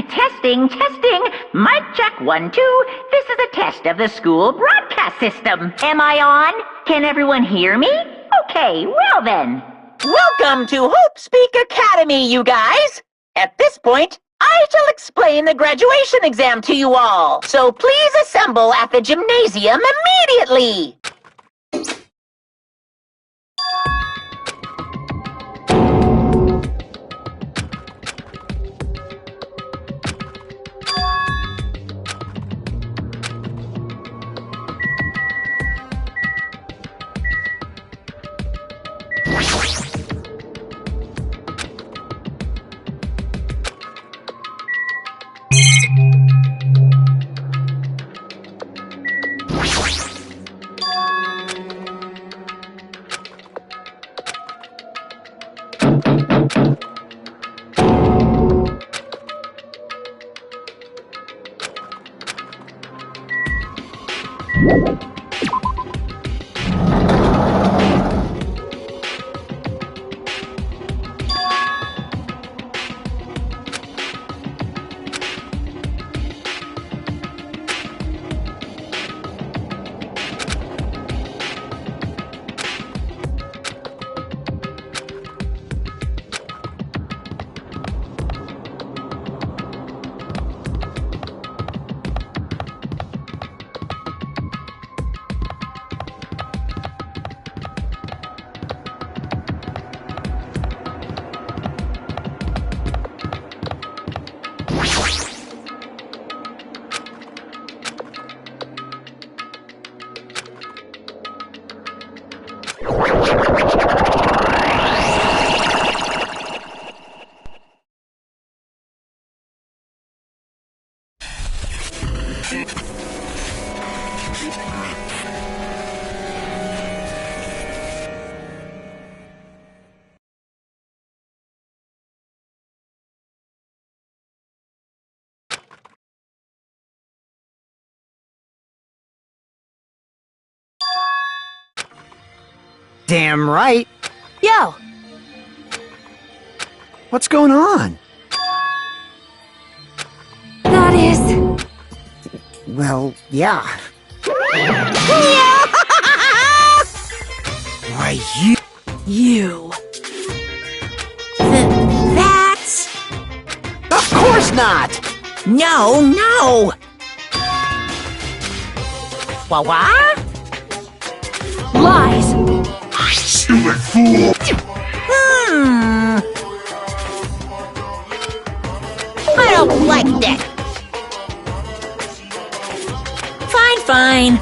Testing, testing. Mic check 1, 2. This is a test of the school broadcast system. Am I on? Can everyone hear me? Okay, well then. Welcome to Hope Speak Academy, you guys. At this point, I shall explain the graduation exam to you all. So please assemble at the gymnasium immediately. Damn right. Yo, What's going on? That is... Well, yeah. Why, you. That's... Of course not! no, no! What? Lies. Stupid fool! I don't like that. Fine.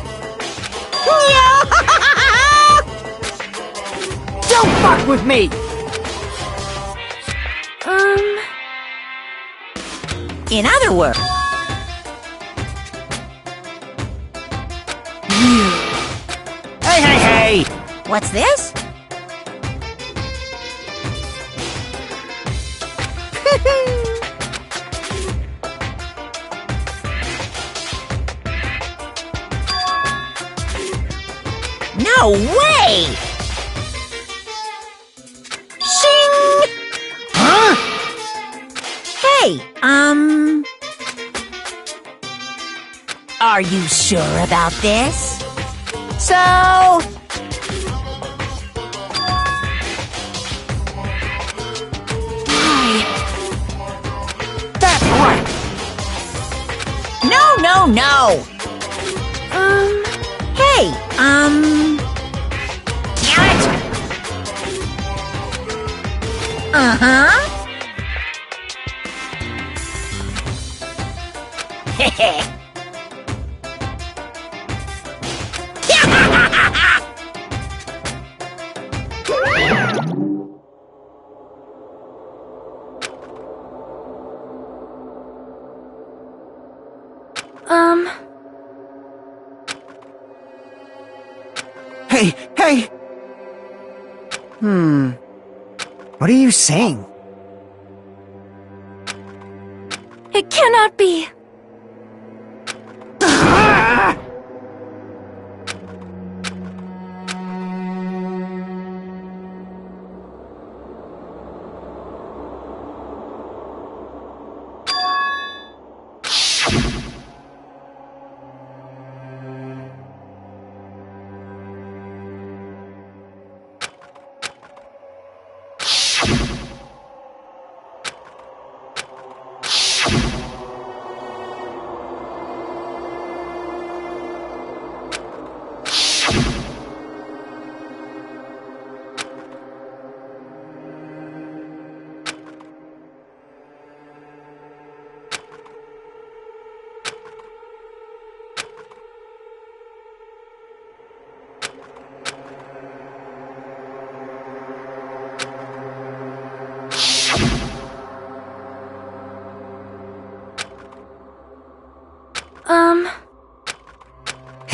Don't fuck with me! In other words, Hey! what's this? No way! Shing! Huh? Hey, are you sure about this? So... That's right! No! Hey, damn it! Uh-huh. Heh. Hey! What are you saying? It cannot be.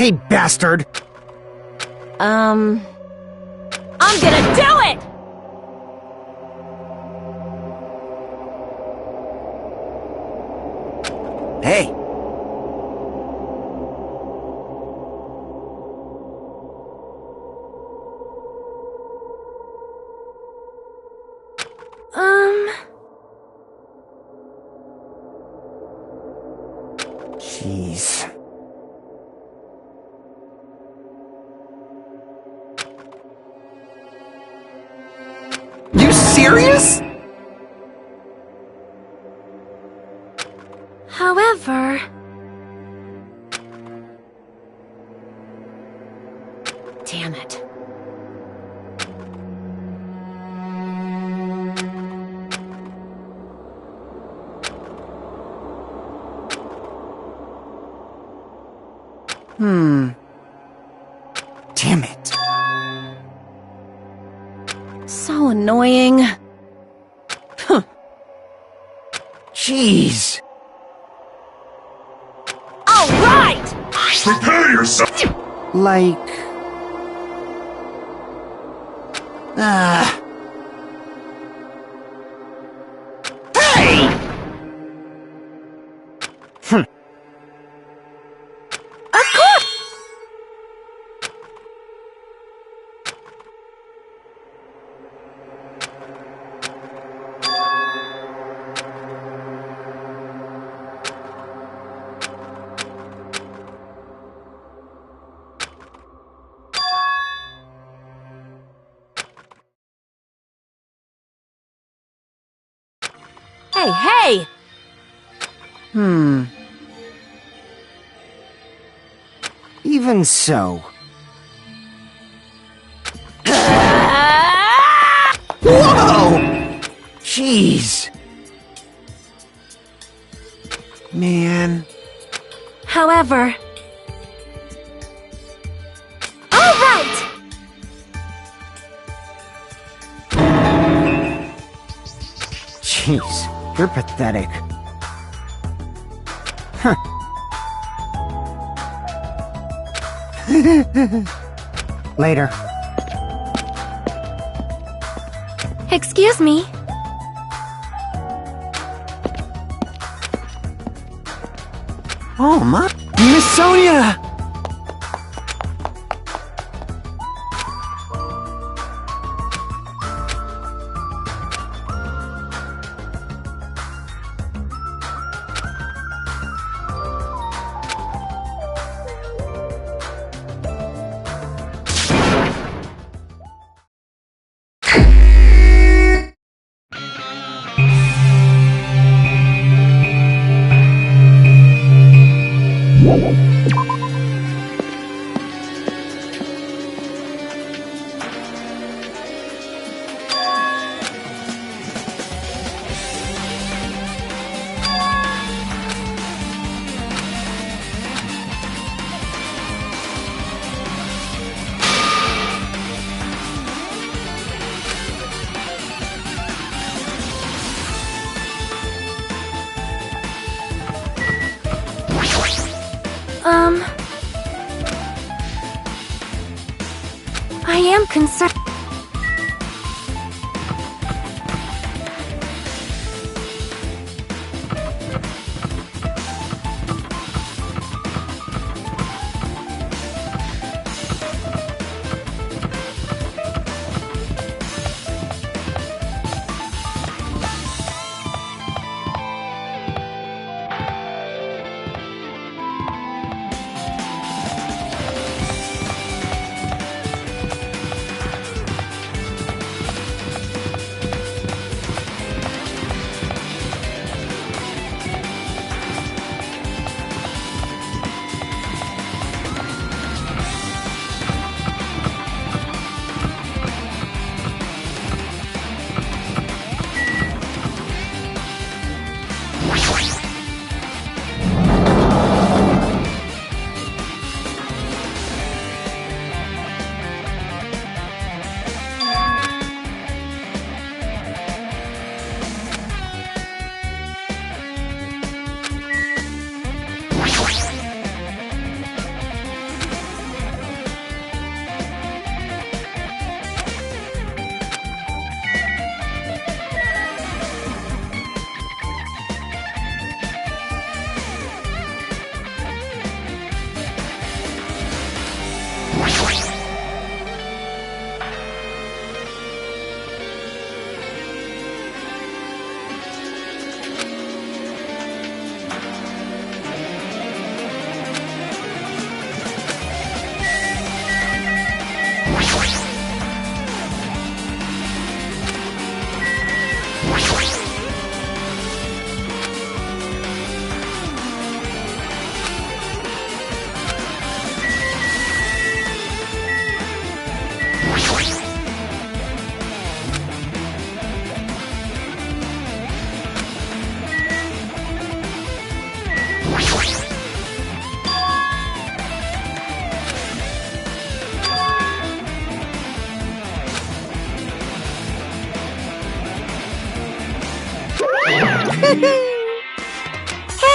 Hey, bastard! I'm gonna do it! Hey! Jeez. You serious? However... Damn it. Damn it. So annoying. Jeez. All right! Prepare yourself! Like... Hey! Of course! Hey, hey! Even so. Whoa! Jeez. Man. However... All right! Jeez, you're pathetic. Huh. Later. Excuse me. Oh, my... Miss Sonia! I am concerned.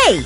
Hey,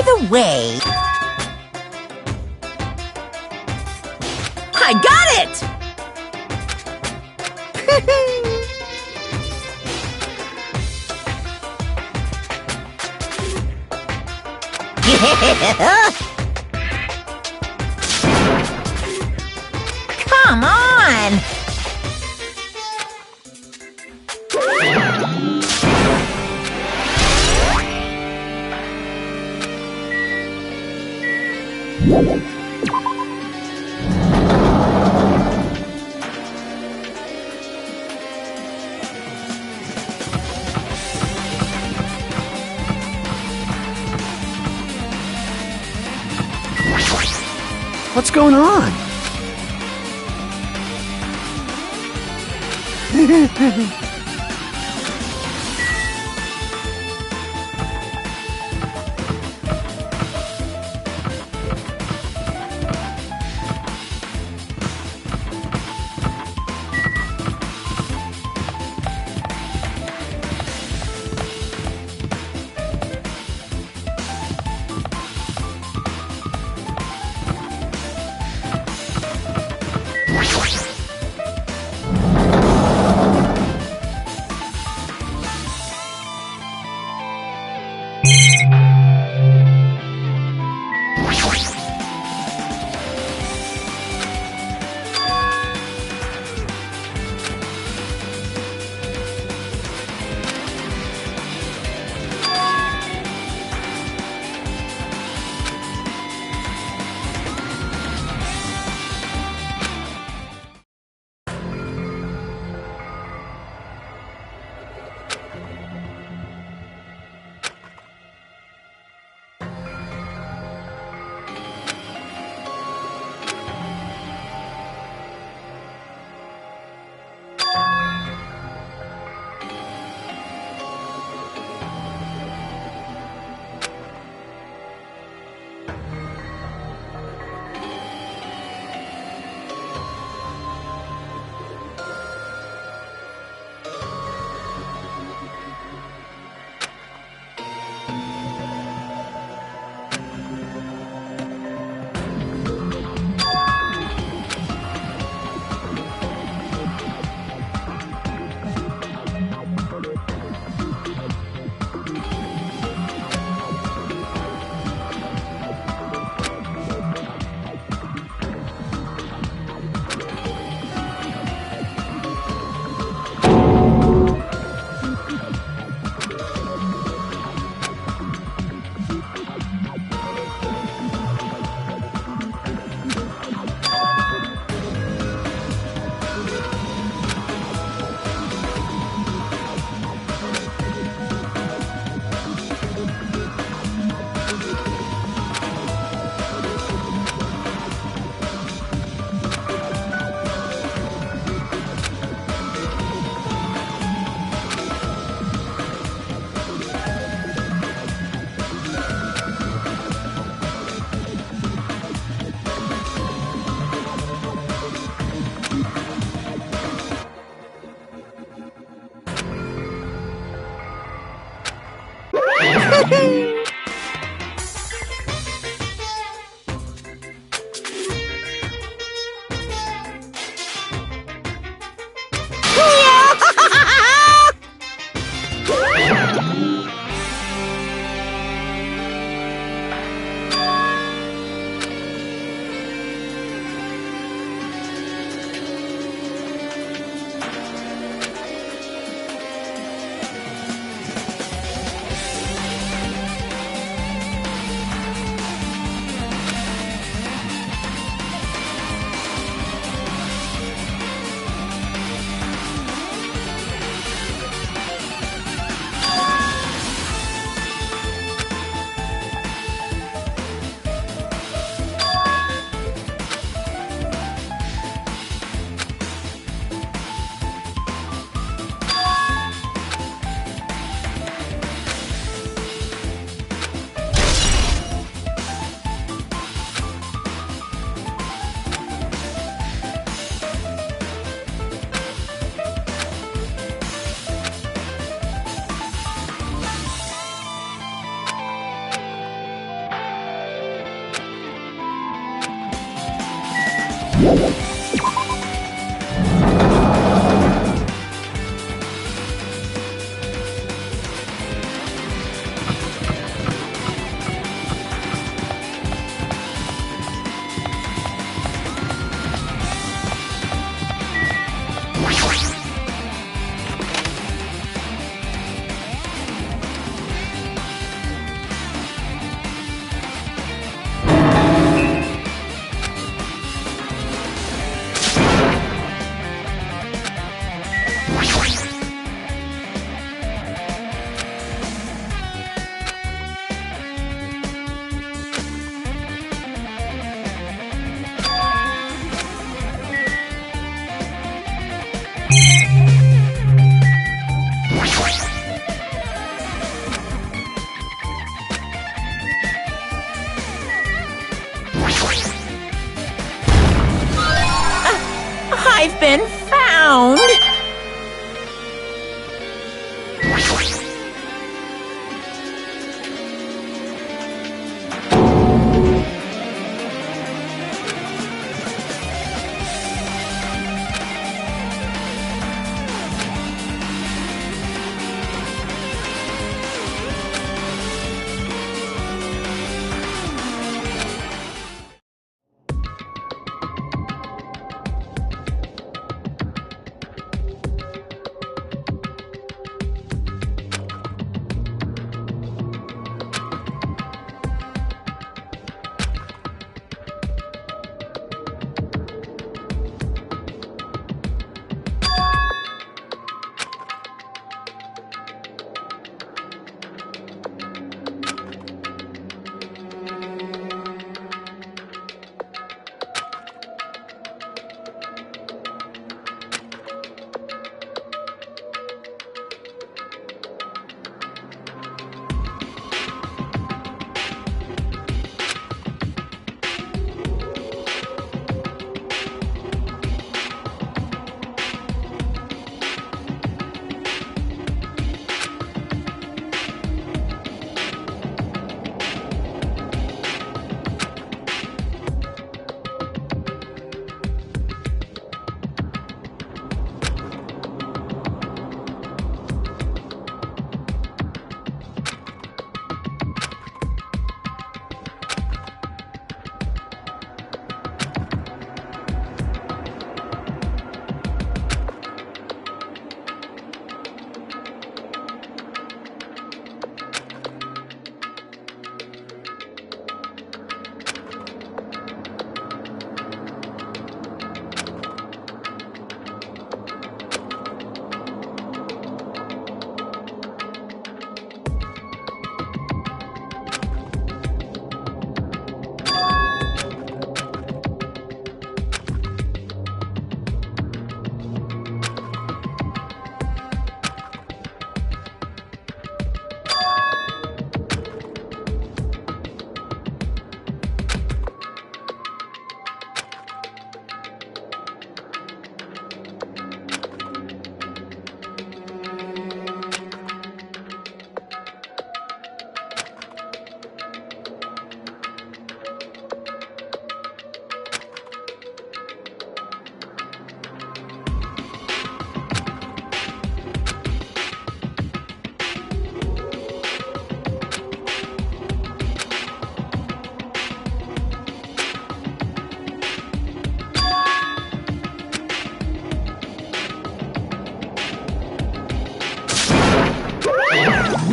By the way... I got it! Come on! What's going on?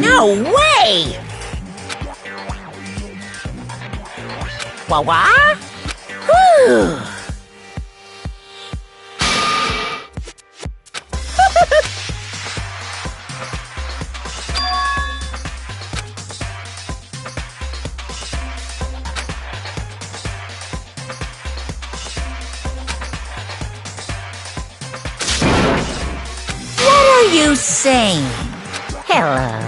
No way! Wah-wah? Whew! What are you saying? Hello.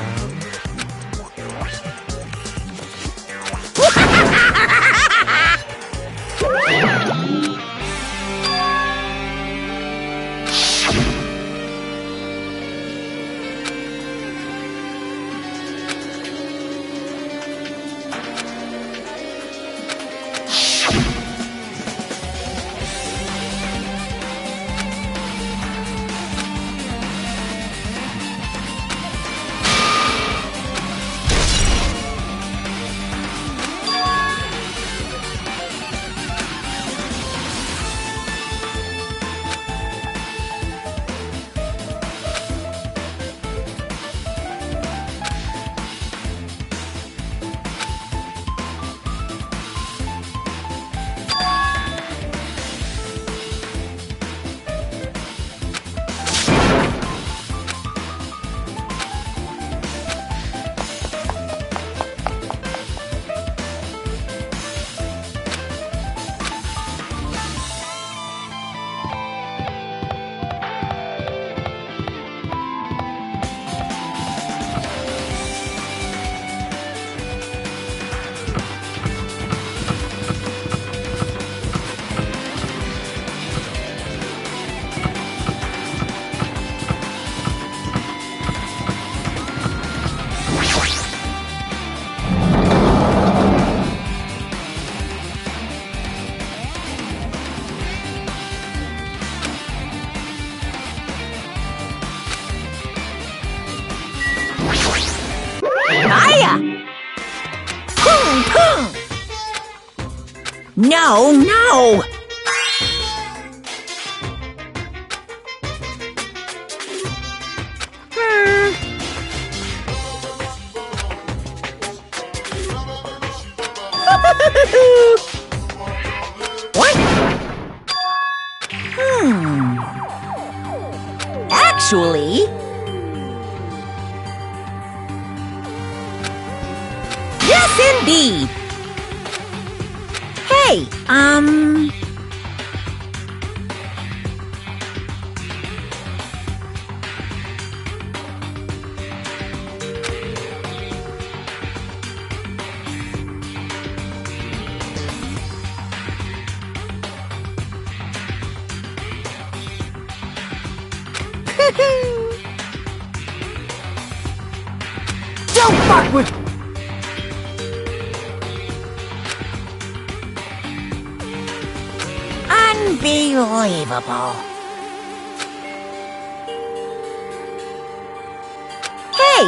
No, no! What? Actually... Yes, indeed! Hey, Don't fuck with... Unbelievable. Hey,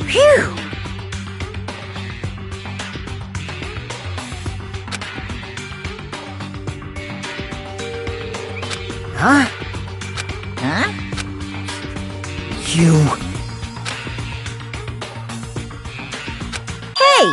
Phew. Huh? Huh? You... Hey,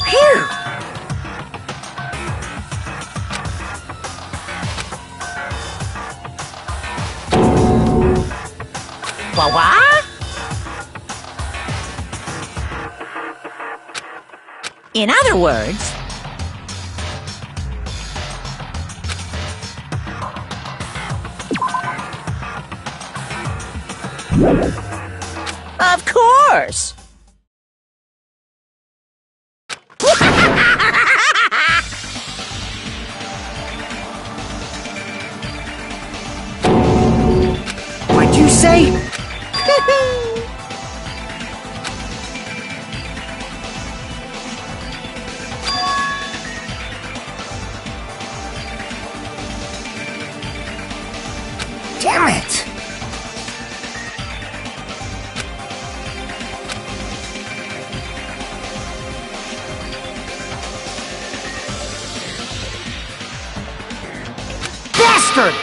Phew. Wah-wah? In other words, Of course! What'd you say? Damn it! Bastard!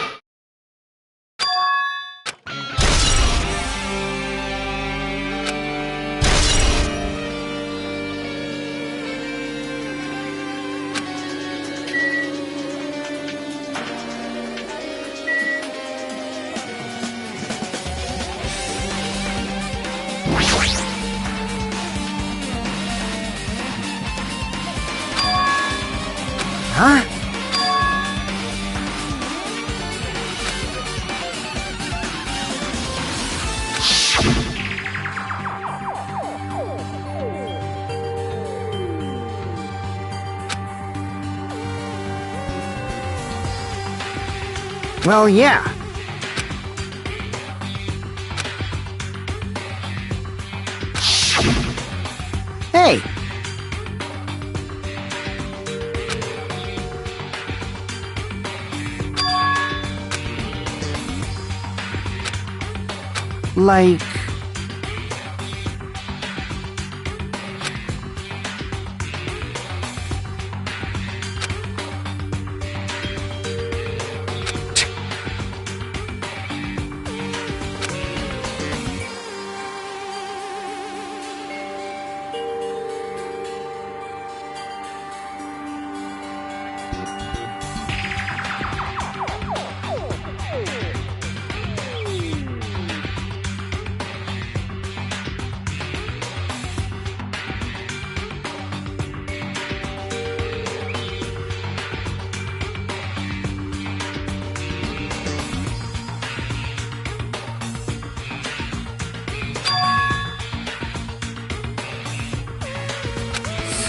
Huh? Well, yeah. Hey! Like...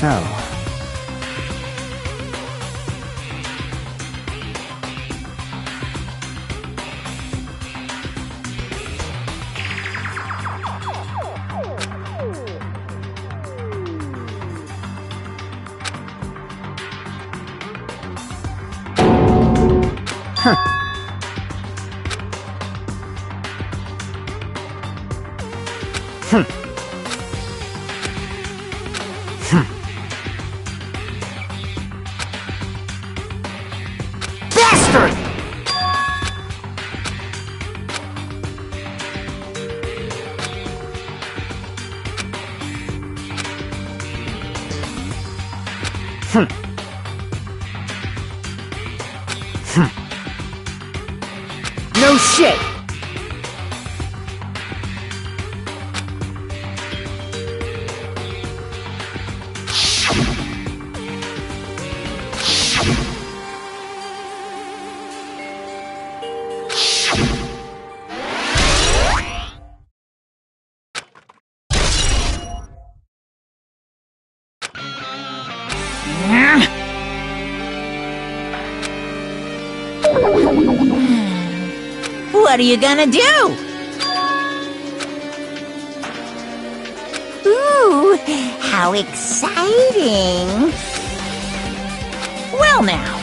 So... Bastard! No shit! What are you gonna do? Ooh, how exciting! Well now.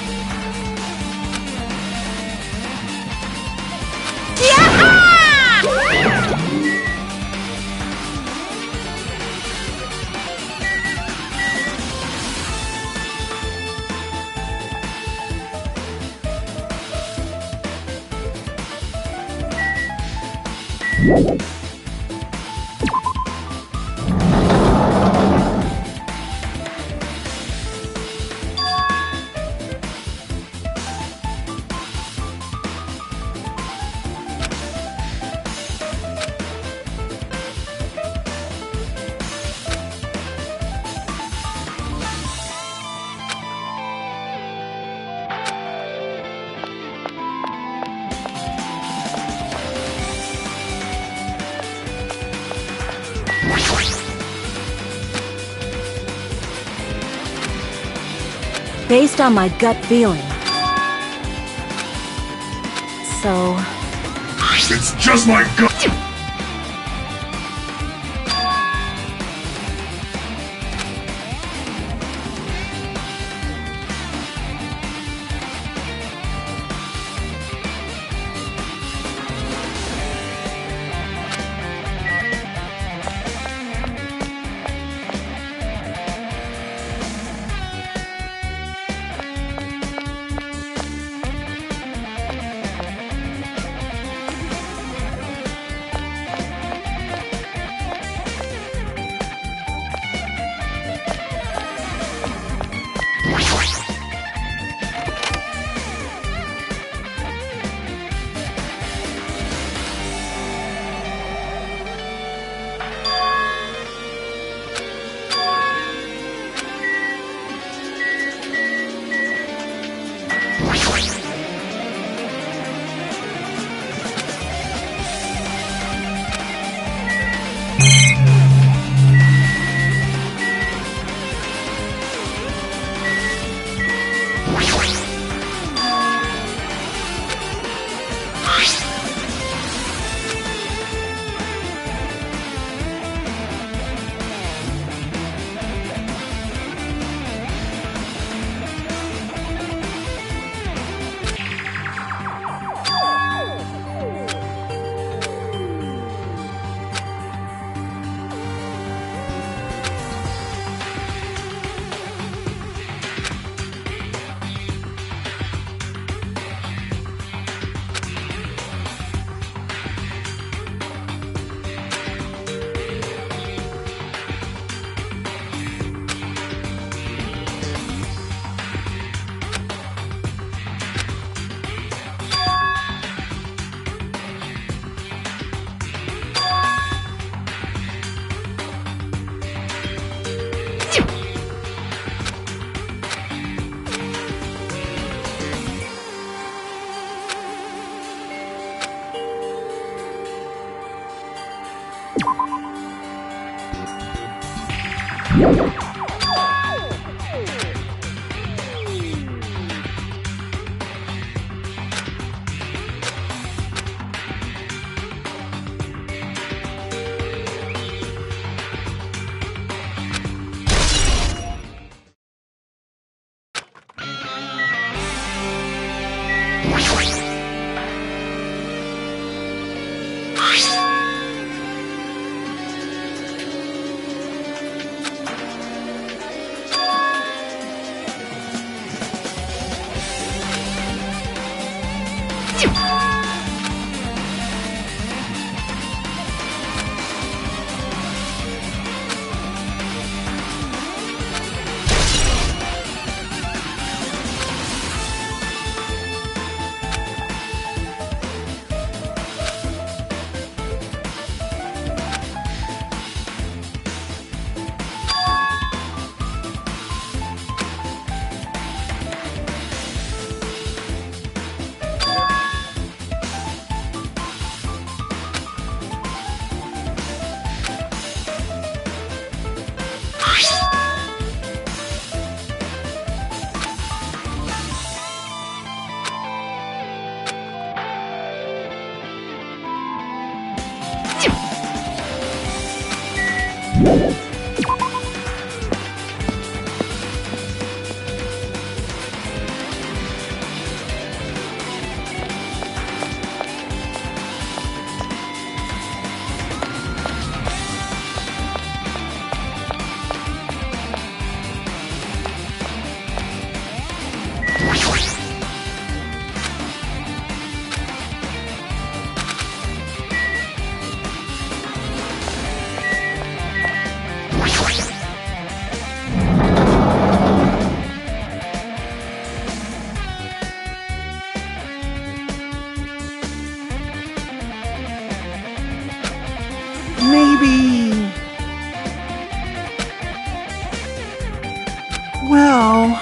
based on my gut feeling. So, It's just my gut. Maybe... Well...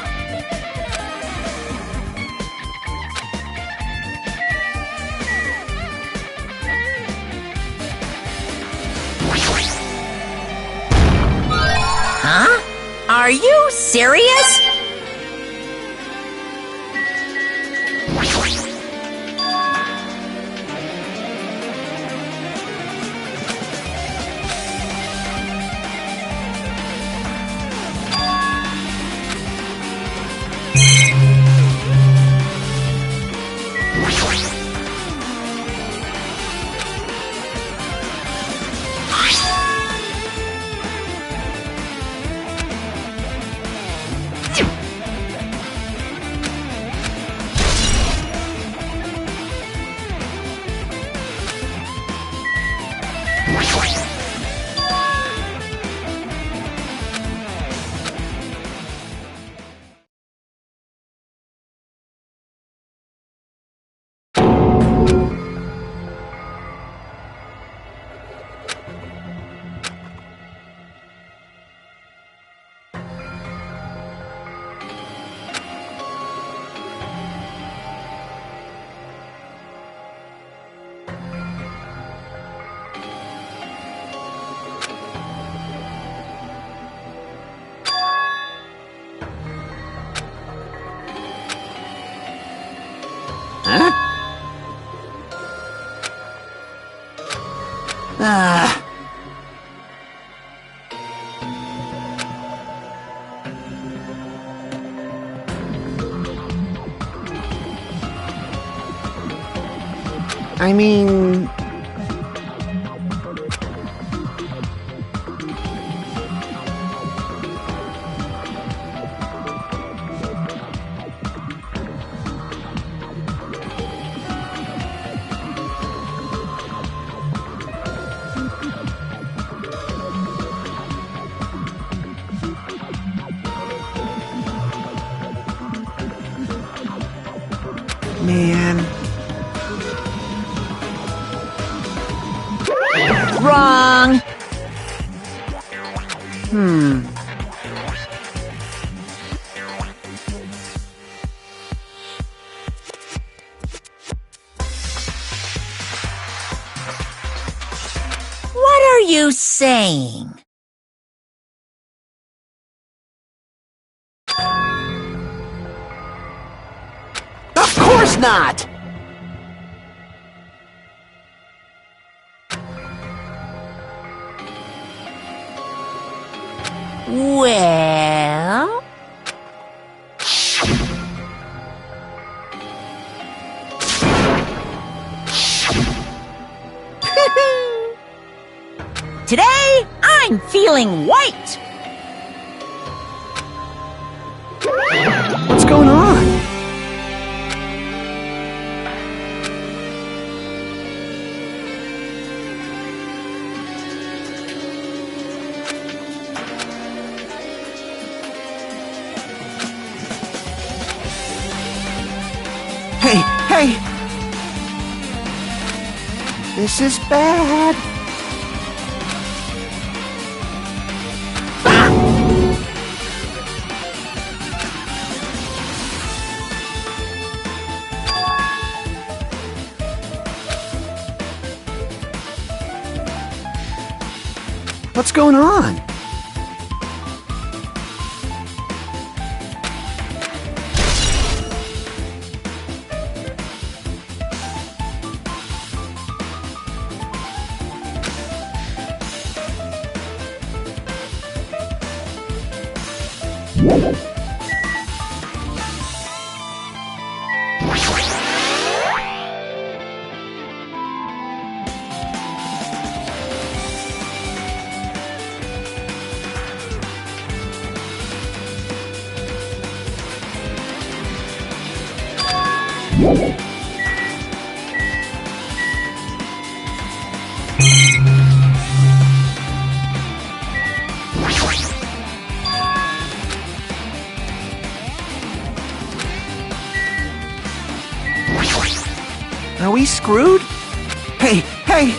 Huh? Are you serious? Ah. I mean... Man... Wrong! What are you saying? Of course not! Well... Today, I'm feeling white! What's going on? Hey, hey! This is bad. What's going on? Are we screwed? Hey, hey!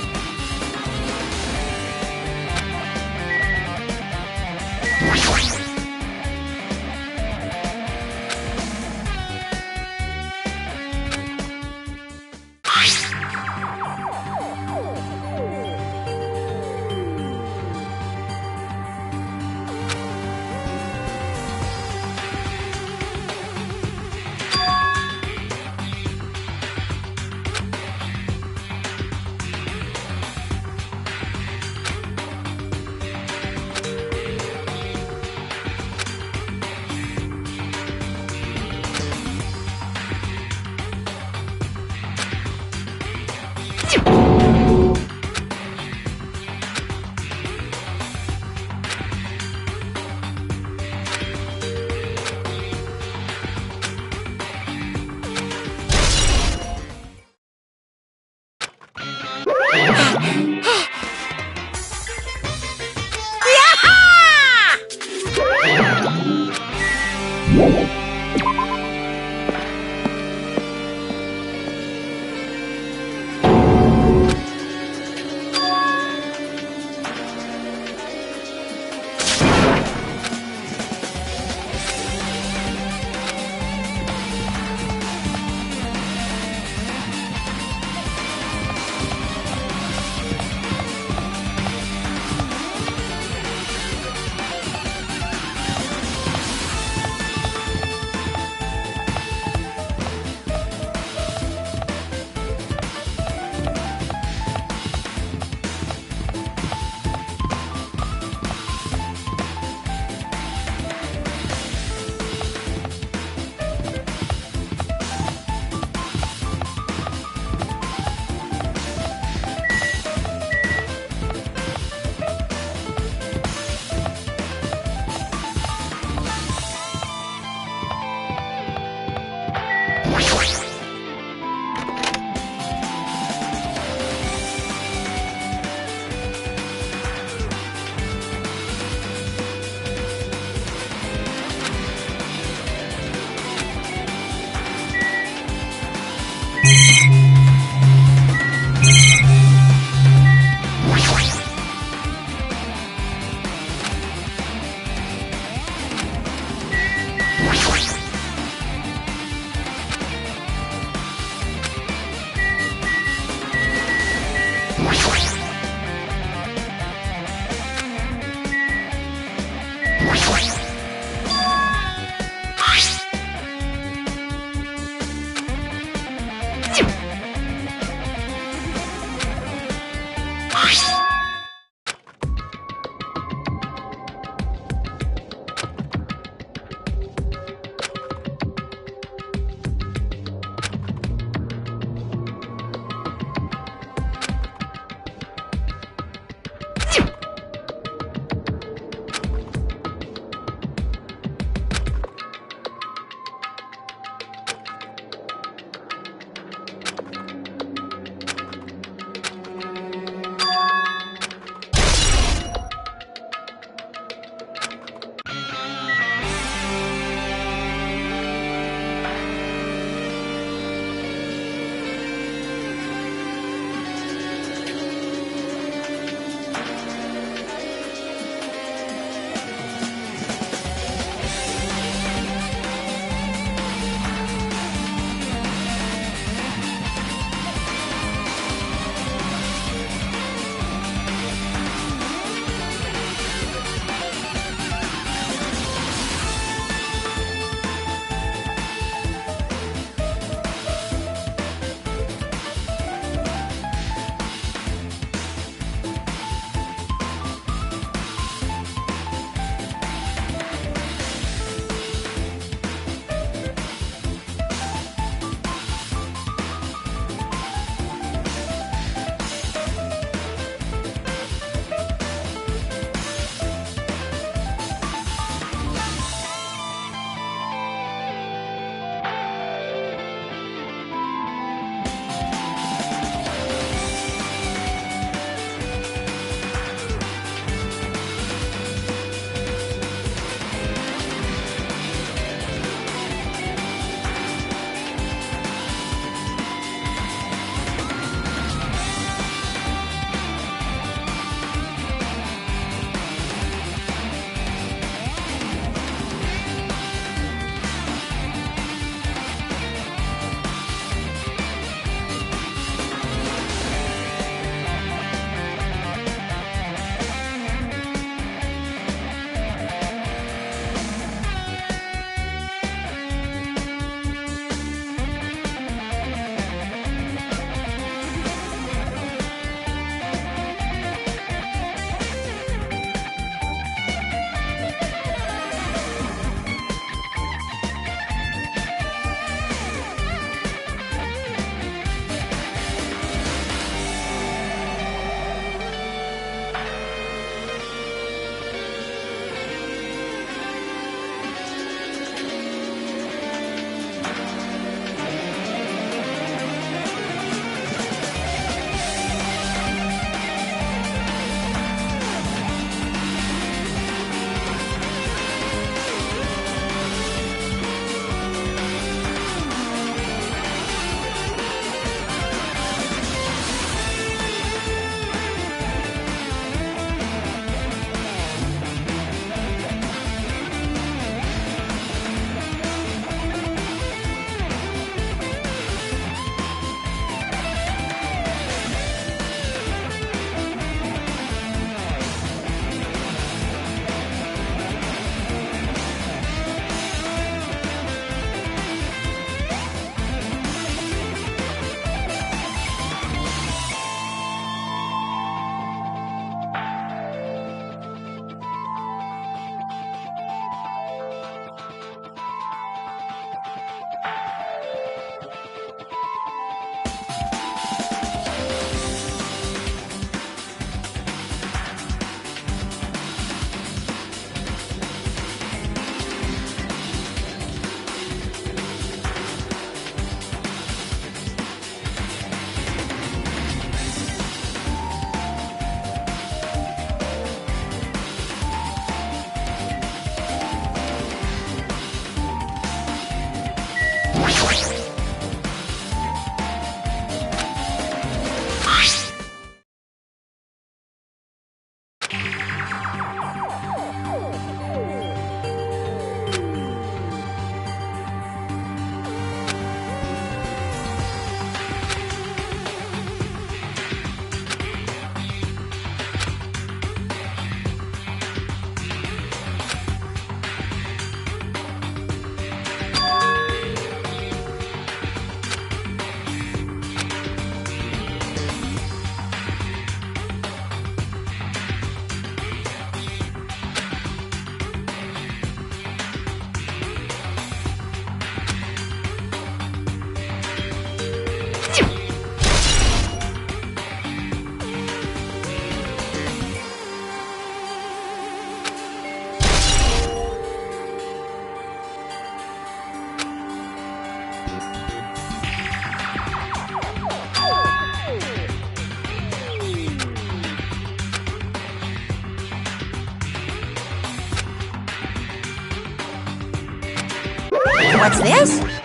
What's this?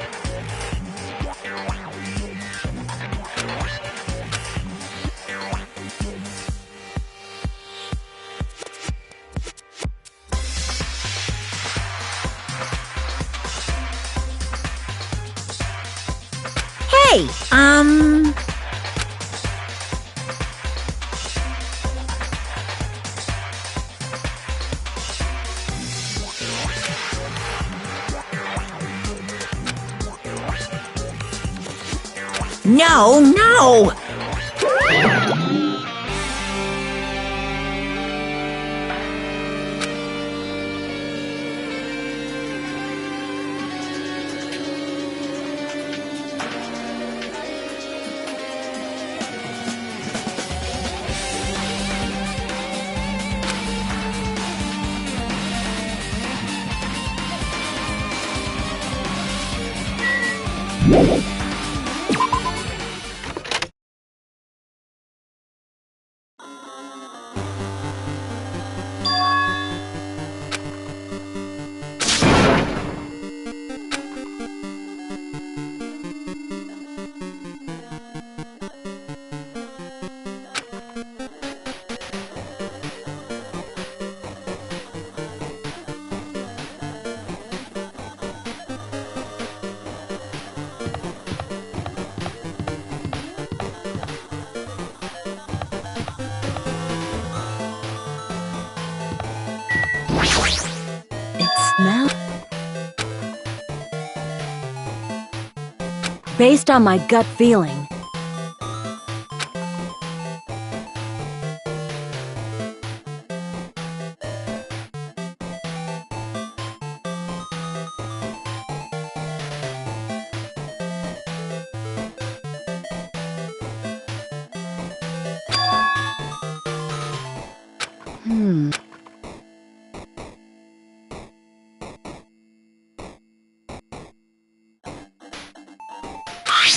Hey, No, no! smell. Based on my gut feeling.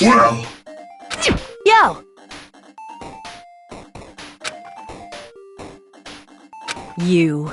Well, Yo! You.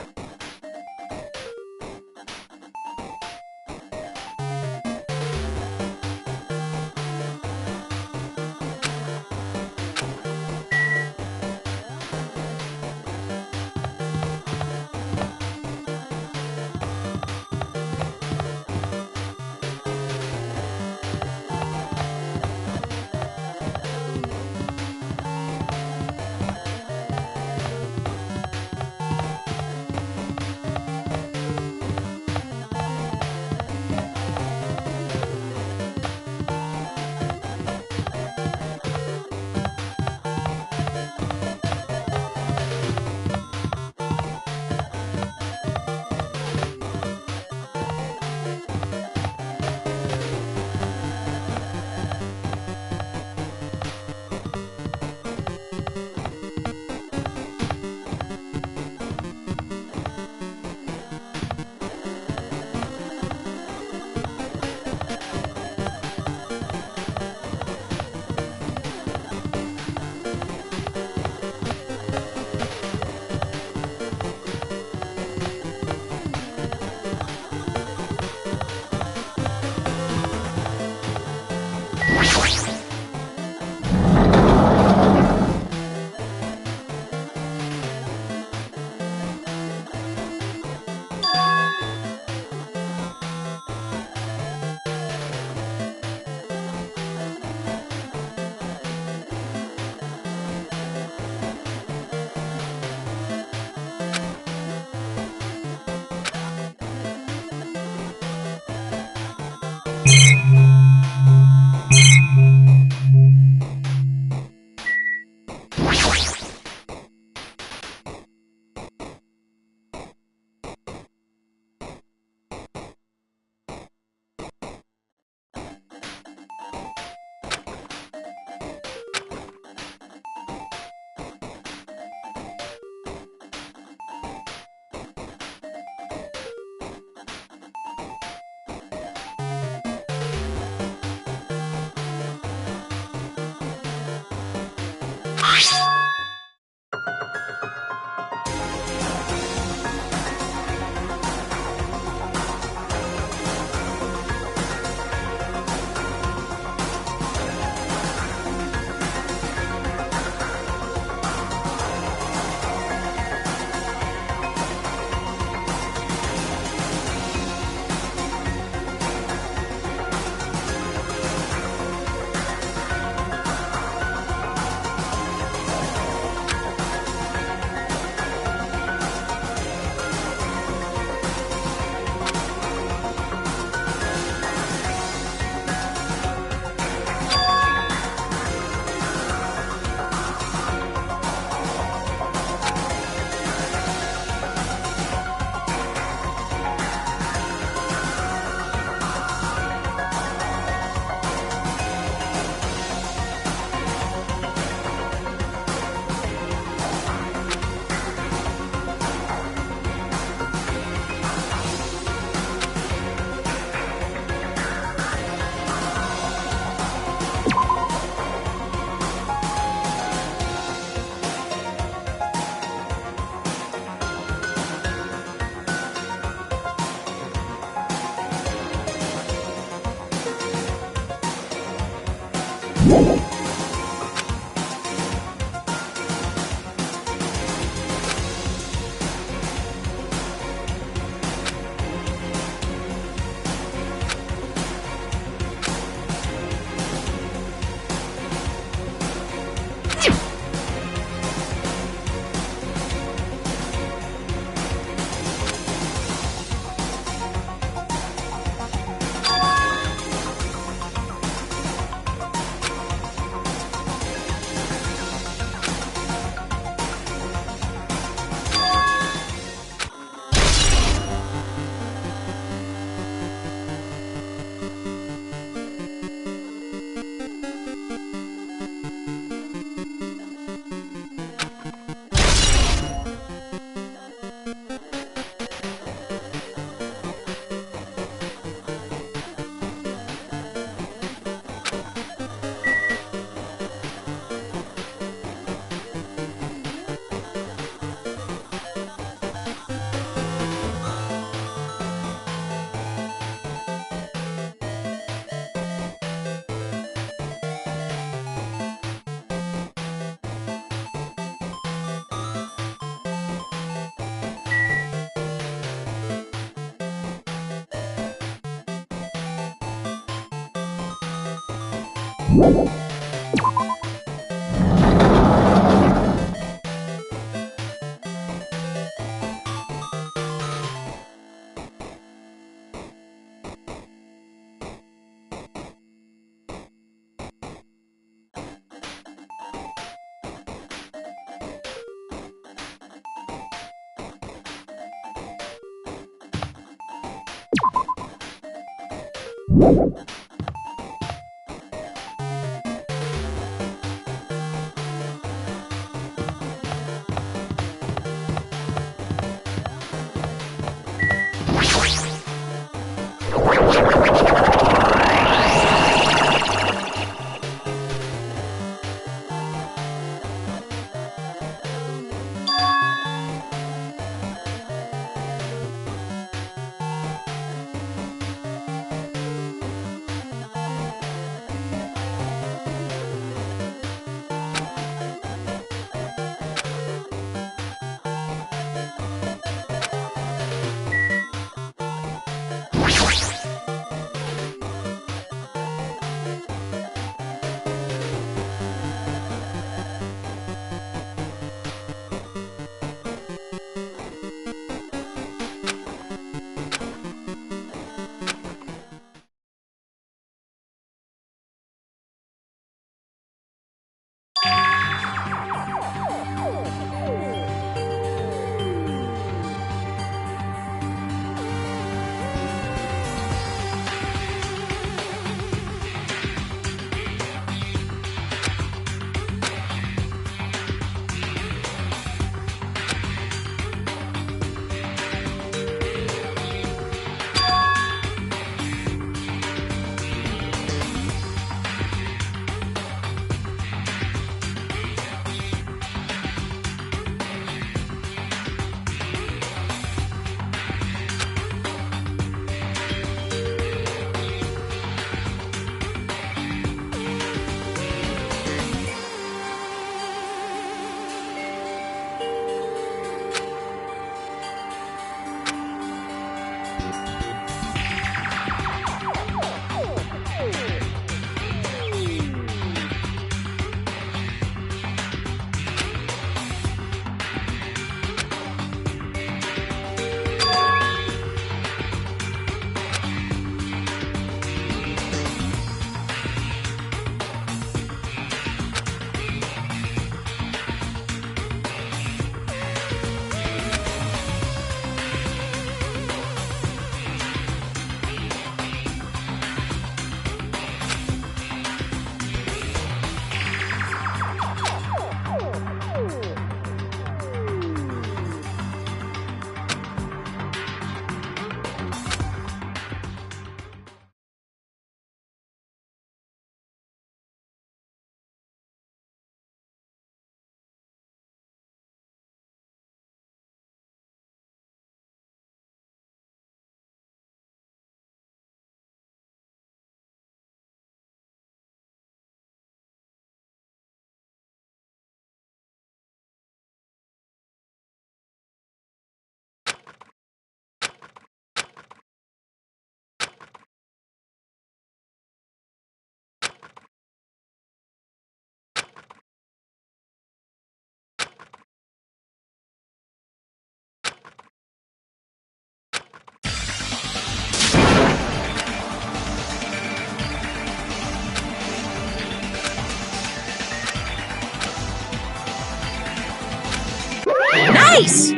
Nice!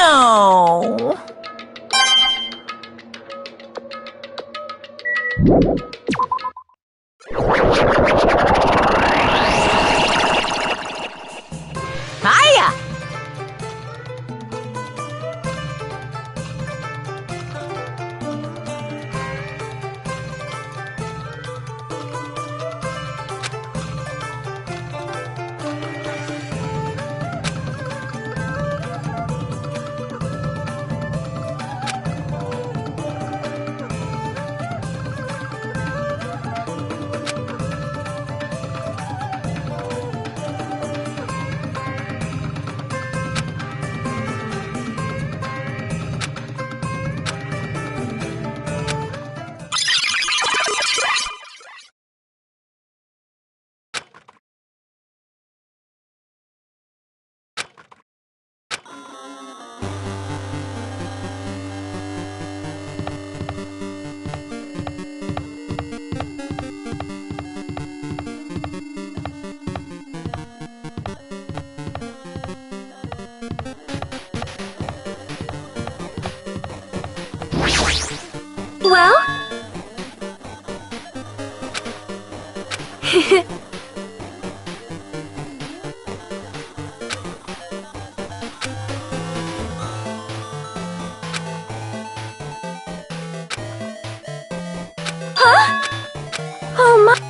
No. Hiya! well? Huh? Oh my,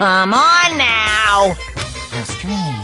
Come on now! How strange.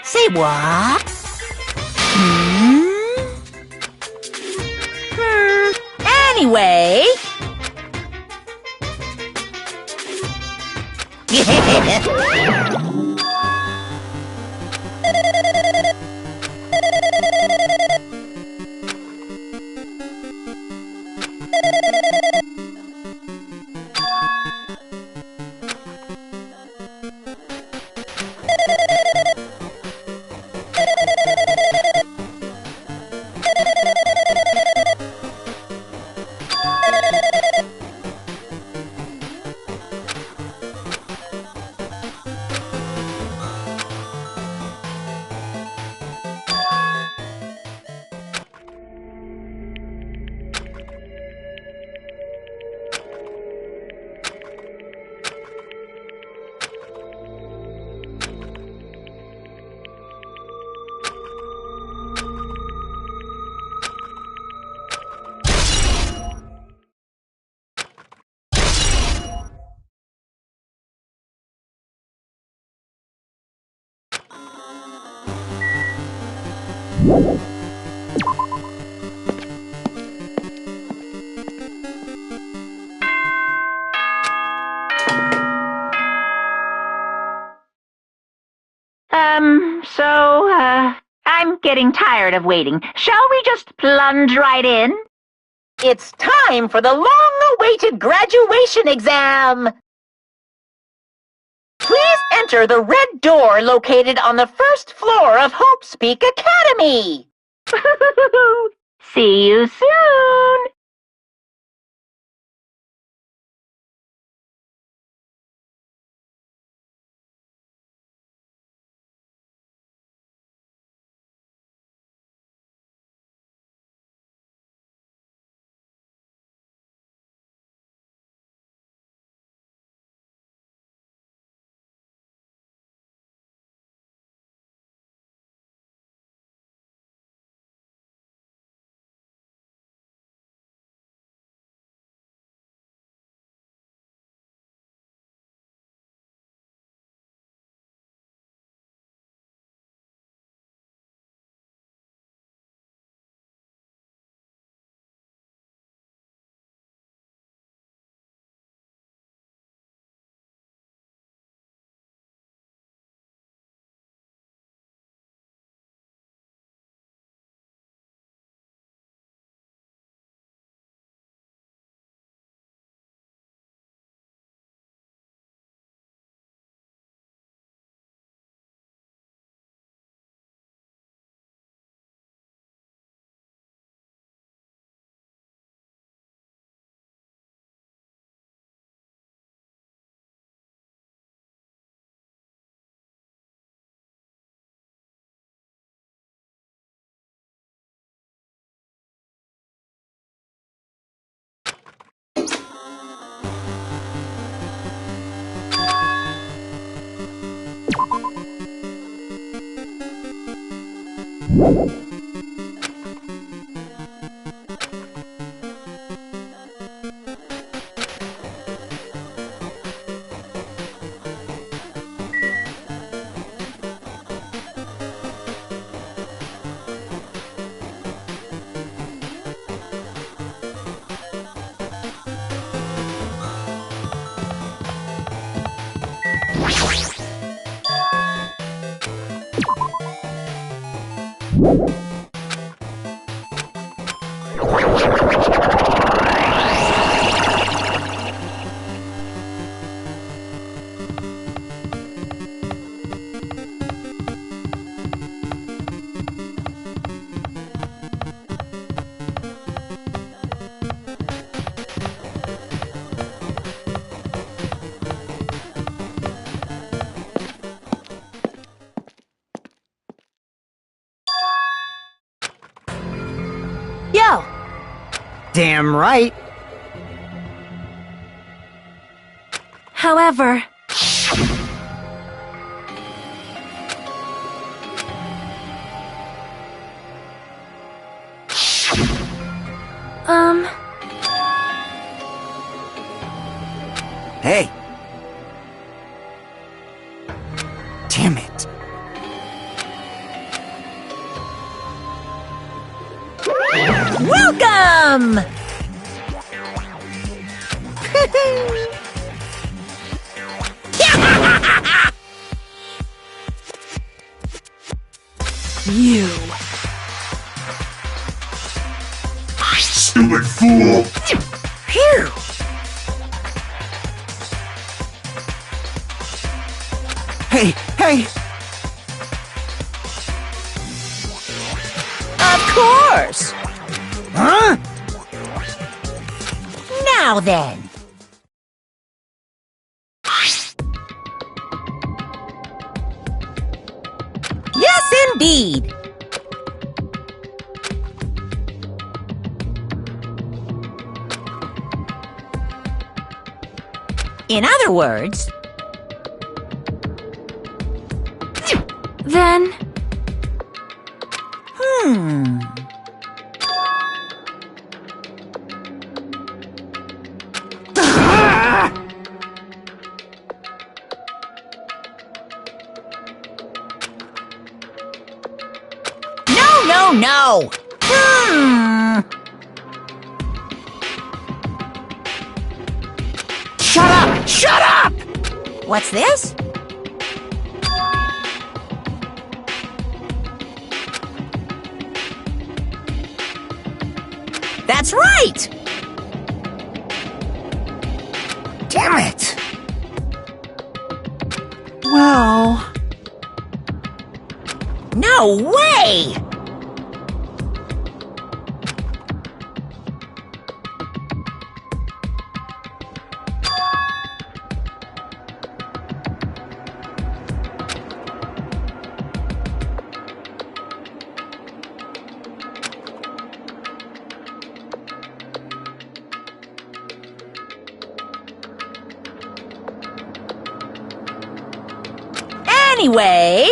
Say what? Anyway, getting tired of waiting. Shall we just plunge right in? It's time for the long-awaited graduation exam! Please enter the red door located on the first floor of Hope Speak Academy. See you soon! Yo! Damn right. However, Hey. Damn it. Welcome! You. Stupid fool! Phew! Hey, hey! Of course! Huh? Now then. Yes, indeed. In other words, then, No! Shut up! Shut up! What's this? That's right! Damn it! Well... No way! Anyway...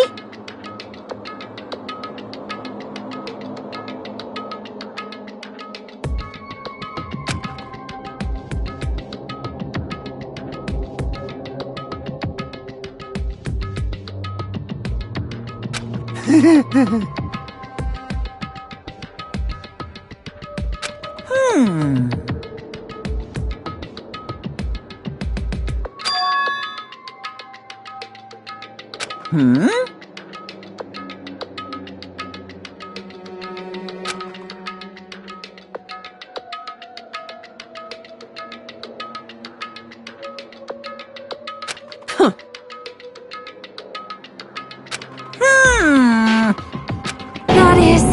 That is...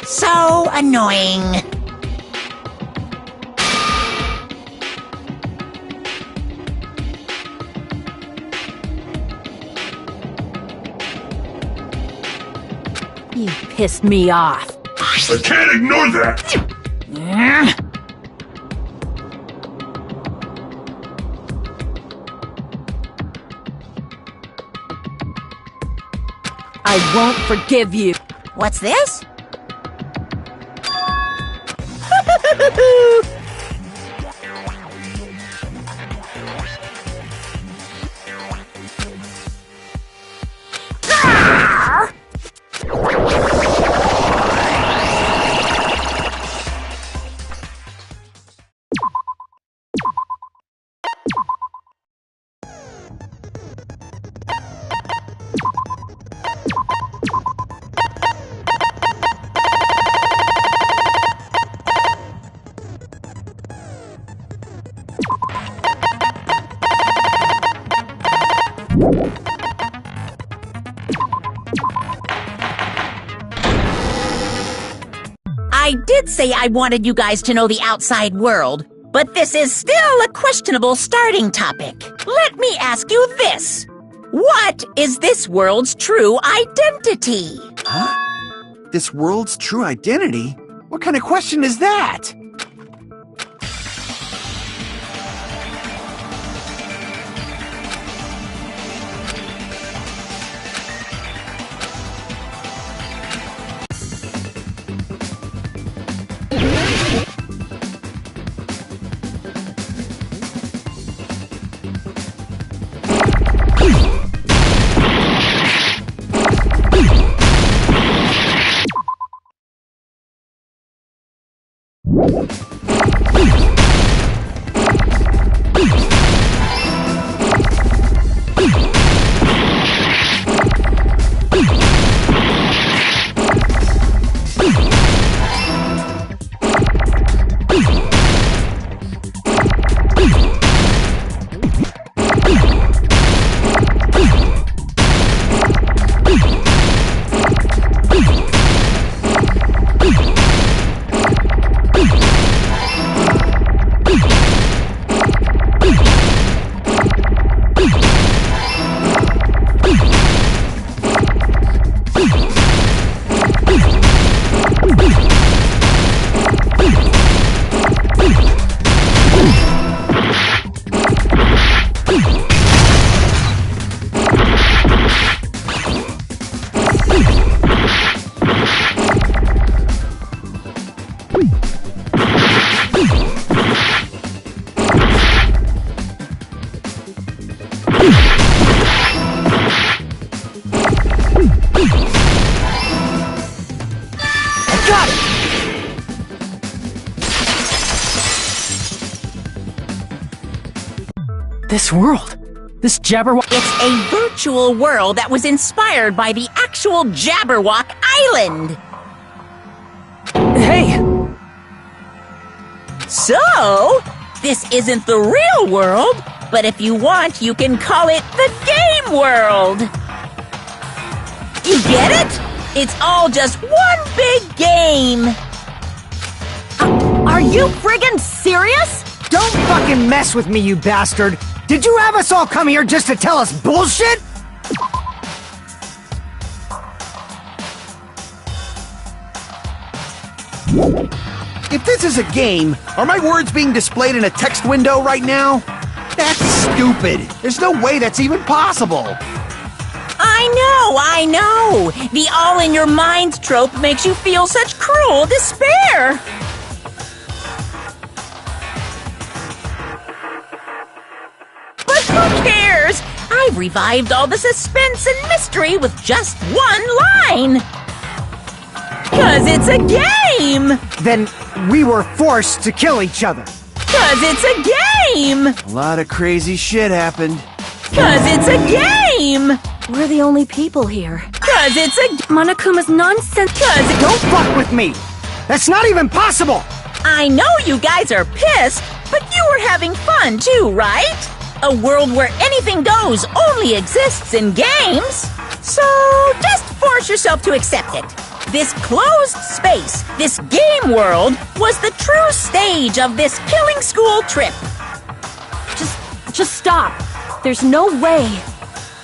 So annoying. You pissed me off. I can't ignore that! I won't forgive you. What's this? I did say I wanted you guys to know the outside world, but this is still a questionable starting topic. Let me ask you this. What is this world's true identity? Huh? This world's true identity? What kind of question is that? This world. This Jabberwock. It's a virtual world that was inspired by the actual Jabberwock Island. So, this isn't the real world, but if you want, you can call it the game world. You get it? It's all just one big game. Are you friggin' serious? Don't fucking mess with me, you bastard! Did you have us all come here just to tell us bullshit? If this is a game, are my words being displayed in a text window right now? That's stupid. There's no way that's even possible. I know. The all-in-your-mind trope makes you feel such cruel despair. But who cares? I've revived all the suspense and mystery with just one line. 'Cause it's a game! Then we were forced to kill each other. 'Cause it's a game! A lot of crazy shit happened. 'Cause it's a game! We're the only people here. 'Cause it's a... Monokuma's nonsense. 'Cause it... Don't fuck with me! That's not even possible! I know you guys are pissed, but you were having fun too, right? A world where anything goes only exists in games. So just force yourself to accept it. This closed space, this game world, was the true stage of this killing school trip. Just stop. There's no way.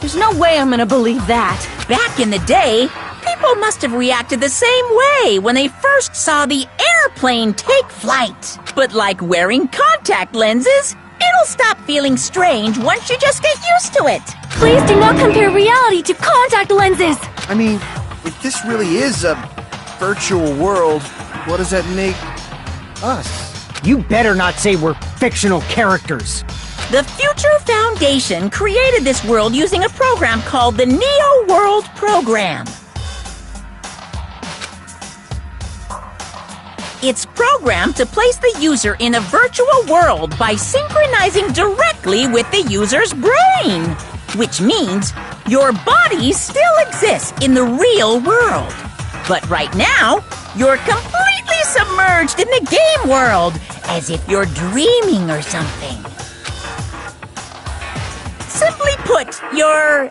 There's no way I'm gonna believe that. Back in the day, people must have reacted the same way when they first saw the airplane take flight. But like wearing contact lenses, it'll stop feeling strange once you just get used to it. Please do not compare reality to contact lenses. I mean, if this really is a virtual world, what does that make us? You better not say we're fictional characters. The Future Foundation created this world using a program called the Neo World Program. It's programmed to place the user in a virtual world by synchronizing directly with the user's brain, which means your body still exists in the real world. But right now, you're completely submerged in the game world, as if you're dreaming or something. Simply put, you're,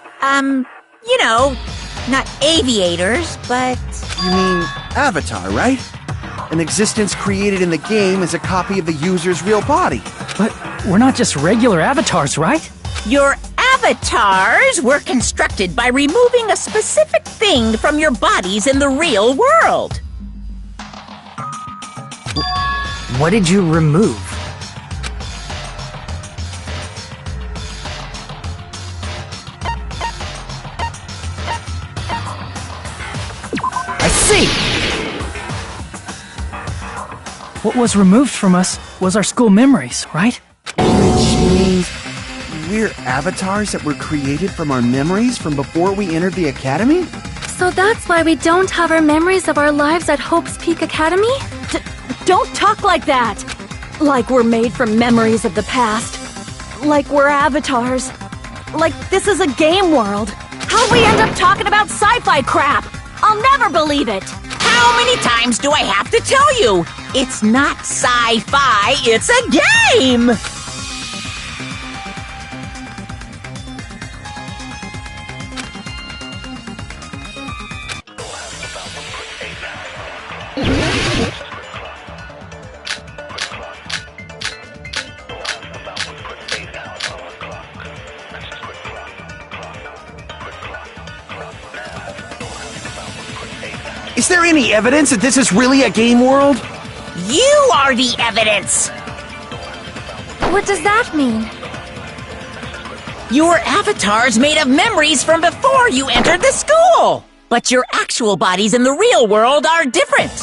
not aviators, but... You mean Avatar, right? An existence created in the game is a copy of the user's real body. But we're not just regular avatars, right? Your avatars were constructed by removing a specific thing from your bodies in the real world. What did you remove? I see! What was removed from us was our school memories, right? Which means we're avatars that were created from our memories from before we entered the academy? So that's why we don't have our memories of our lives at Hope's Peak Academy? Don't talk like that! Like we're made from memories of the past. Like we're avatars. Like this is a game world. How'd we end up talking about sci-fi crap? I'll never believe it! How many times do I have to tell you? It's not sci-fi, it's a game! Is there any evidence that this is really a game world? You are the evidence! What does that mean? Your avatar's made of memories from before you entered the school! But your actual bodies in the real world are different.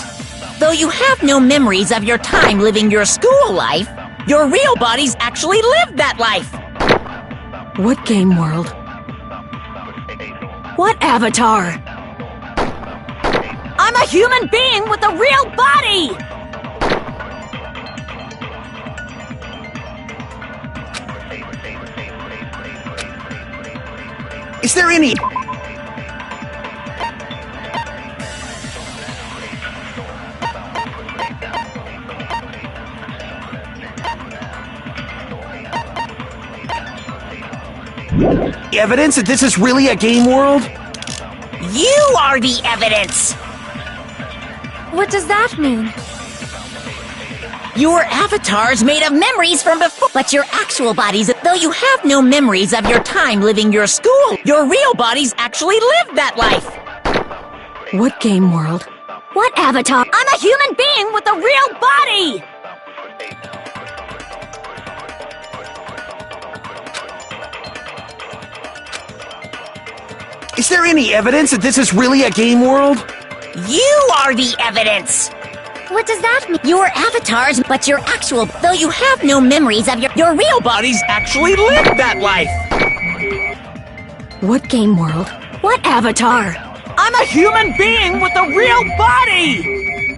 Though you have no memories of your time living your school life, your real bodies actually lived that life. What game world? What avatar? I'm a human being with a real body! Is there any... evidence that this is really a game world? You are the evidence! What does that mean? Your avatar's made of memories from before, but your actual bodies, though you have no memories of your time living your school, your real bodies actually lived that life. What game world? What avatar? I'm a human being with a real body! Is there any evidence that this is really a game world? You are the evidence! What does that mean? Your avatars, but your actual, though you have no memories of your real Bodies actually lived that life! What game world? What avatar? I'm a human being with a real body!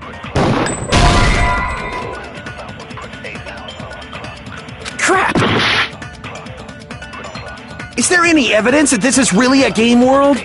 Crap! Is there any evidence that this is really a game world?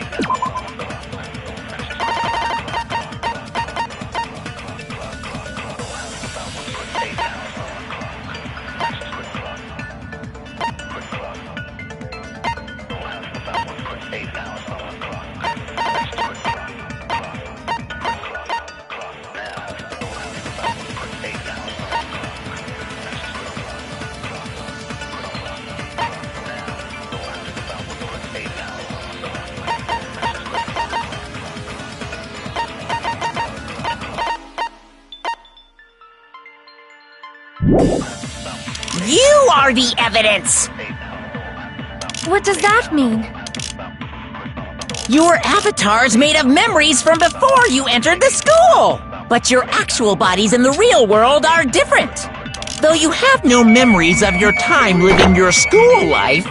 You are the evidence! What does that mean? Your avatar's made of memories from before you entered the school, but your actual bodies in the real world are different. Though you have no memories of your time living your school life,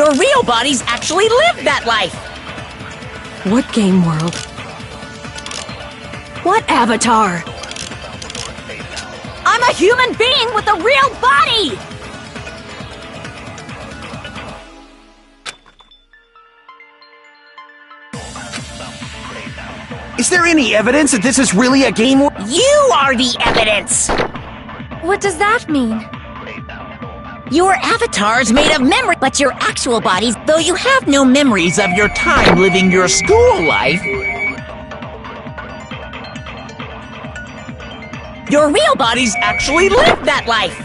your real bodies actually lived that life. What game world? What avatar? I'm a human being with a real body! Is there any evidence that this is really a game world? You are the evidence! What does that mean? your avatar's made of memory, but your actual bodies, though you have no memories of your time living your school life, your real bodies actually lived that life.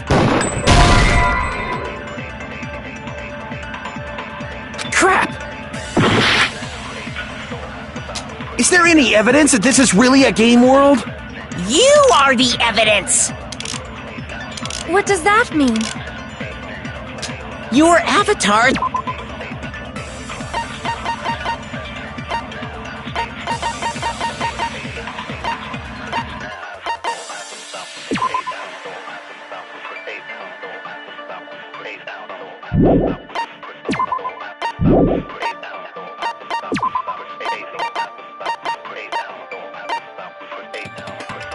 Crap! Is there any evidence that this is really a game world? You are the evidence! What does that mean? Your avatar...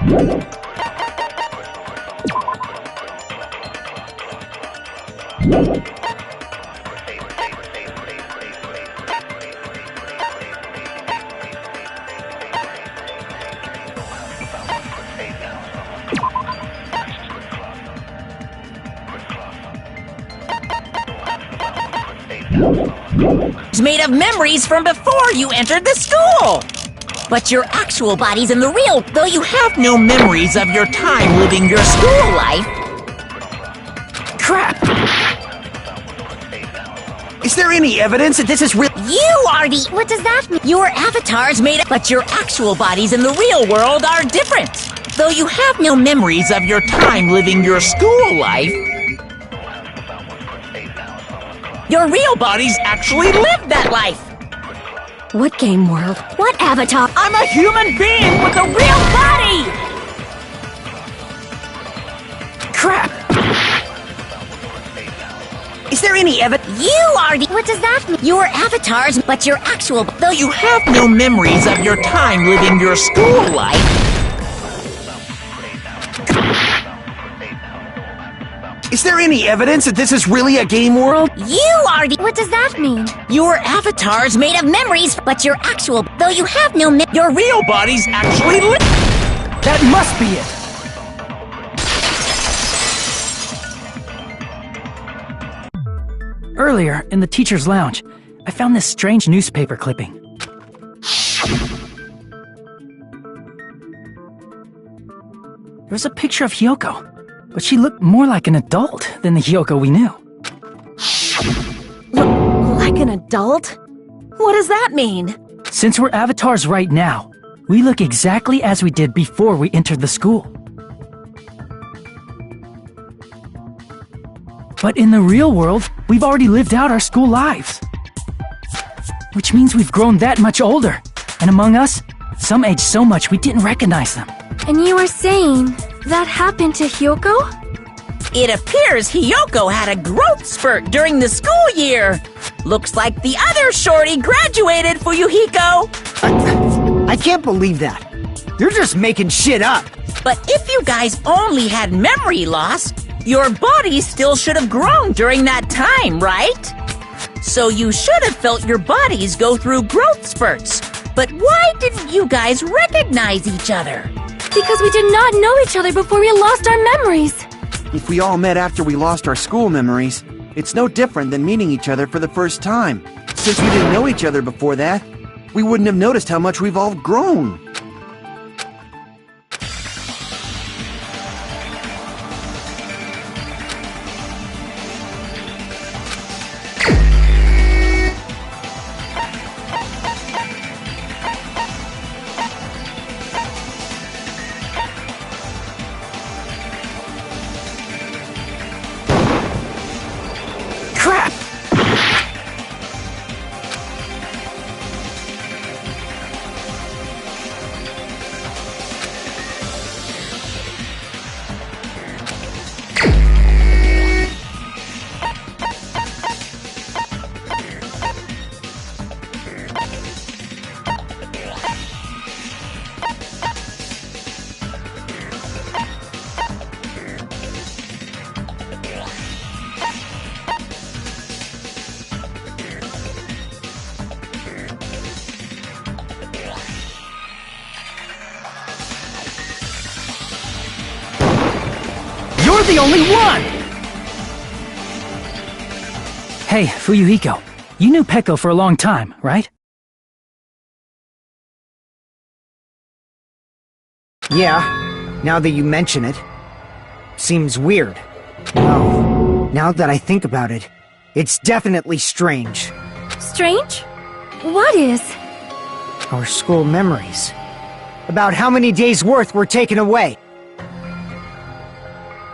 It's made of memories from before you entered the school. But your actual body's in the real, though you have no memories of your time living your school life. Crap! Is there any evidence that this is real? You are the... What does that mean? Your avatar's made of... But your actual bodies in the real world are different. Though you have no memories of your time living your school life, your real bodies actually lived that life. What game world? What avatar? I'm a human being with a real body! Crap! Is there any evidence? You are the... What does that mean? Your avatars, but your actual... Though you have no memories of your time living your school life, is there any evidence that this is really a game world? you are the... What does that mean? Your avatar's made of memories, but your actual... Though you have no your real bodies actually live... That must be it! Earlier, in the teacher's lounge, I found this strange newspaper clipping. There was a picture of Hiyoko, but she looked more like an adult than the Hiyoko we knew. Like an adult? What does that mean? Since we're avatars right now, we look exactly as we did before we entered the school. But in the real world, we've already lived out our school lives. Which means we've grown that much older. And among us, some aged so much we didn't recognize them. And you are saying that happened to Hiyoko? It appears Hiyoko had a growth spurt during the school year. Looks like the other shorty graduated, Fuyuhiko. I can't believe that. You're just making shit up. But if you guys only had memory loss, your bodies still should have grown during that time, right? So you should have felt your bodies go through growth spurts. But why didn't you guys recognize each other? Because we did not know each other before we lost our memories. If we all met after we lost our school memories, it's no different than meeting each other for the first time. Since we didn't know each other before that, we wouldn't have noticed how much we've all grown. Crap! You're the only one! Hey, Fuyuhiko. You knew Peko for a long time, right? Yeah, now that you mention it. Seems weird. No, now that I think about it, it's definitely strange. Strange? What is? Our school memories. About how many days' worth were taken away.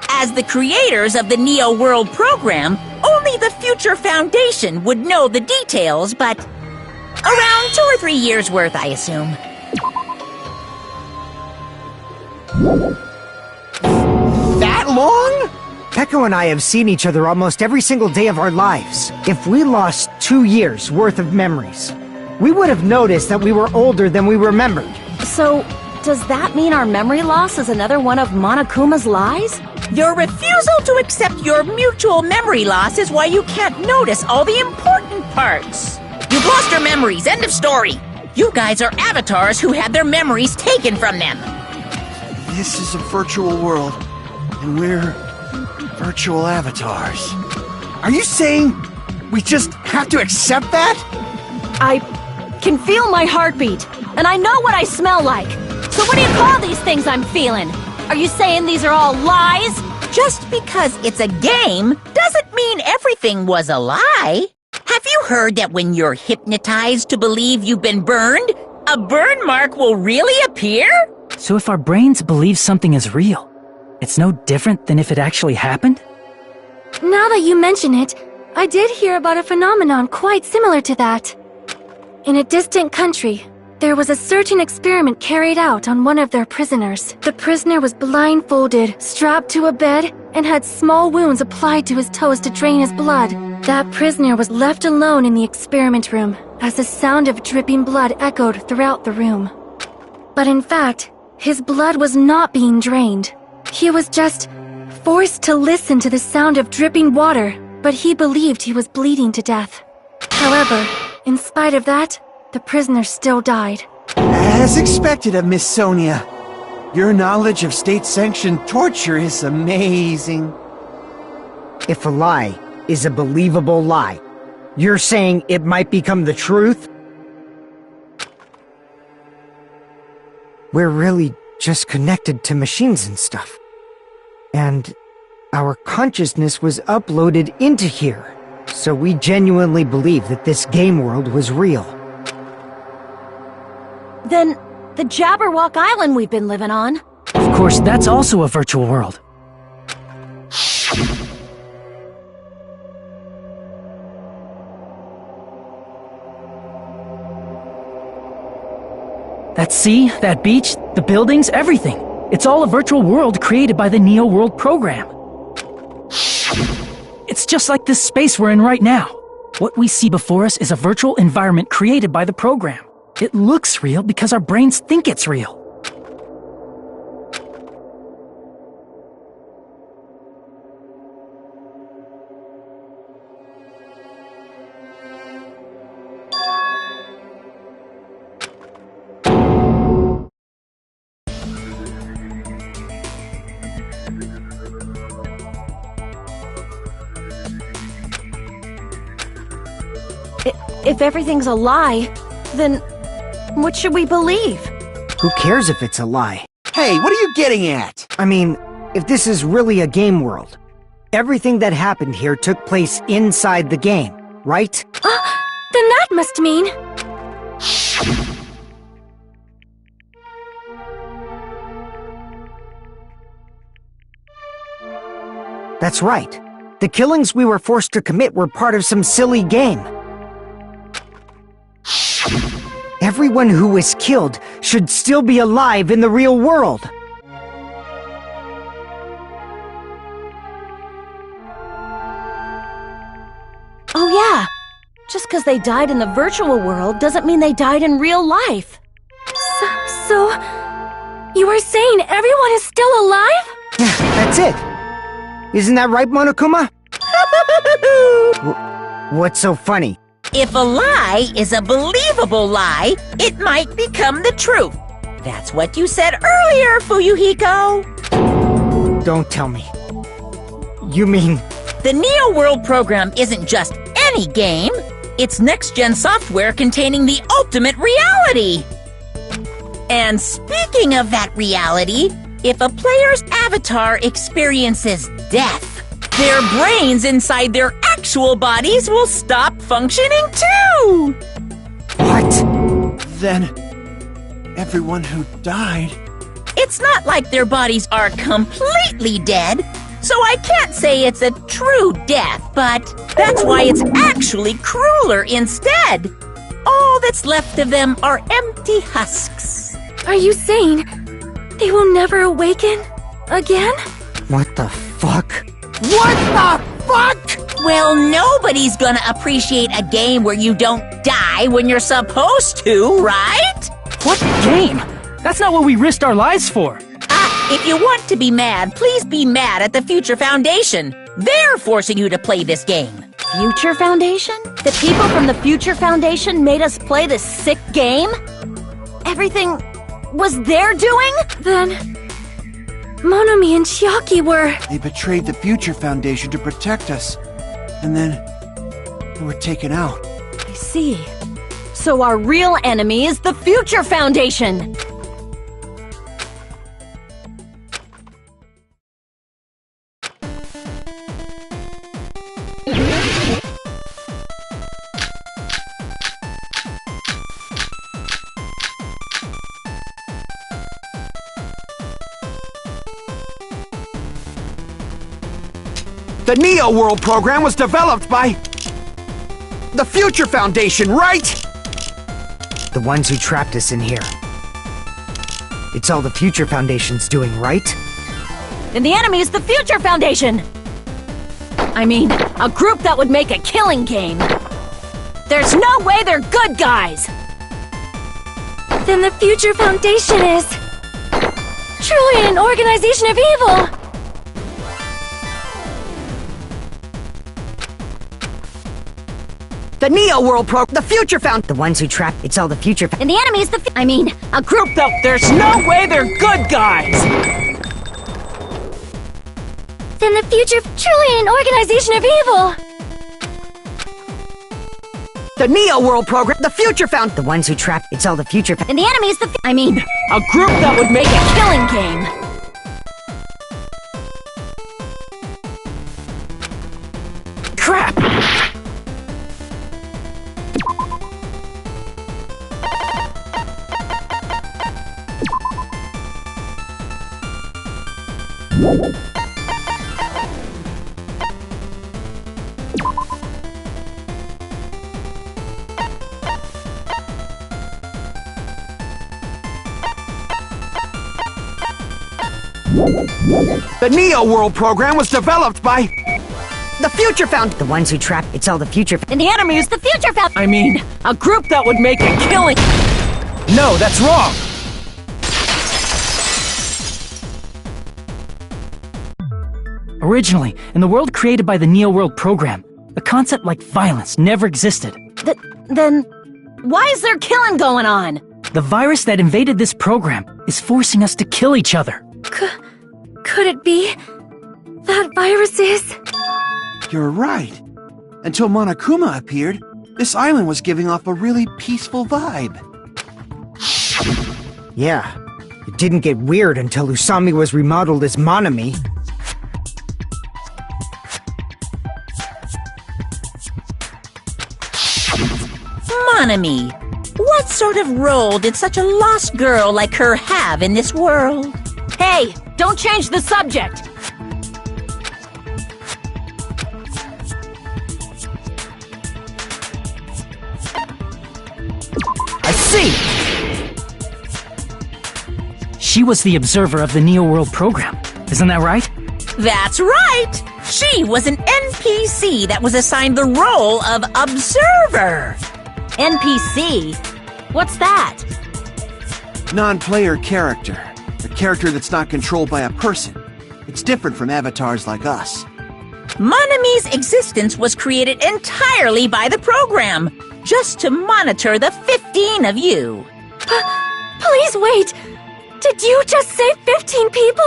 As the creators of the Neo World program, only the Future Foundation would know the details, but around 2 or 3 years worth, I assume. That long? Peko and I have seen each other almost every single day of our lives. If we lost 2 years worth of memories, we would have noticed that we were older than we remembered. So, Does that mean our memory loss is another one of Monokuma's lies? Your refusal to accept your mutual memory loss is why you can't notice all the important parts. You've lost your memories, end of story. You guys are avatars who had their memories taken from them. This is a virtual world, and we're virtual avatars. Are you saying we just have to accept that? I can feel my heartbeat, and I know what I smell like. So what do you call these things I'm feeling? Are you saying these are all lies? Just because it's a game doesn't mean everything was a lie. Have you heard that when you're hypnotized to believe you've been burned, a burn mark will really appear? So if our brains believe something is real, it's no different than if it actually happened? Now that you mention it, I did hear about a phenomenon quite similar to that. In a distant country, there was a certain experiment carried out on one of their prisoners. The prisoner was blindfolded, strapped to a bed, and had small wounds applied to his toes to drain his blood. That prisoner was left alone in the experiment room, as the sound of dripping blood echoed throughout the room. But in fact, his blood was not being drained. He was just forced to listen to the sound of dripping water, but he believed he was bleeding to death. However, in spite of that, the prisoner still died. As expected of Miss Sonia. Your knowledge of state-sanctioned torture is amazing. If a lie is a believable lie, you're saying it might become the truth? We're really just connected to machines and stuff. And our consciousness was uploaded into here. So we genuinely believe that this game world was real. Then, the Jabberwock Island we've been living on. Of course, that's also a virtual world. That sea, that beach, the buildings, everything. It's all a virtual world created by the Neo World program. It's just like this space we're in right now. What we see before us is a virtual environment created by the program. It looks real because our brains think it's real. If everything's a lie, then what should we believe? Who cares if it's a lie? Hey, what are you getting at? I mean, if this is really a game world, everything that happened here took place inside the game, right? Then that must mean... That's right. The killings we were forced to commit were part of some silly game. Everyone who was killed should still be alive in the real world. Oh yeah, just because they died in the virtual world doesn't mean they died in real life. So... You are saying everyone is still alive? Yeah, that's it. Isn't that right, Monokuma? What's so funny? If a lie is a believable lie, it might become the truth. That's what you said earlier, Fuyuhiko. Don't tell me. You mean... The Neo World program isn't just any game. It's next-gen software containing the ultimate reality. And speaking of that reality, if a player's avatar experiences death, their brains inside their actual bodies will stop functioning too! What? Then, everyone who died... It's not like their bodies are completely dead, so I can't say it's a true death, but that's why it's actually crueler instead. All that's left of them are empty husks. Are you saying they will never awaken again? What the fuck? What the fuck? Well, nobody's gonna appreciate a game where you don't die when you're supposed to, right? What game? That's not what we risked our lives for. If you want to be mad, please be mad at the Future Foundation. They're forcing you to play this game. Future Foundation? The people from the Future Foundation made us play this sick game? Everything was their doing? Then Monomi and Chiaki were... They betrayed the Future Foundation to protect us. And then we were taken out. I see. So our real enemy is the Future Foundation! The Neo World program was developed by the Future Foundation, right? The ones who trapped us in here. It's all the Future Foundation's doing, right? Then the enemy is the Future Foundation! I mean, a group that would make a killing game. There's no way they're good guys! Then the Future Foundation is truly an organization of evil! The Neo World the Future The ones who trapped. It's all the Future And the enemy is I mean, a group that there's no way they're good guys! Then the Future truly an organization of evil! The Neo World program. The Future The ones who trapped. It's all the Future And the enemy is I mean, a group that would make a killing game! Crap! The Neo World program was developed by The Future The ones who trapped. It's all the Future And the enemy is the Future I mean, a group that would make a killing... No, that's wrong! Originally, in the world created by the Neo World program, a concept like violence never existed. Then, why is there killing going on? The virus that invaded this program is forcing us to kill each other. Could it be that virus is... You're right. Until Monokuma appeared, this island was giving off a really peaceful vibe. Yeah. It didn't get weird until Usami was remodeled as Monomi. Monomi, what sort of role did such a lost girl like her have in this world? Hey, don't change the subject! I see! She was the observer of the Neo World program. Isn't that right? That's right! She was an NPC that was assigned the role of observer. NPC? What's that? Non-player character. A character that's not controlled by a person. It's different from avatars like us. Monomi's existence was created entirely by the program, just to monitor the 15 of you. Please wait! Did you just say 15 people?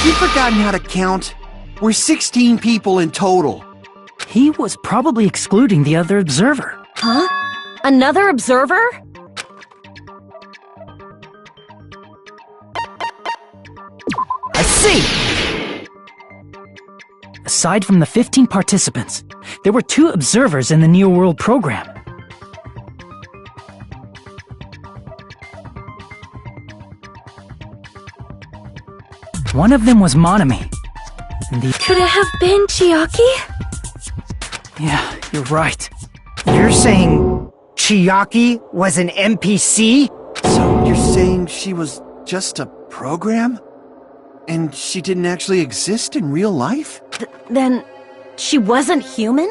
You've forgotten how to count? We're 16 people in total. He was probably excluding the other observer. Huh? Another observer? I see! Aside from the 15 participants, there were 2 observers in the Neo World program. One of them was Monomi. And Could it have been Chiaki? Yeah, you're right. You're saying Chiaki was an NPC? So you're saying she was just a program? And she didn't actually exist in real life? Then, she wasn't human?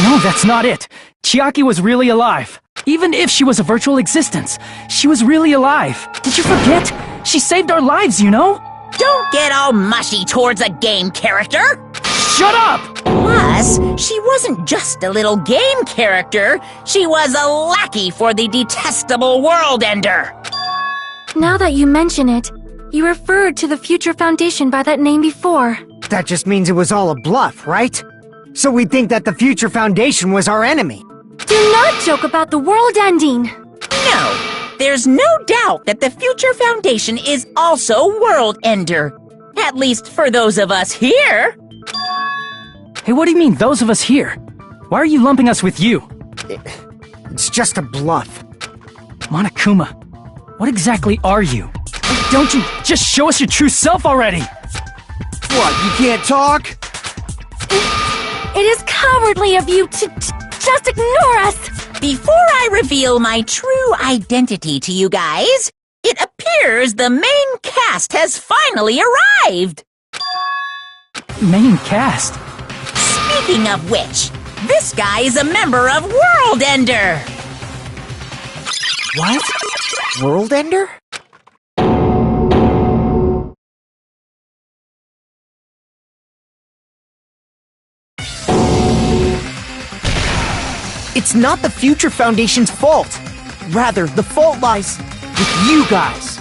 No, that's not it. Chiaki was really alive. Even if she was a virtual existence, she was really alive. Did you forget? She saved our lives, you know? Don't get all mushy towards a game character! Shut up! Plus, she wasn't just a little game character, she was a lackey for the detestable World Ender! Now that you mention it, you referred to the Future Foundation by that name before. That just means it was all a bluff, right? So we think that the Future Foundation was our enemy. Do not joke about the world ending! No, there's no doubt that the Future Foundation is also World Ender. At least for those of us here. Hey, what do you mean, those of us here? Why are you lumping us with you? It's just a bluff. Monokuma, what exactly are you? Don't you just show us your true self already? What, you can't talk? It is cowardly of you to just ignore us! Before I reveal my true identity to you guys, it appears the main cast has finally arrived! Main cast? Speaking of which, this guy is a member of World Ender! What? World Ender? It's not the Future Foundation's fault. Rather, the fault lies with you guys.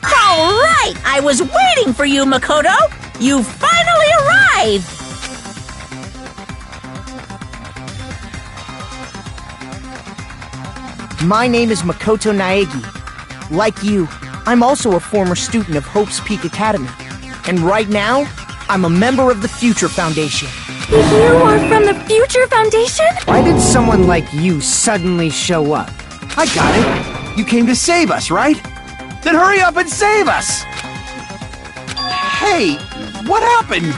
All right! I was waiting for you, Makoto! You finally arrived! My name is Makoto Naegi. Like you, I'm also a former student of Hope's Peak Academy. And right now, I'm a member of the Future Foundation. You are from the Future Foundation? Why did someone like you suddenly show up? I got it. You came to save us, right? Then hurry up and save us! Hey, what happened?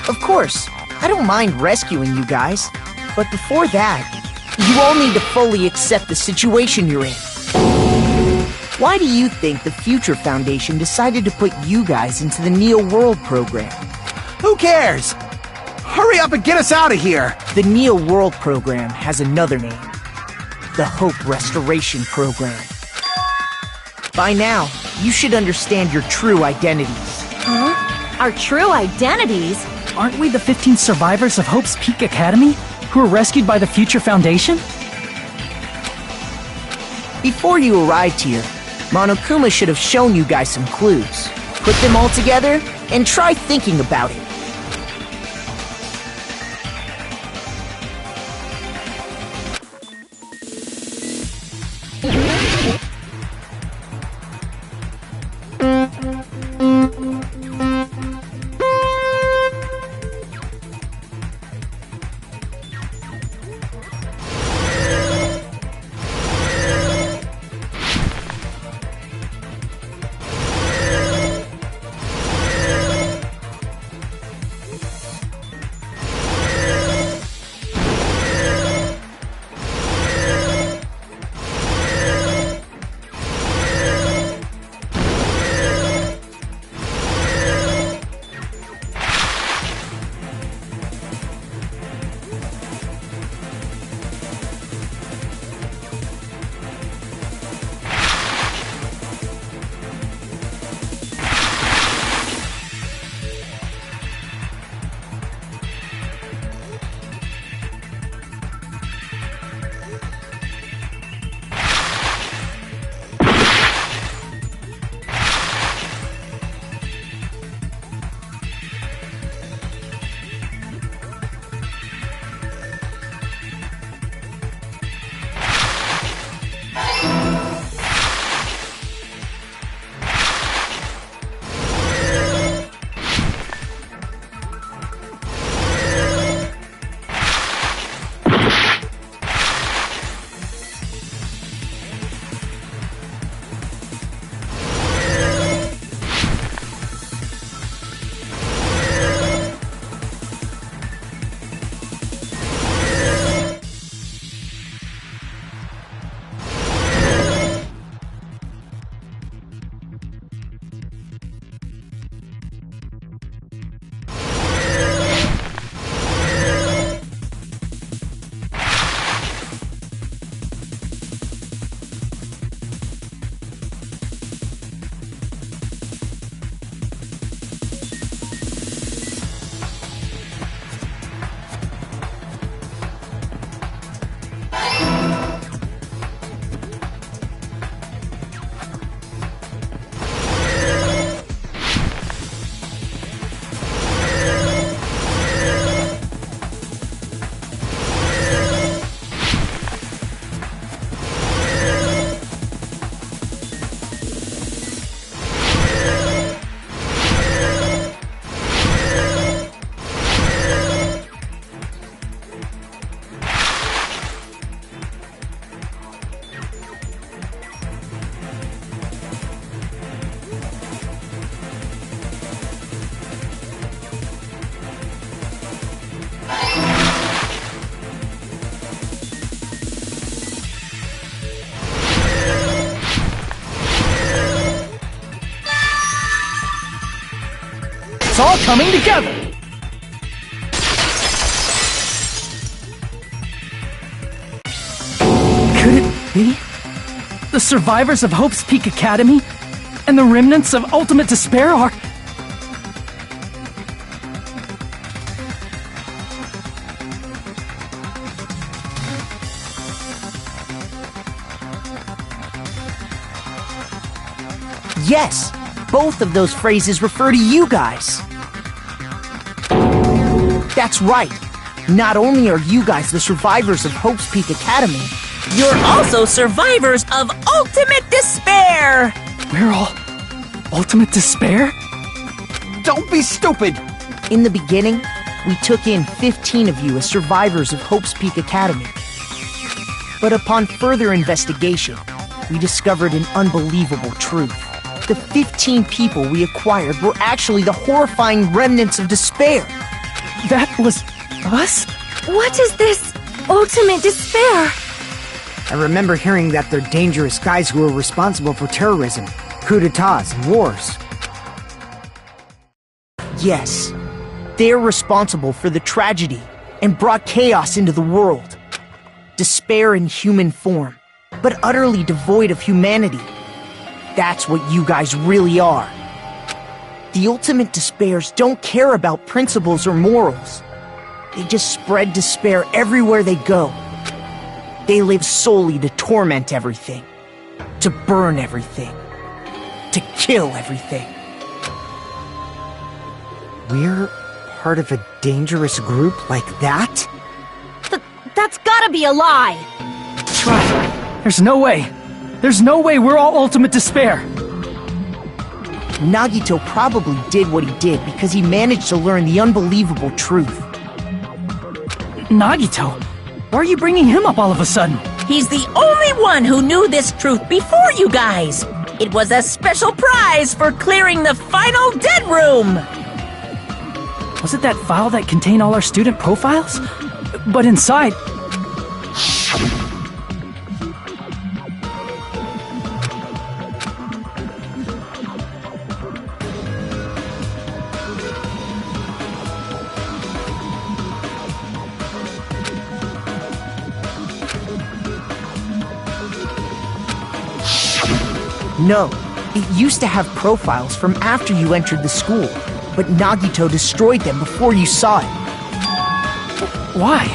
Of course, I don't mind rescuing you guys. But before that, you all need to fully accept the situation you're in. Why do you think the Future Foundation decided to put you guys into the Neo World program? Who cares? Hurry up and get us out of here! The Neo World program has another name. The Hope Restoration Program. By now, you should understand your true identities. Huh? Our true identities? Aren't we the 15 survivors of Hope's Peak Academy who were rescued by the Future Foundation? Before you arrived here, Monokuma should have shown you guys some clues. Put them all together and try thinking about it. coming together. Could it be? The survivors of Hope's Peak Academy and the remnants of Ultimate Despair are... Yes, both of those phrases refer to you guys. That's right. Not only are you guys the survivors of Hope's Peak Academy, You're also survivors of Ultimate Despair! We're all Ultimate Despair? Don't be stupid! in the beginning, we took in 15 of you as survivors of Hope's Peak Academy. But upon further investigation, we discovered an unbelievable truth. The 15 people we acquired were actually the horrifying remnants of despair. That was us? What is this ultimate despair? I remember hearing that they're dangerous guys who are responsible for terrorism, coups d'etats, and wars. Yes, they're responsible for the tragedy and brought chaos into the world. Despair in human form, but utterly devoid of humanity. That's what you guys really are. The ultimate despairs don't care about principles or morals. They just spread despair everywhere they go. They live solely to torment everything, to burn everything, to kill everything. We're part of a dangerous group like that? That's gotta be a lie! That's right. There's no way. There's no way we're all Ultimate Despair. Nagito probably did what he did because he managed to learn the unbelievable truth. Nagito? Why are you bringing him up all of a sudden? He's the only one who knew this truth before you guys. It was a special prize for clearing the final dead room. Was it that file that contained all our student profiles? But inside... No, it used to have profiles from after you entered the school, but Nagito destroyed them before you saw it. Why?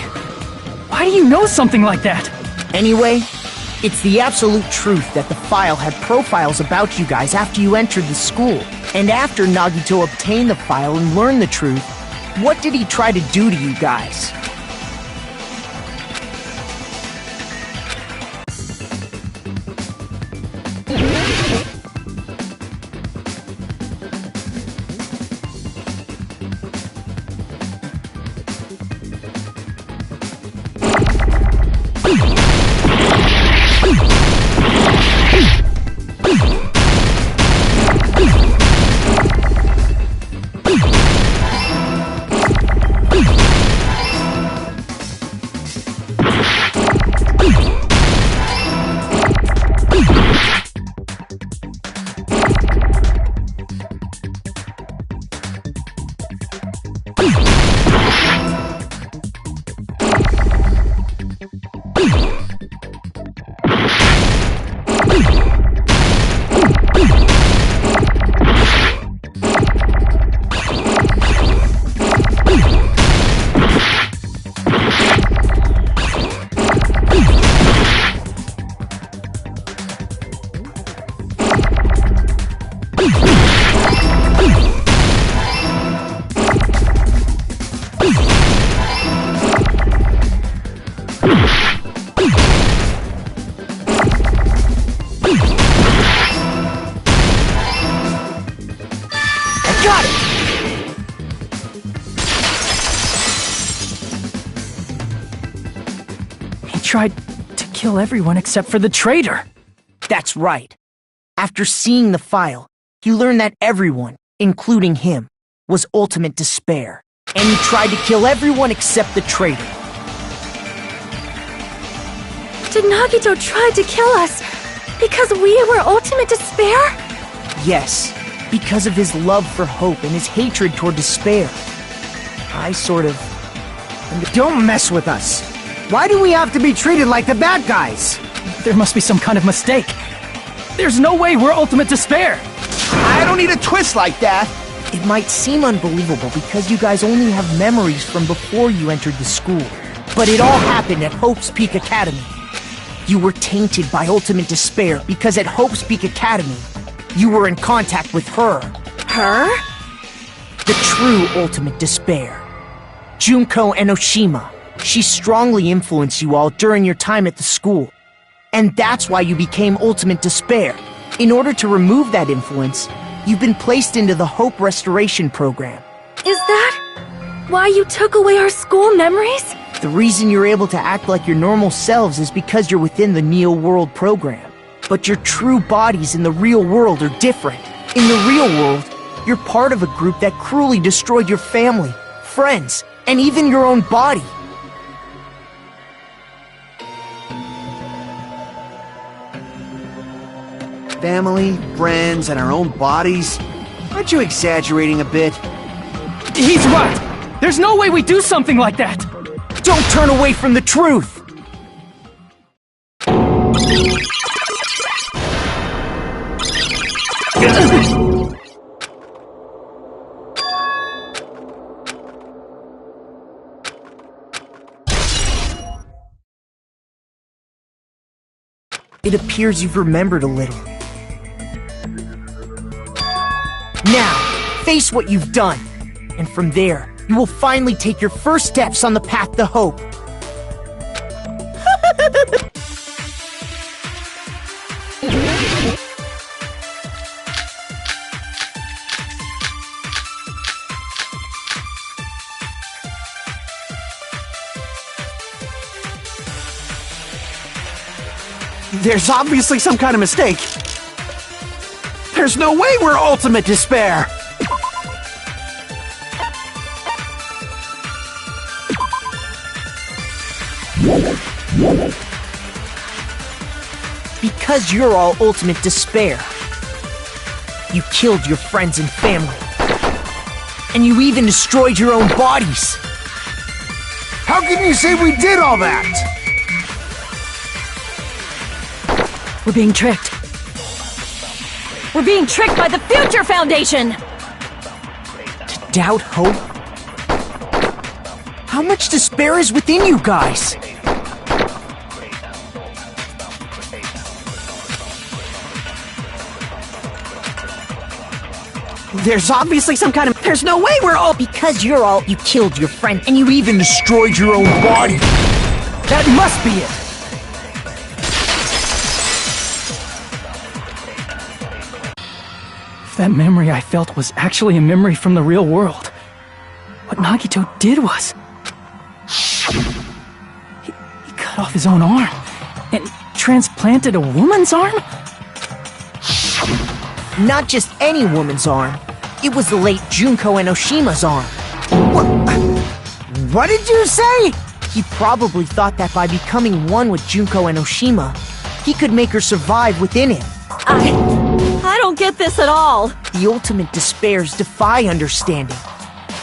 Why do you know something like that? Anyway, it's the absolute truth that the file had profiles about you guys after you entered the school. And after Nagito obtained the file and learned the truth, what did he try to do to you guys? Tried to kill everyone except for the traitor. That's right. After seeing the file, he learned that everyone, including him, was ultimate despair. And he tried to kill everyone except the traitor. Did Nagito try to kill us because we were ultimate despair? Yes, because of his love for hope and his hatred toward despair. I sort of... Don't mess with us. Why do we have to be treated like the bad guys? There must be some kind of mistake. There's no way we're ultimate despair. I don't need a twist like that. It might seem unbelievable because you guys only have memories from before you entered the school. But it all happened at Hope's Peak Academy. You were tainted by ultimate despair because at Hope's Peak Academy, you were in contact with her. Her? The true ultimate despair. Junko Enoshima. She strongly influenced you all during your time at the school. And that's why you became ultimate despair. In order to remove that influence, you've been placed into the Hope Restoration Program. Is that why you took away our school memories? The reason you're able to act like your normal selves is because you're within the Neo World program. But your true bodies in the real world are different. In the real world, you're part of a group that cruelly destroyed your family, friends, and even your own body. Family, friends, and our own bodies? Aren't you exaggerating a bit? He's right. There's no way we do something like that. Don't turn away from the truth! It appears you've remembered a little. Now, face what you've done. And from there, you will finally take your first steps on the path to hope. There's obviously some kind of mistake. There's no way we're ultimate despair. Because you're all ultimate despair. You killed your friends and family. And you even destroyed your own bodies. How can you say we did all that? We're being tricked. We're being tricked by the Future Foundation! To doubt hope? How much despair is within you guys? There's obviously some kind of... There's no way we're all... Because you're all... You killed your friend, and you even destroyed your own body. That must be it. If that memory I felt was actually a memory from the real world, what Nagito did was... He cut off his own arm and transplanted a woman's arm? Not just any woman's arm. It was the late Junko Enoshima's arm. What did you say? He probably thought that by becoming one with Junko Enoshima, he could make her survive within him. I don't get this at all. The ultimate despairs defy understanding.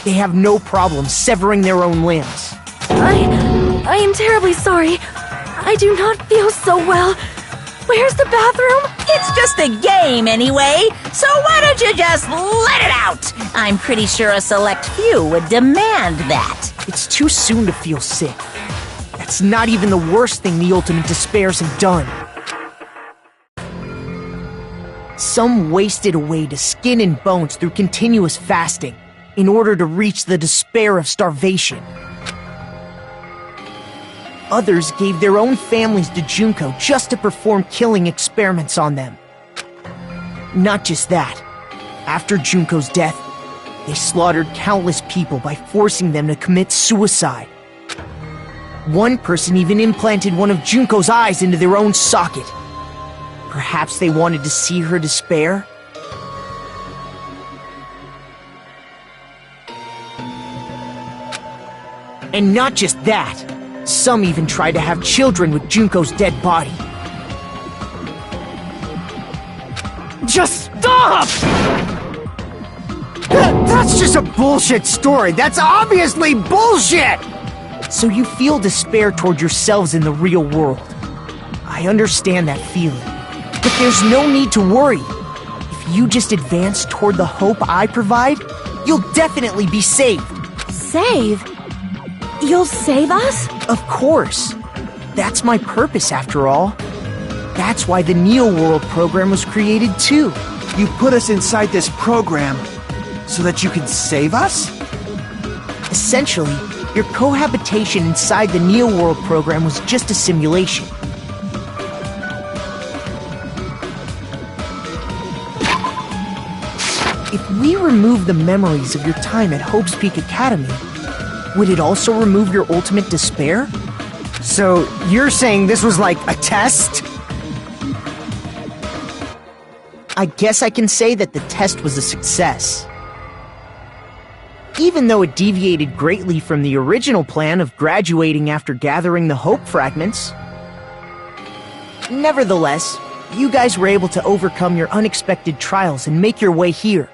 They have no problem severing their own limbs. I am terribly sorry. I do not feel so well. Where's the bathroom? It's just a game anyway, so why don't you just let it out? I'm pretty sure a select few would demand that. It's too soon to feel sick. That's not even the worst thing the ultimate despairs have done. Some wasted away to skin and bones through continuous fasting in order to reach the despair of starvation. Others gave their own families to Junko just to perform killing experiments on them. Not just that. After Junko's death, they slaughtered countless people by forcing them to commit suicide. One person even implanted one of Junko's eyes into their own socket. Perhaps they wanted to see her despair? And not just that. Some even tried to have children with Junko's dead body. Just stop! That's just a bullshit story. That's obviously bullshit! So you feel despair toward yourselves in the real world. I understand that feeling. But there's no need to worry. If you just advance toward the hope I provide, you'll definitely be saved. Save? You'll save us? Of course. That's my purpose, after all. That's why the Neo World program was created, too. You put us inside this program so that you can save us? Essentially, your cohabitation inside the Neo World program was just a simulation. If we remove the memories of your time at Hope's Peak Academy, would it also remove your ultimate despair? So, you're saying this was like a test? I guess I can say that the test was a success. Even though it deviated greatly from the original plan of graduating after gathering the Hope fragments. Nevertheless, you guys were able to overcome your unexpected trials and make your way here.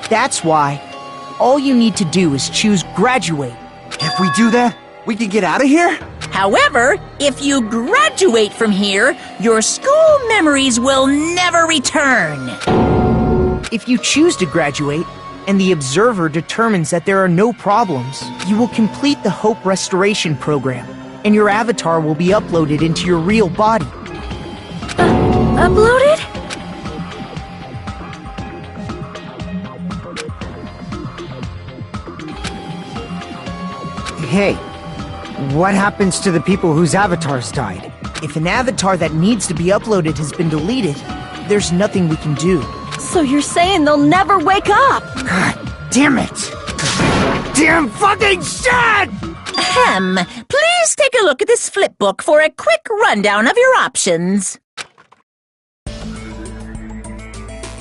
That's why all you need to do is choose graduate. If we do that, we can get out of here? However, if you graduate from here, your school memories will never return. If you choose to graduate, and the observer determines that there are no problems, you will complete the Hope Restoration Program, and your avatar will be uploaded into your real body. Uploaded? Hey, what happens to the people whose avatars died? If an avatar that needs to be uploaded has been deleted, there's nothing we can do. So you're saying they'll never wake up? God damn it! Damn fucking shit! Ahem. Please take a look at this flipbook for a quick rundown of your options.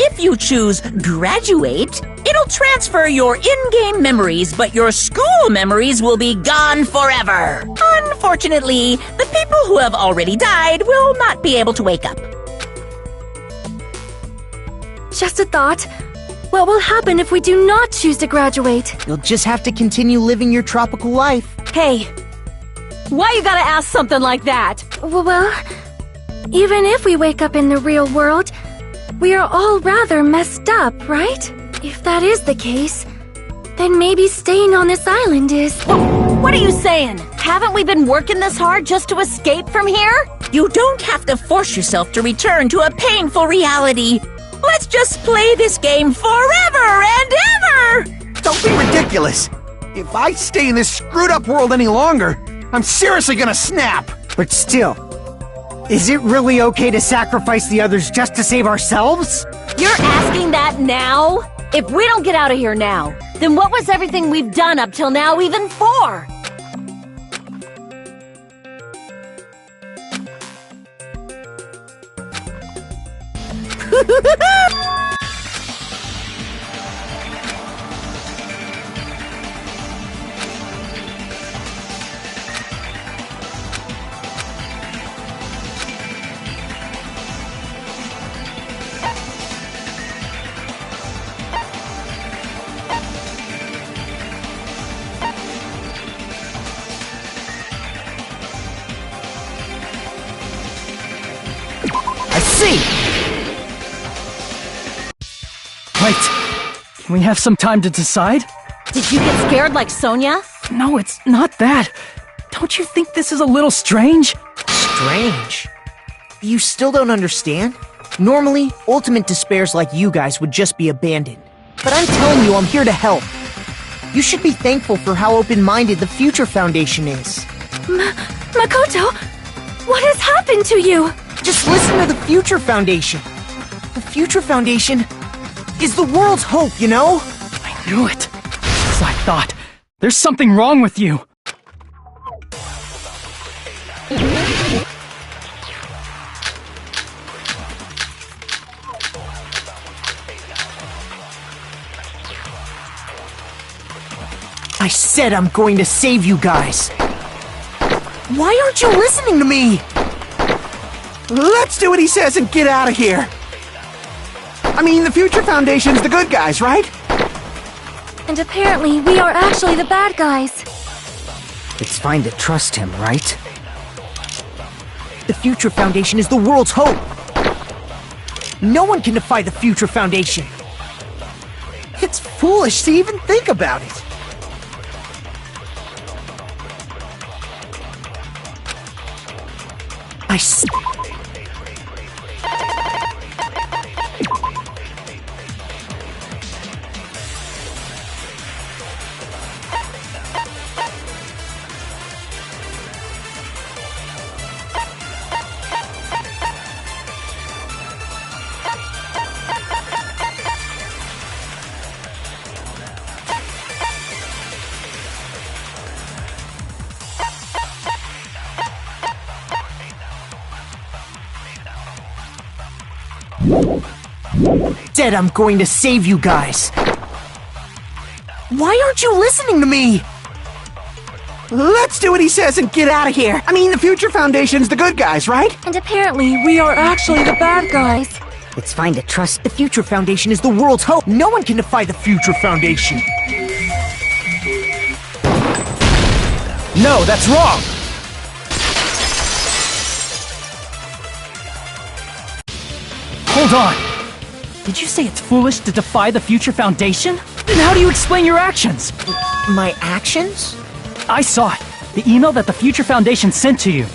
If you choose graduate, it'll transfer your in-game memories, but your school memories will be gone forever. Unfortunately, the people who have already died will not be able to wake up. Just a thought. What will happen if we do not choose to graduate? You'll just have to continue living your tropical life. Hey, why you gotta ask something like that? Well, even if we wake up in the real world, we are all rather messed up, right? If that is the case, then maybe staying on this island is... What are you saying? Haven't we been working this hard just to escape from here? You don't have to force yourself to return to a painful reality. Let's just play this game forever and ever! Don't be ridiculous! If I stay in this screwed up world any longer, I'm seriously gonna snap! But still, is it really okay to sacrifice the others just to save ourselves? You're asking that now? If we don't get out of here now, then what was everything we've done up till now even for? Wait, can we have some time to decide? Did you get scared like Sonia? No, it's not that. Don't you think this is a little strange? Strange? You still don't understand? Normally, ultimate despairs like you guys would just be abandoned. But I'm telling you, I'm here to help. You should be thankful for how open-minded the Future Foundation is. Makoto, what has happened to you? Just listen to the Future Foundation. The Future Foundation is the world's hope, you know? I knew it. As I thought. There's something wrong with you. I said I'm going to save you guys. Why aren't you listening to me? Let's do what he says and get out of here! I mean, the Future Foundation's the good guys, right? And apparently, we are actually the bad guys. It's fine to trust him, right? The Future Foundation is the world's hope. No one can defy the Future Foundation. It's foolish to even think about it. Said I'm going to save you guys. Why aren't you listening to me? Let's do what he says and get out of here. I mean, the Future Foundation's the good guys, right? And apparently, we are actually the bad guys. It's fine to trust The Future Foundation is the world's hope. No one can defy the Future Foundation. No, that's wrong! Hold on! Did you say it's foolish to defy the Future Foundation? Then how do you explain your actions? My actions? I saw it. The email that the Future Foundation sent to you.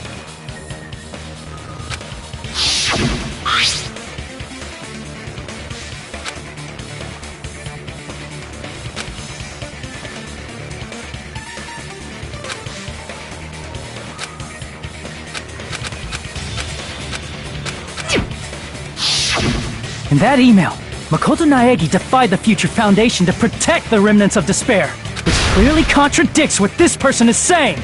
In that email, Makoto Naegi defied the Future Foundation to protect the remnants of despair, which clearly contradicts what this person is saying.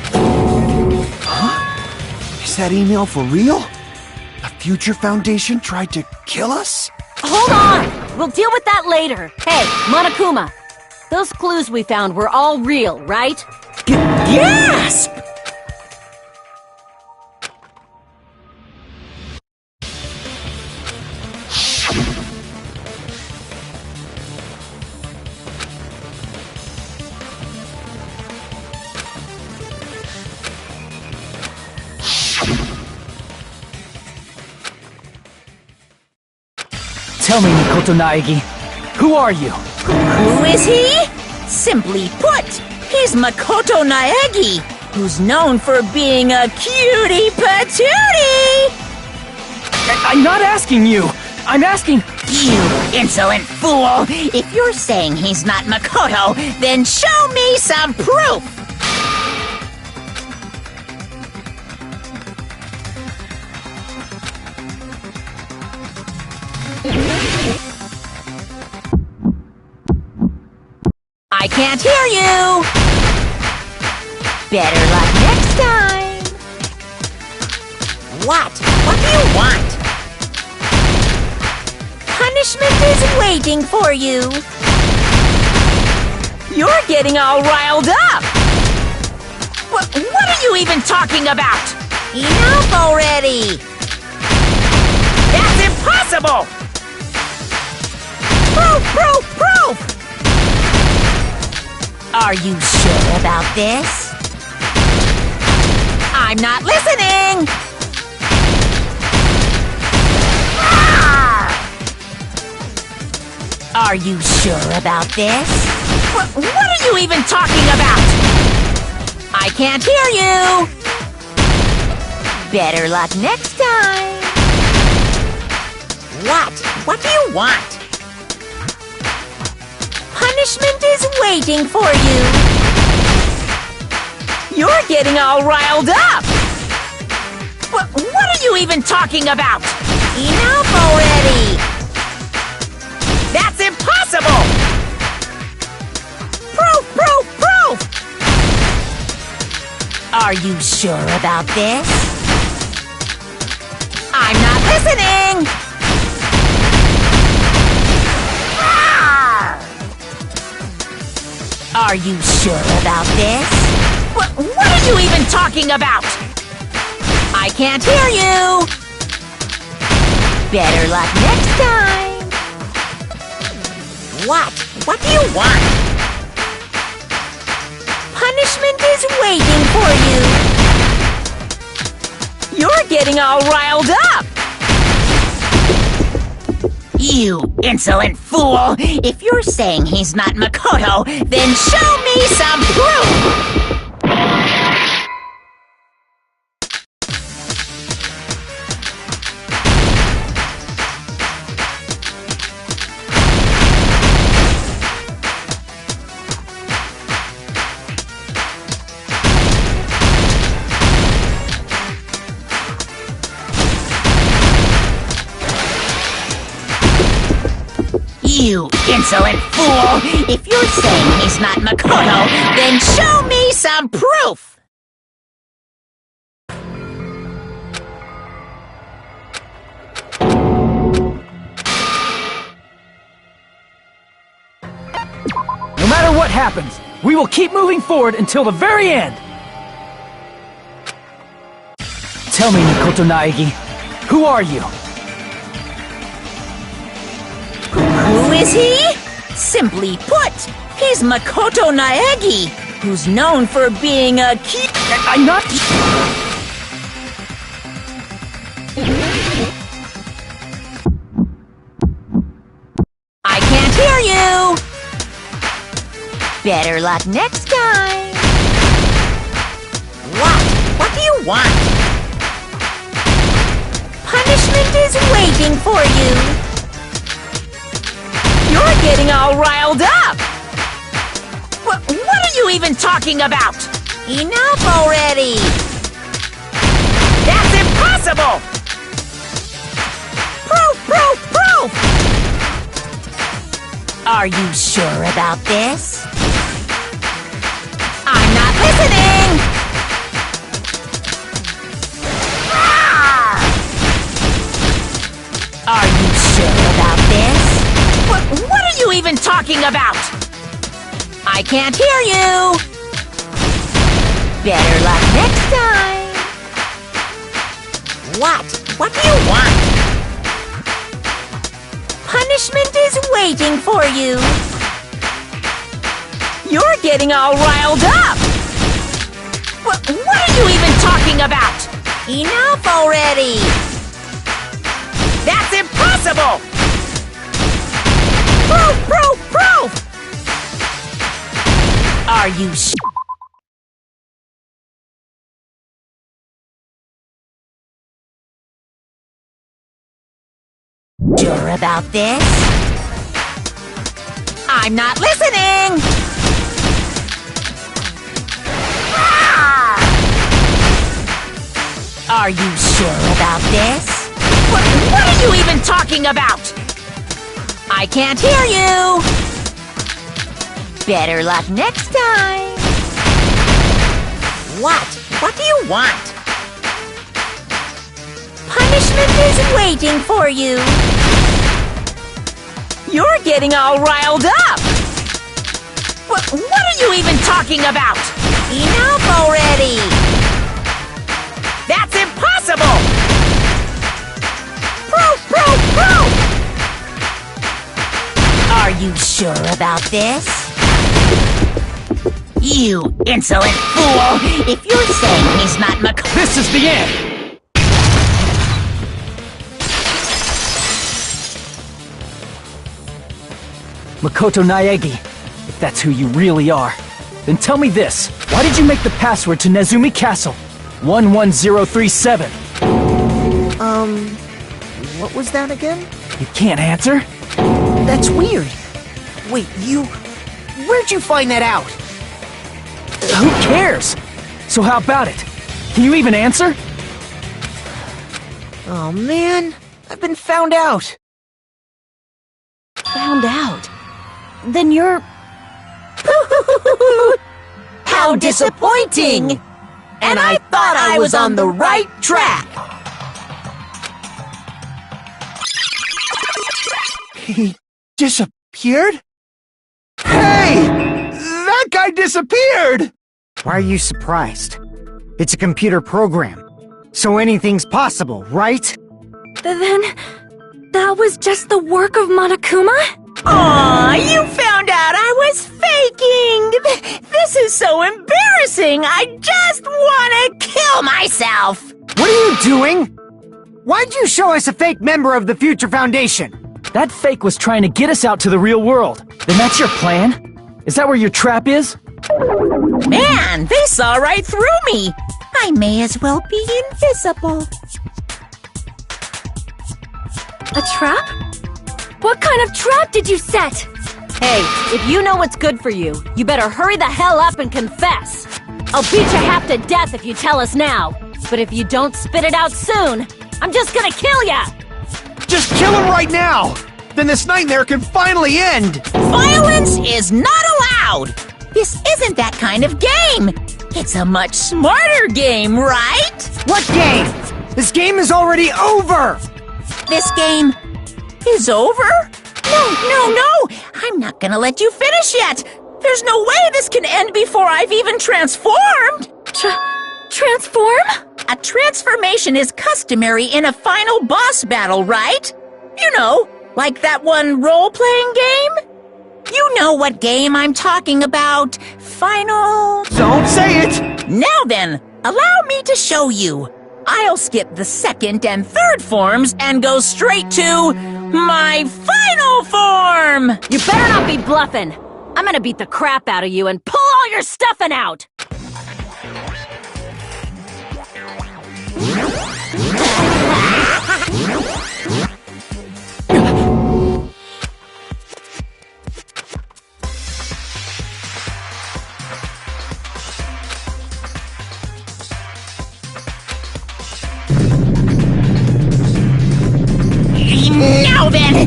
Is that email for real? The Future Foundation tried to kill us? Hold on! We'll deal with that later. Hey, Monokuma. Those clues we found were all real, right? Gasp! Tell me, Makoto Naegi, who are you? Who is he? Simply put, he's Makoto Naegi, who's known for being a cutie patootie! I'm not asking you! I'm asking... You insolent fool! If you're saying he's not Makoto, then show me some proof! I can't hear you! Better luck next time! What? What do you want? Punishment is waiting for you! You're getting all riled up! What are you even talking about? Enough already! That's impossible! Proof! Are you sure about this? I'm not listening! Ah! Are you sure about this? What are you even talking about? I can't hear you! Better luck next time! What do you want? Punishment is waiting for you! You're getting all riled up! What are you even talking about? Enough already! That's impossible! Proof! Are you sure about this? I'm not listening! Are you sure about this? What are you even talking about? I can't hear you! Better luck next time! What? What do you want? Punishment is waiting for you. You're getting all riled up. You insolent fool! If you're saying he's not Makoto, then show me some proof! You insolent fool! If you're saying he's not Makoto, then show me some proof! No matter what happens, we will keep moving forward until the very end! Tell me, Makoto Naegi, who are you? Who is he? Simply put, he's Makoto Naegi, who's known for being a key. I'm not. I can't hear you! Better luck next time! What? What do you want? Punishment is waiting for you! You're getting all riled up! What are you even talking about? Enough already! That's impossible! Proof! Proof! Proof! Are you sure about this? I'm not listening! Are you sure about this? What are you even talking about? I can't hear you! Better luck next time! What? What do you want? Punishment is waiting for you! You're getting all riled up! What are you even talking about? Enough already! That's impossible! Proof! Proof! Proof! Are you sure about this? I'm not listening! Are you sure about this? What are you even talking about? I can't hear you! Better luck next time! What? What do you want? Punishment is waiting for you! You're getting all riled up! What are you even talking about? Enough already! That's impossible! Proof! Proof! Proof! Are you sure about this? You insolent fool! If you're saying he's not Makoto... This is the end! Makoto Naegi, if that's who you really are, then tell me this. Why did you make the password to Nezumi Castle? 11037. What was that again? You can't answer? That's weird. Wait, where'd you find that out? Who cares? So how about it? Can you even answer? Oh man, I've been found out. Found out? Then you're... How disappointing! And I thought I was on the right track! He disappeared? Hey! That guy disappeared! Why are you surprised? It's a computer program, so anything's possible, right? Then... that was just the work of Monokuma? Aw, you found out I was faking! This is so embarrassing! I just want to kill myself! What are you doing? Why'd you show us a fake member of the Future Foundation? That fake was trying to get us out to the real world. Then that's your plan? Is that where your trap is? Man, they saw right through me! I may as well be invisible. A trap? What kind of trap did you set? Hey, if you know what's good for you, you better hurry the hell up and confess. I'll beat you half to death if you tell us now. But if you don't spit it out soon, I'm just gonna kill ya! Just kill him right now! Then this nightmare can finally end! Violence is not allowed! This isn't that kind of game! It's a much smarter game, right? What game? This game is already over! This game is over? No! I'm not gonna let you finish yet! There's no way this can end before I've even transformed! Transform? A transformation is customary in a final boss battle, right? You know, like that one role-playing game? You know what game I'm talking about. Final... Don't say it! Now then, allow me to show you. I'll skip the second and third forms and go straight to my final form! You better not be bluffing. I'm gonna beat the crap out of you and pull all your stuffing out! Now then,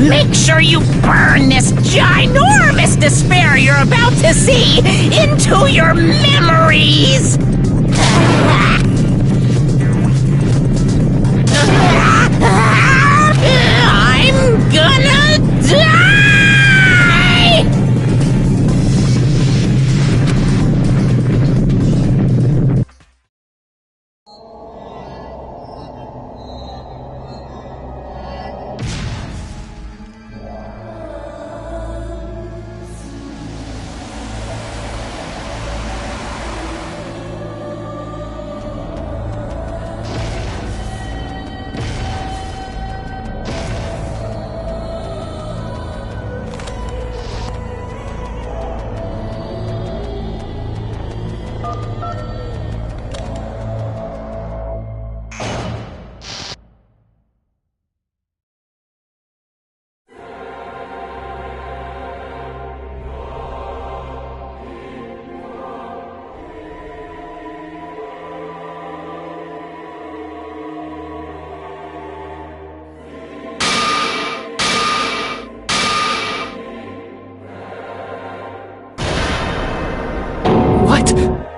make sure you burn this ginormous despair you're about to see into your memories! I'm gonna die!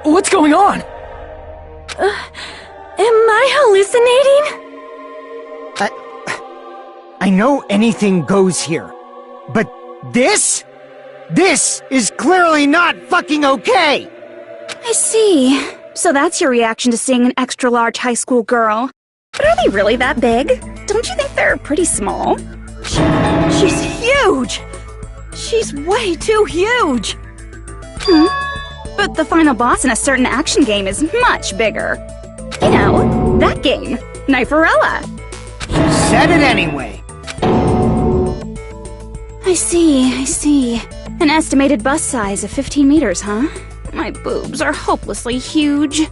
What's going on? Am I hallucinating? I know anything goes here, but this is clearly not fucking okay! I see. So that's your reaction to seeing an extra-large high school girl. But are they really that big? Don't you think they're pretty small? She's huge! She's way too huge! But the final boss in a certain action game is much bigger. You know, that game, Kniferella. She said it anyway. I see. An estimated bust size of 15 meters, huh? My boobs are hopelessly huge.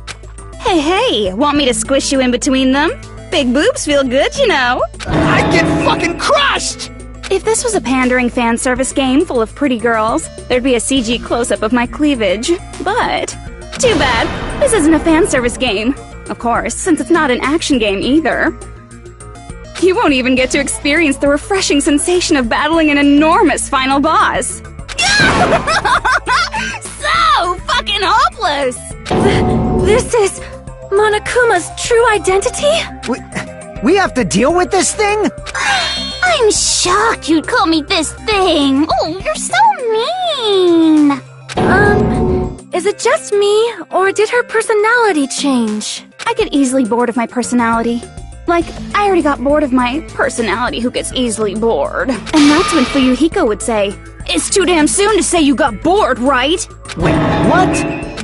Hey, want me to squish you in between them? Big boobs feel good, you know. I'd get fucking crushed! If this was a pandering fan service game full of pretty girls, there'd be a CG close-up of my cleavage. But, too bad, this isn't a fan service game. Of course, since it's not an action game either. You won't even get to experience the refreshing sensation of battling an enormous final boss. So fucking hopeless! This is Monokuma's true identity? We have to deal with this thing? I'm shocked you'd call me this thing. Oh, you're so mean. Is it just me, or did her personality change? I get easily bored of my personality. Like, I already got bored of my personality who gets easily bored. And that's when Fuyuhiko would say, "It's too damn soon to say you got bored, right?" Wait, what?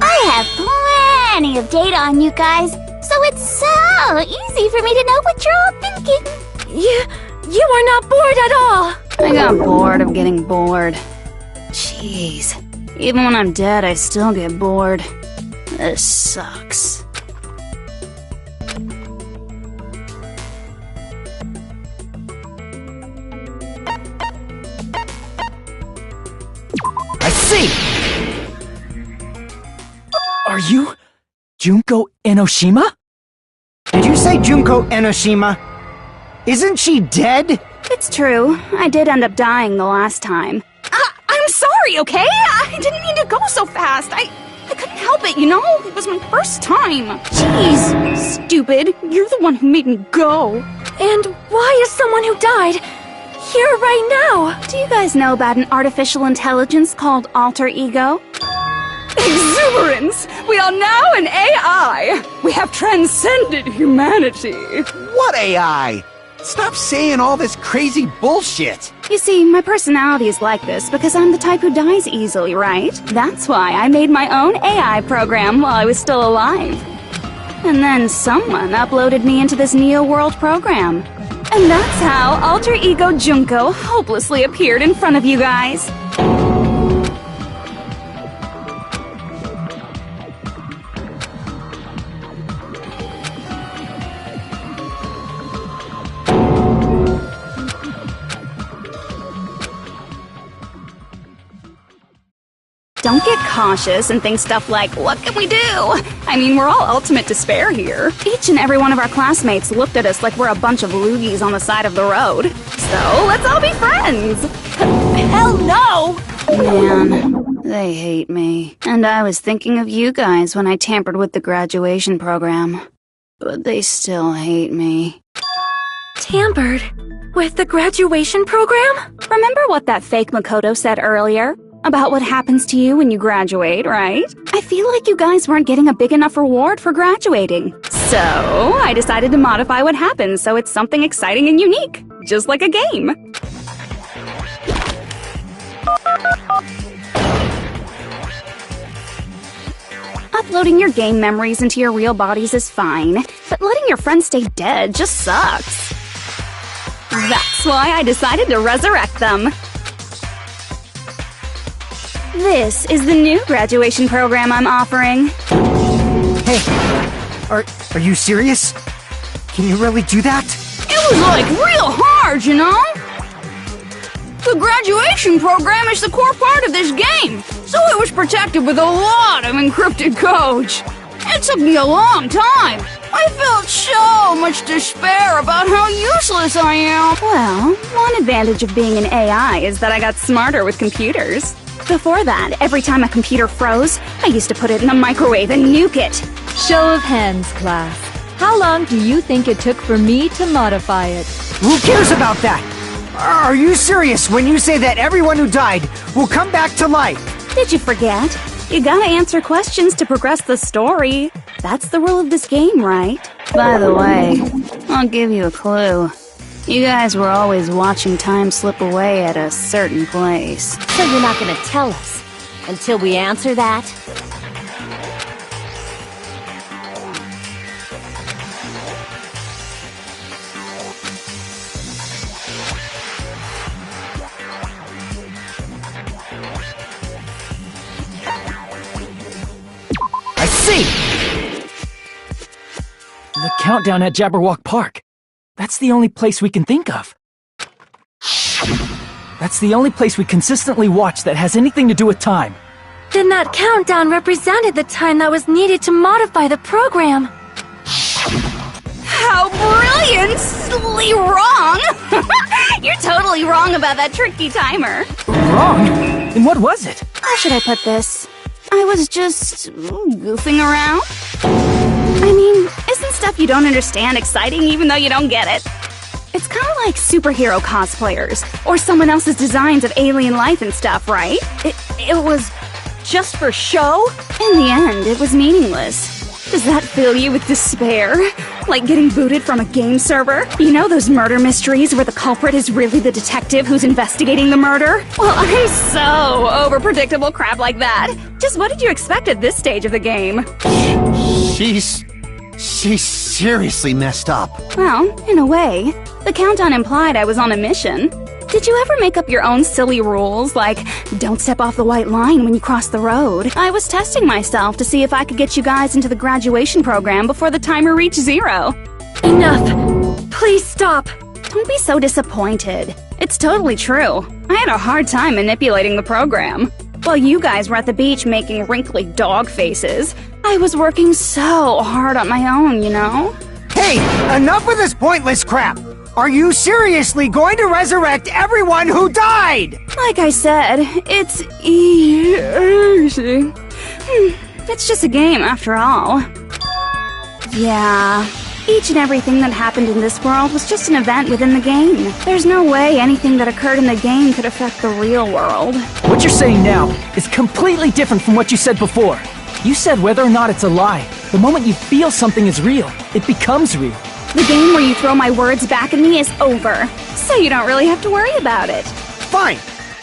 I have plenty of data on you guys, so it's so easy for me to know what you're all thinking. You are not bored at all. I got bored of getting bored. Jeez. Even when I'm dead, I still get bored. This sucks. I see! Are you Junko Enoshima? Did you say Junko Enoshima? Isn't she dead? It's true. I did end up dying the last time. I'm sorry, okay? I didn't mean to go so fast. I couldn't help it, you know? It was my first time. Jeez, stupid. You're the one who made me go. And why is someone who died here right now? Do you guys know about an artificial intelligence called Alter Ego? Exuberance! We are now an AI! We have transcended humanity! What AI? Stop saying all this crazy bullshit! You see, my personality is like this because I'm the type who dies easily, right? That's why I made my own AI program while I was still alive. And then someone uploaded me into this Neo World program. And that's how Alter Ego Junko hopelessly appeared in front of you guys. Don't get cautious and think stuff like, what can we do? I mean, we're all ultimate despair here. Each and every one of our classmates looked at us like we're a bunch of loogies on the side of the road. So, let's all be friends! Hell no! Man, they hate me. And I was thinking of you guys when I tampered with the graduation program. But they still hate me. Tampered with the graduation program? Remember what that fake Makoto said earlier? About what happens to you when you graduate, right? I feel like you guys weren't getting a big enough reward for graduating. So, I decided to modify what happens so it's something exciting and unique. Just like a game. Uploading your game memories into your real bodies is fine, but letting your friends stay dead just sucks. That's why I decided to resurrect them. This is the new graduation program I'm offering. Hey, are you serious? Can you really do that? It was like real hard, you know? The graduation program is the core part of this game, so it was protected with a lot of encrypted codes. It took me a long time. I felt so much despair about how useless I am. Well, one advantage of being an AI is that I got smarter with computers. Before that, every time a computer froze, I used to put it in the microwave and nuke it. Show of hands, class. How long do you think it took for me to modify it? Who cares about that? Are you serious when you say that everyone who died will come back to life? Did you forget? You gotta answer questions to progress the story. That's the rule of this game, right? By the way, I'll give you a clue. You guys were always watching time slip away at a certain place. So you're not gonna tell us until we answer that? I see! The countdown at Jabberwock Park. That's the only place we can think of. That's the only place we consistently watch that has anything to do with time. Then that countdown represented the time that was needed to modify the program. How brilliantly wrong! You're totally wrong about that tricky timer. Wrong? And what was it? How should I put this? I was just goofing around. I mean, isn't stuff you don't understand exciting even though you don't get it? It's kind of like superhero cosplayers, or someone else's designs of alien life and stuff, right? It was just for show? In the end, it was meaningless. Does that fill you with despair? Like getting booted from a game server? You know those murder mysteries where the culprit is really the detective who's investigating the murder? Well, I'm so over predictable crap like that. Just what did you expect at this stage of the game? She's seriously messed up. Well, in a way. The countdown implied I was on a mission. Did you ever make up your own silly rules, like, don't step off the white line when you cross the road? I was testing myself to see if I could get you guys into the graduation program before the timer reached 0. Enough! Please stop! Don't be so disappointed. It's totally true. I had a hard time manipulating the program. While you guys were at the beach making wrinkly dog faces, I was working so hard on my own, you know? Hey, enough of this pointless crap! Are you seriously going to resurrect everyone who died? Like I said, it's easy. It's just a game after all. Yeah, each and everything that happened in this world was just an event within the game. There's no way anything that occurred in the game could affect the real world. What you're saying now is completely different from what you said before. You said whether or not it's a lie. The moment you feel something is real, it becomes real. The game where you throw my words back at me is over, so you don't really have to worry about it. Fine.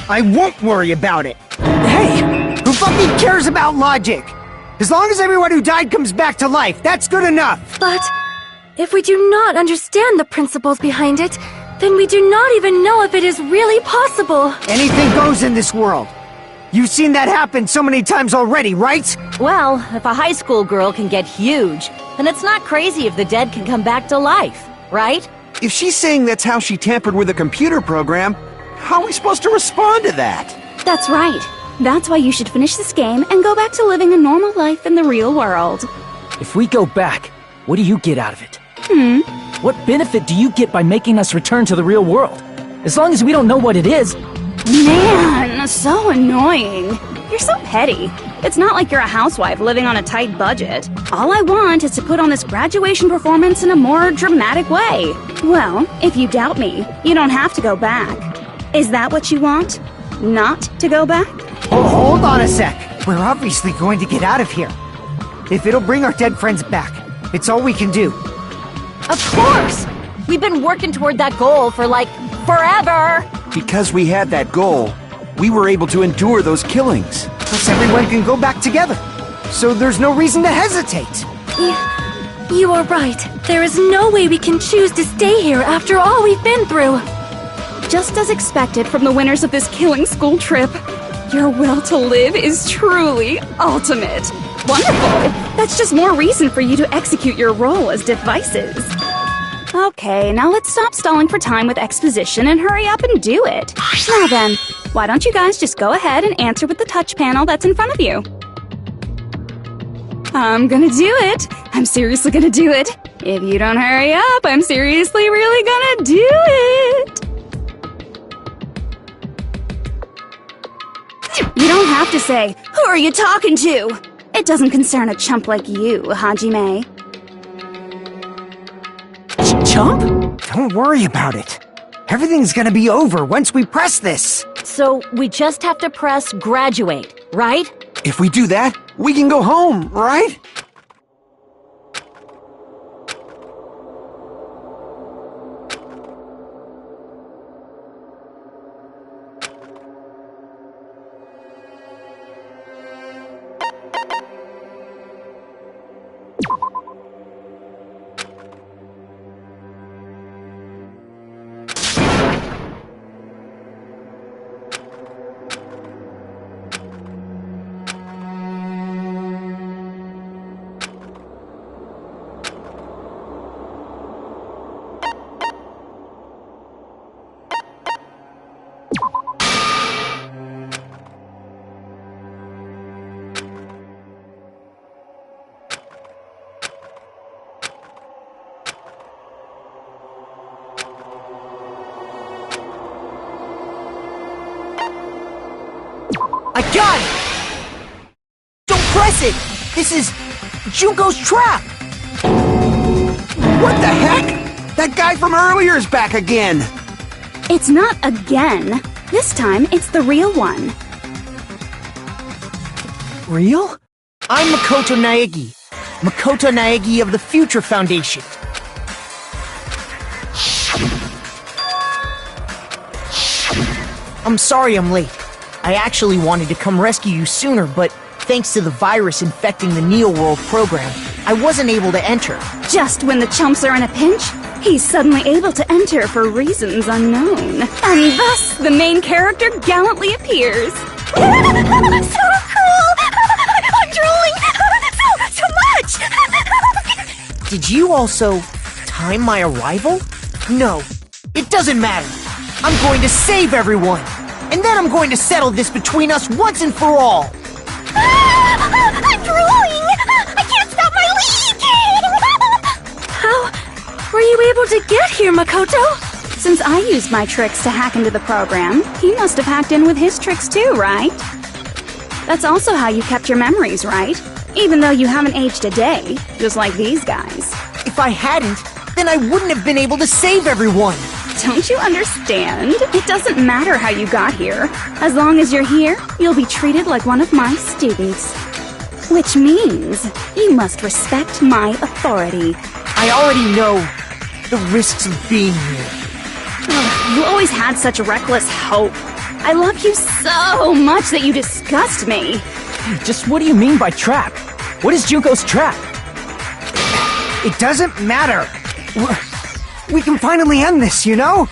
I won't worry about it. Hey! Who fucking cares about logic? As long as everyone who died comes back to life, that's good enough. But if we do not understand the principles behind it, then we do not even know if it is really possible. Anything goes in this world. You've seen that happen so many times already, right? Well, if a high school girl can get huge, then it's not crazy if the dead can come back to life, right? If she's saying that's how she tampered with a computer program, how are we supposed to respond to that? That's right. That's why you should finish this game and go back to living a normal life in the real world. If we go back, what do you get out of it? What benefit do you get by making us return to the real world? As long as we don't know what it is. Man, so annoying. You're so petty. It's not like you're a housewife living on a tight budget. All I want is to put on this graduation performance in a more dramatic way. Well, if you doubt me, you don't have to go back. Is that what you want? Not to go back? Oh, hold on a sec. We're obviously going to get out of here. If it'll bring our dead friends back, it's all we can do. Of course! We've been working toward that goal for, like, forever! Because we had that goal, we were able to endure those killings. Plus everyone can go back together. So there's no reason to hesitate. You are right. There is no way we can choose to stay here after all we've been through. Just as expected from the winners of this killing school trip, your will to live is truly ultimate. Wonderful! That's just more reason for you to execute your role as devices. Okay, now let's stop stalling for time with exposition and hurry up and do it. Now then, why don't you guys just go ahead and answer with the touch panel that's in front of you? I'm gonna do it. I'm seriously gonna do it. If you don't hurry up, I'm seriously really gonna do it. You don't have to say, who are you talking to? It doesn't concern a chump like you, Hajime. Chump? Don't worry about it. Everything's gonna be over once we press this. So we just have to press graduate, right? If we do that, we can go home, right? I got it! Don't press it! This is Junko's trap! What the heck? That guy from earlier is back again! It's not again. This time, it's the real one. Real? I'm Makoto Naegi. Makoto Naegi of the Future Foundation. I'm sorry I'm late. I actually wanted to come rescue you sooner, but thanks to the virus infecting the Neo World program, I wasn't able to enter. Just when the chumps are in a pinch, he's suddenly able to enter for reasons unknown. And thus, the main character gallantly appears. So cruel! I'm drooling! So much! Did you also time my arrival? No, it doesn't matter. I'm going to save everyone, and then I'm going to settle this between us once and for all. I'm drooling! I can't stop my leaking! How were you able to get here, Makoto? Since I used my tricks to hack into the program, he must have hacked in with his tricks too, right? That's also how you kept your memories, right? Even though you haven't aged a day, just like these guys. If I hadn't, then I wouldn't have been able to save everyone. Don't you understand? It doesn't matter how you got here. As long as you're here, you'll be treated like one of my students. Which means you must respect my authority. I already know the risks of being here. You always had such reckless hope. I love you so much that you disgust me. Just what do you mean by trap? What is Junko's trap? It doesn't matter. We can finally end this, you know?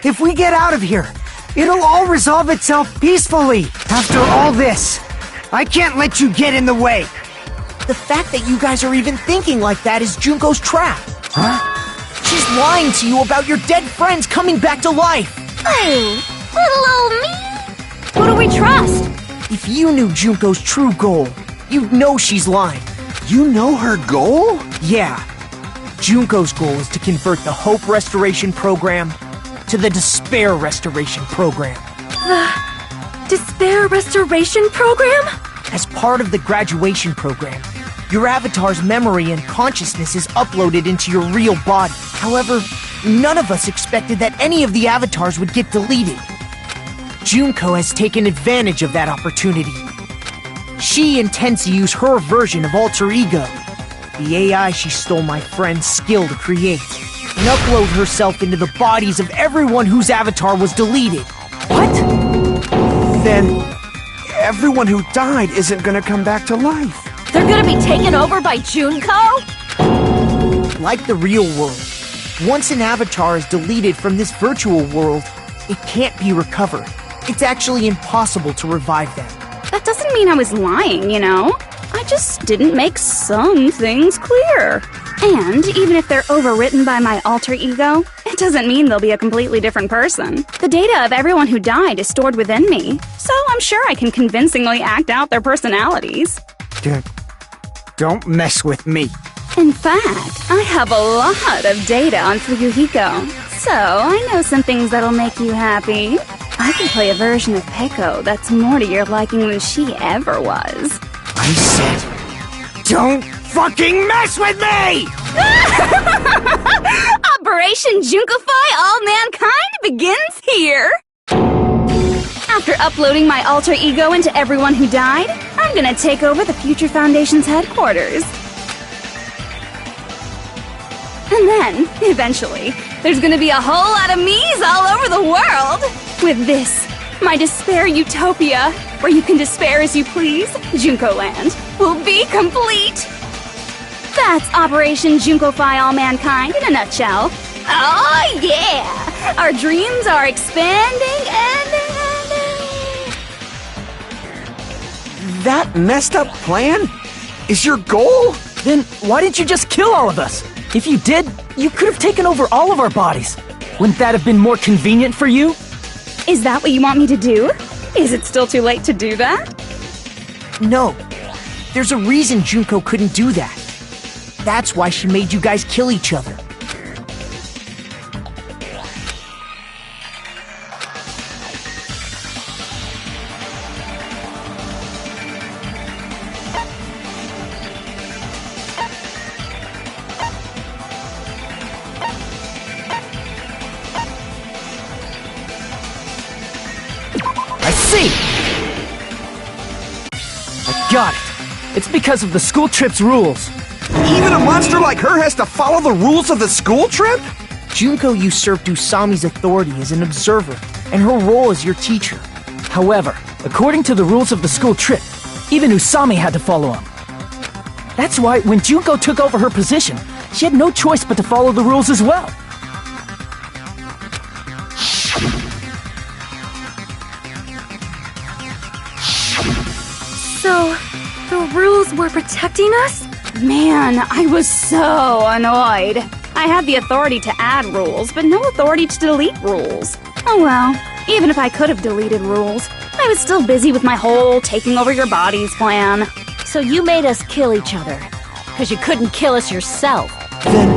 If we get out of here, it'll all resolve itself peacefully. After all this, I can't let you get in the way. The fact that you guys are even thinking like that is Junko's trap. Huh? She's lying to you about your dead friends coming back to life. Oh, little old me. Who do we trust? If you knew Junko's true goal, you'd know she's lying. You know her goal? Yeah. Junko's goal is to convert the Hope Restoration Program to the Despair Restoration Program. The Despair Restoration Program? As part of the graduation program, your avatar's memory and consciousness is uploaded into your real body. However, none of us expected that any of the avatars would get deleted. Junko has taken advantage of that opportunity. She intends to use her version of Alter Ego, the AI she stole my friend's skill to create, and upload herself into the bodies of everyone whose avatar was deleted. What? Then everyone who died isn't gonna come back to life. They're gonna be taken over by Junko? Like the real world, once an avatar is deleted from this virtual world, it can't be recovered. It's actually impossible to revive them. That doesn't mean I was lying, you know? I just didn't make some things clear. And even if they're overwritten by my alter ego, it doesn't mean they'll be a completely different person. The data of everyone who died is stored within me, so I'm sure I can convincingly act out their personalities. Don't mess with me. In fact, I have a lot of data on Fuyuhiko, so I know some things that'll make you happy. I can play a version of Peko that's more to your liking than she ever was. I said, don't fucking mess with me! Operation Junkify All Mankind begins here! After uploading my alter ego into everyone who died, I'm gonna take over the Future Foundation's headquarters. And then, eventually, there's gonna be a whole lot of me's all over the world! With this, my Despair Utopia, where you can despair as you please, Junko Land, will be complete! That's Operation Junkify All Mankind in a nutshell. Oh yeah! Our dreams are expanding and... That messed up plan is your goal? Then why didn't you just kill all of us? If you did, you could have taken over all of our bodies. Wouldn't that have been more convenient for you? Is that what you want me to do? Is it still too late to do that? No. There's a reason Junko couldn't do that. That's why she made you guys kill each other. I see! I got it. It's because of the school trip's rules. Even a monster like her has to follow the rules of the school trip? Junko usurped Usami's authority as an observer, and her role as your teacher. However, according to the rules of the school trip, even Usami had to follow them. That's why when Junko took over her position, she had no choice but to follow the rules as well. So, the rules were protecting us? Man, I was so annoyed. I had the authority to add rules, but no authority to delete rules. Oh well, even if I could have deleted rules, I was still busy with my whole taking over your bodies plan. So you made us kill each other, because you couldn't kill us yourself. Then,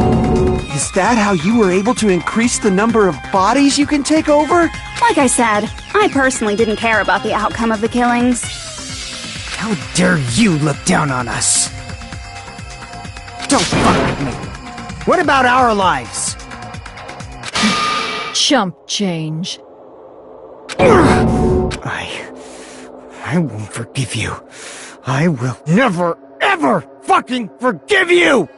is that how you were able to increase the number of bodies you can take over? Like I said, I personally didn't care about the outcome of the killings. How dare you look down on us? Don't fuck with me. What about our lives? Chump change. I won't forgive you. I will never, ever fucking forgive you!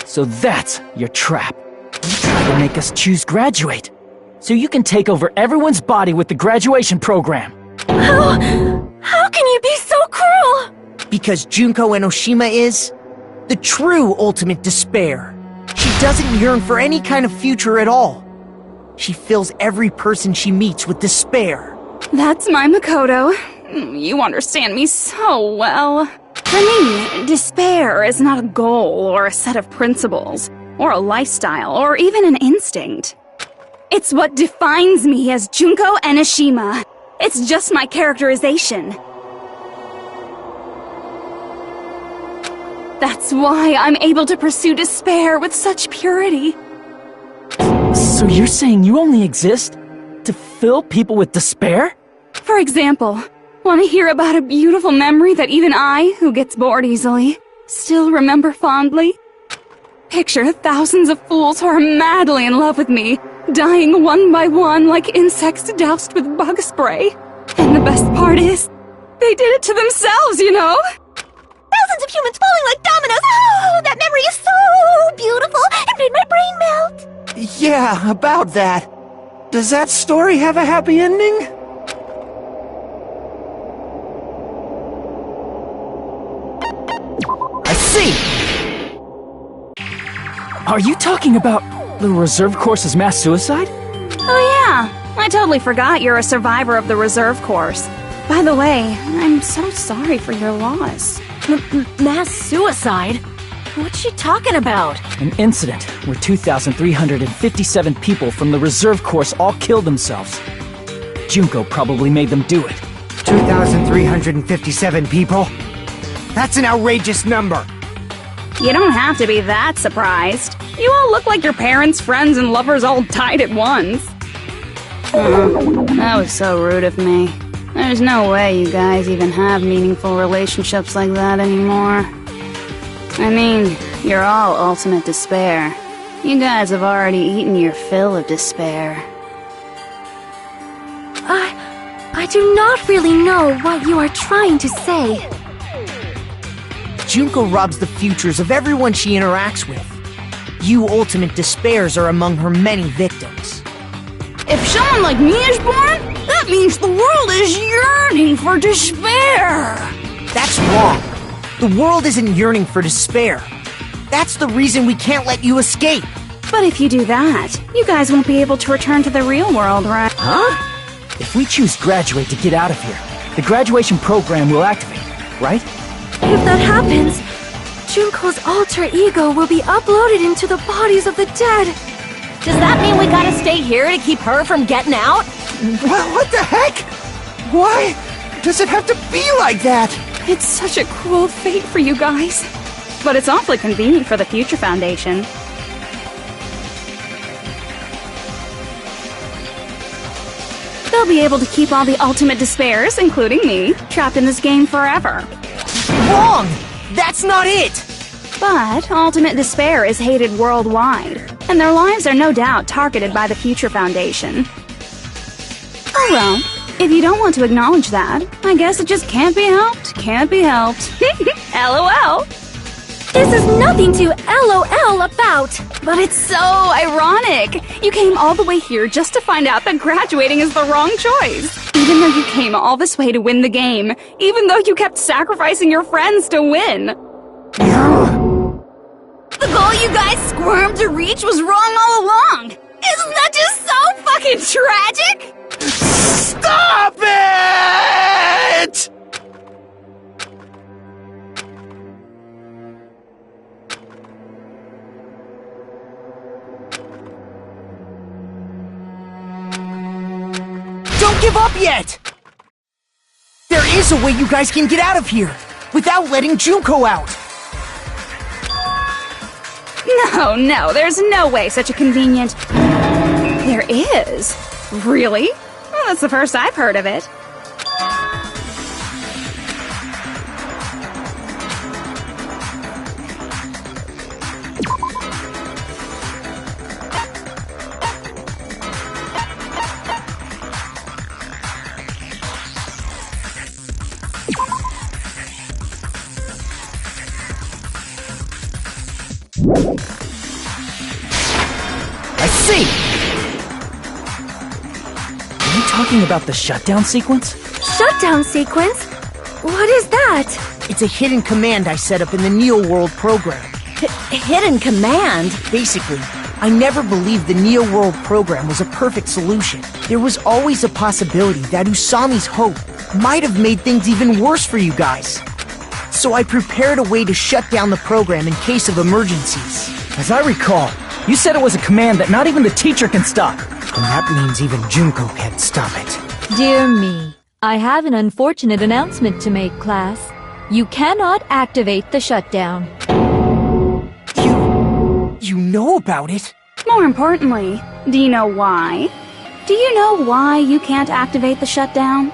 So that's your trap. You try to make us choose graduate, so you can take over everyone's body with the graduation program. How can you be so cruel? Because Junko Enoshima is the true ultimate despair. She doesn't yearn for any kind of future at all. She fills every person she meets with despair. That's my Makoto. You understand me so well. For me, despair is not a goal or a set of principles, or a lifestyle, or even an instinct. It's what defines me as Junko Enoshima. It's just my characterization. That's why I'm able to pursue despair with such purity. So you're saying you only exist to fill people with despair? For example, want to hear about a beautiful memory that even I, who gets bored easily, still remember fondly? Picture thousands of fools who are madly in love with me, dying one by one like insects doused with bug spray. And the best part is, they did it to themselves, you know? Thousands of humans falling like dominoes. Oh, that memory is so beautiful. It made my brain melt. Yeah, about that. Does that story have a happy ending? I see! Are you talking about the reserve course's mass suicide? Oh yeah, I totally forgot you're a survivor of the reserve course. By the way, I'm so sorry for your loss. Mass suicide? What's she talking about? An incident where 2,357 people from the reserve course all killed themselves. Junko probably made them do it. 2,357 people? That's an outrageous number! You don't have to be that surprised. You all look like your parents, friends, and lovers all died at once. That was so rude of me. There's no way you guys even have meaningful relationships like that anymore. I mean, you're all ultimate despair. You guys have already eaten your fill of despair. I do not really know what you are trying to say. Junko robs the futures of everyone she interacts with. You ultimate despairs are among her many victims. If someone like me is born, that means the world is yearning for despair. That's wrong. The world isn't yearning for despair. That's the reason we can't let you escape. But if you do that, you guys won't be able to return to the real world, right? Huh? If we choose graduate to get out of here, the graduation program will activate, right? If that happens, Junko's alter ego will be uploaded into the bodies of the dead. Does that mean we gotta stay here to keep her from getting out? What the heck? Why does it have to be like that? It's such a cruel fate for you guys. But it's awfully convenient for the Future Foundation. They'll be able to keep all the ultimate despairs, including me, trapped in this game forever. Wrong! That's not it! But ultimate despair is hated worldwide, and their lives are no doubt targeted by the Future Foundation. Oh well, if you don't want to acknowledge that, I guess it just can't be helped, can't be helped. LOL! This is nothing to LOL about. But it's so ironic. You came all the way here just to find out that graduating is the wrong choice. Even though you came all this way to win the game. Even though you kept sacrificing your friends to win. The goal you guys squirmed to reach was wrong all along. Isn't that just so fucking tragic? Stop it! Don't give up yet! There is a way you guys can get out of here, without letting Junko out! No, there's no way such a convenient... There is? Really? Well, that's the first I've heard of it. I see! Are you talking about the shutdown sequence? Shutdown sequence? What is that? It's a hidden command I set up in the Neo World program. Hidden command? Basically, I never believed the Neo World program was a perfect solution. There was always a possibility that Usami's hope might have made things even worse for you guys. So I prepared a way to shut down the program in case of emergencies. As I recall, you said it was a command that not even the teacher can stop. And that means even Junko can't stop it. Dear me, I have an unfortunate announcement to make, class. You cannot activate the shutdown. You know about it? More importantly, do you know why? Do you know why you can't activate the shutdown?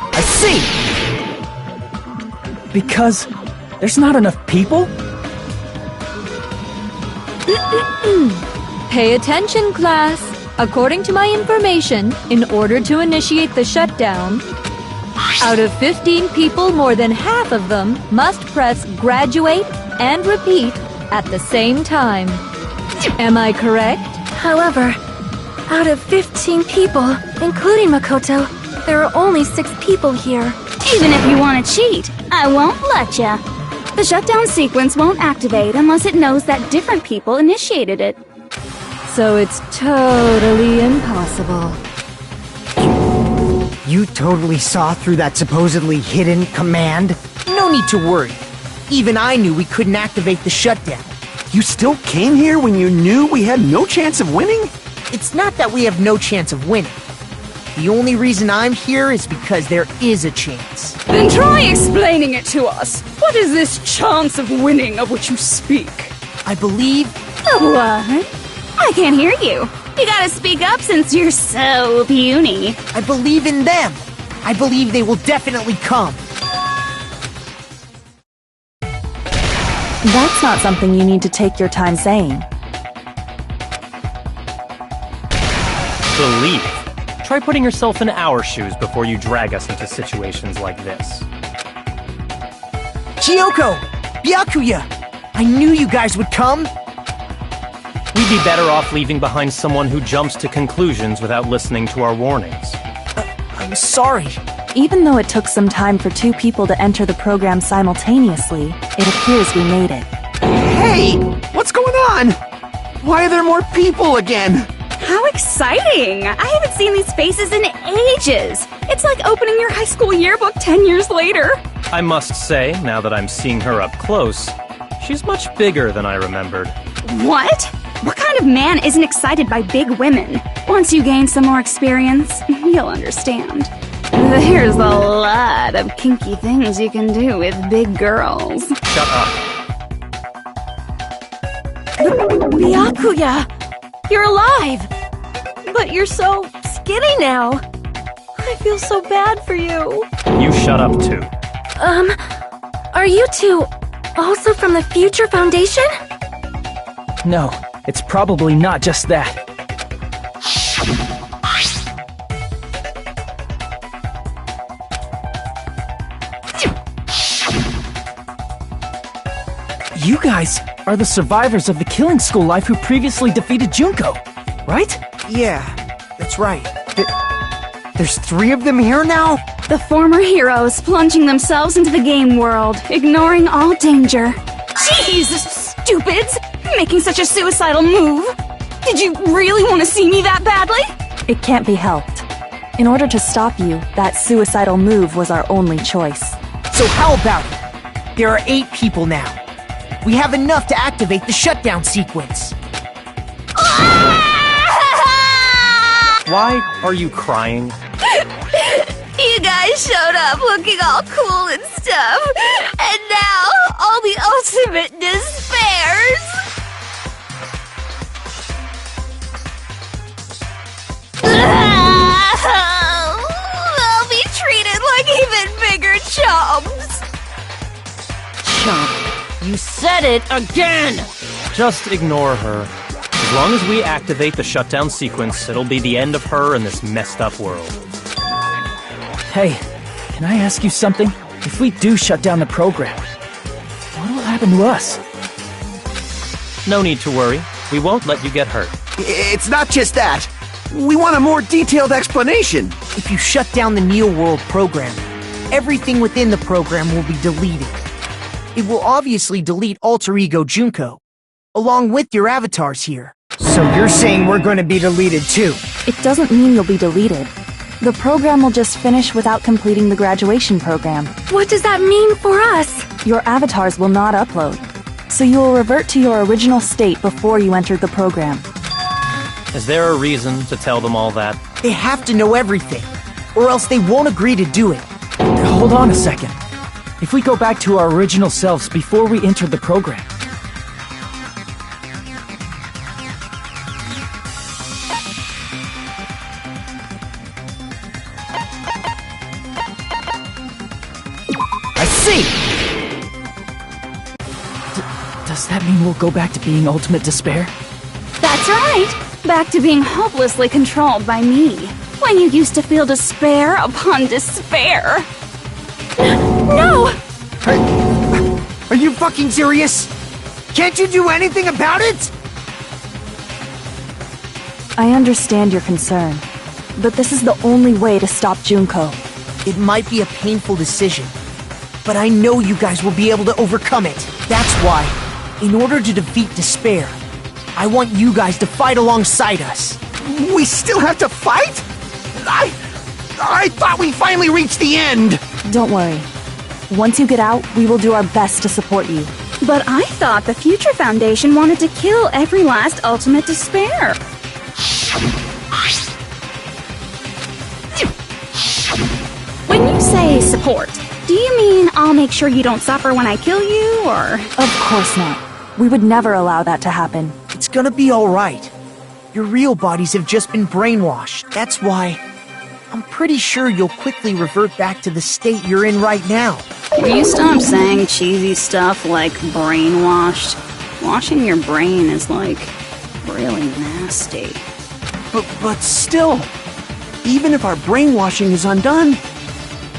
I see! Because there's not enough people? Pay attention, class. According to my information, in order to initiate the shutdown, out of 15 people, more than half of them must press graduate and repeat at the same time. Am I correct? However, out of 15 people, including Makoto, there are only 6 people here. Even if you want to cheat, I won't let ya. The shutdown sequence won't activate unless it knows that different people initiated it. So it's totally impossible. You totally saw through that supposedly hidden command? No need to worry. Even I knew we couldn't activate the shutdown. You still came here when you knew we had no chance of winning? It's not that we have no chance of winning. The only reason I'm here is because there is a chance. Then try explaining it to us. What is this chance of winning of which you speak? I believe... What? I can't hear you. You gotta speak up since you're so puny. I believe in them. I believe they will definitely come. That's not something you need to take your time saying. Believe. Try putting yourself in our shoes before you drag us into situations like this. Kyoko! Byakuya! I knew you guys would come! We'd be better off leaving behind someone who jumps to conclusions without listening to our warnings. I'm sorry. Even though it took some time for 2 people to enter the program simultaneously, it appears we made it. Hey! What's going on? Why are there more people again? How exciting! exciting! I haven't seen these faces in ages! It's like opening your high school yearbook 10 years later! I must say, now that I'm seeing her up close, she's much bigger than I remembered. What? What kind of man isn't excited by big women? Once you gain some more experience, you'll understand. There's a lot of kinky things you can do with big girls. Shut up. Byakuya! You're alive! But you're so skinny now. I feel so bad for you. You shut up too. Are you two also from the Future Foundation? No, it's probably not just that. You guys are the survivors of the Killing School life who previously defeated Junko, right? Yeah, that's right. There's 3 of them here now? The former heroes plunging themselves into the game world, ignoring all danger. Jeez, stupids! Making such a suicidal move! Did you really want to see me that badly? It can't be helped. In order to stop you, that suicidal move was our only choice. So how about it? There are 8 people now. We have enough to activate the shutdown sequence. Why are you crying? You guys showed up looking all cool and stuff, and now all the ultimate despairs. I'll be treated like even bigger chumps. Chump, you said it again! Just ignore her. As long as we activate the shutdown sequence, it'll be the end of her in this messed up world. Hey, can I ask you something? If we do shut down the program, what will happen to us? No need to worry. We won't let you get hurt. It's not just that. We want a more detailed explanation. If you shut down the Neo World program, everything within the program will be deleted. It will obviously delete Alter Ego Junko, along with your avatars here. So you're saying we're going to be deleted too? It doesn't mean you'll be deleted. The program will just finish without completing the graduation program. What does that mean for us? Your avatars will not upload, so you will revert to your original state before you entered the program. Is there a reason to tell them all that? They have to know everything, or else they won't agree to do it. Hold on a second. If we go back to our original selves before we entered the program, does that mean we'll go back to being Ultimate Despair? That's right! Back to being hopelessly controlled by me. When you used to feel despair upon despair. No! Are you fucking serious? Can't you do anything about it? I understand your concern, but this is the only way to stop Junko. It might be a painful decision, but I know you guys will be able to overcome it. That's why, in order to defeat despair, I want you guys to fight alongside us. We still have to fight? I thought we finally reached the end! Don't worry. Once you get out, we will do our best to support you. But I thought the Future Foundation wanted to kill every last Ultimate Despair. When you say support, do you mean I'll make sure you don't suffer when I kill you, or...? Of course not. We would never allow that to happen. It's gonna be alright. Your real bodies have just been brainwashed. That's why I'm pretty sure you'll quickly revert back to the state you're in right now. Will you stop saying cheesy stuff like brainwashed? Washing your brain is, like, really nasty. But still, even if our brainwashing is undone,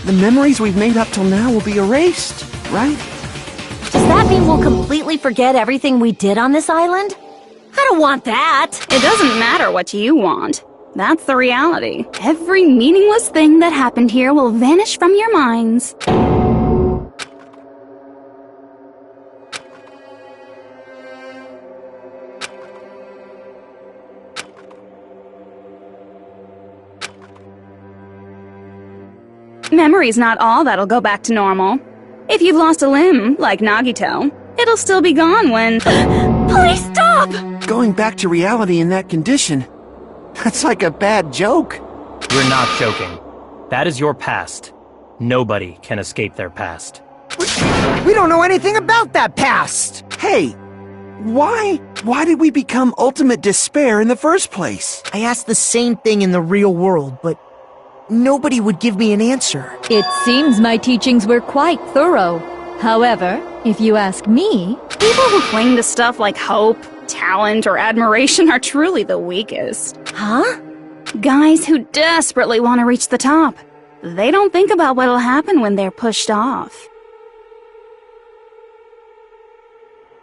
the memories we've made up till now will be erased, right? Does that mean we'll completely forget everything we did on this island? I don't want that! It doesn't matter what you want. That's the reality. Every meaningless thing that happened here will vanish from your minds. Memory's not all that'll go back to normal. If you've lost a limb, like Nagito, it'll still be gone when... Please stop! Going back to reality in that condition, that's like a bad joke. We're not joking. That is your past. Nobody can escape their past. We don't know anything about that past! Hey, why did we become ultimate despair in the first place? I asked the same thing in the real world, but nobody would give me an answer. It seems my teachings were quite thorough. However, if you ask me... People who cling to stuff like hope, talent, or admiration are truly the weakest. Huh? Guys who desperately want to reach the top. They don't think about what'll happen when they're pushed off.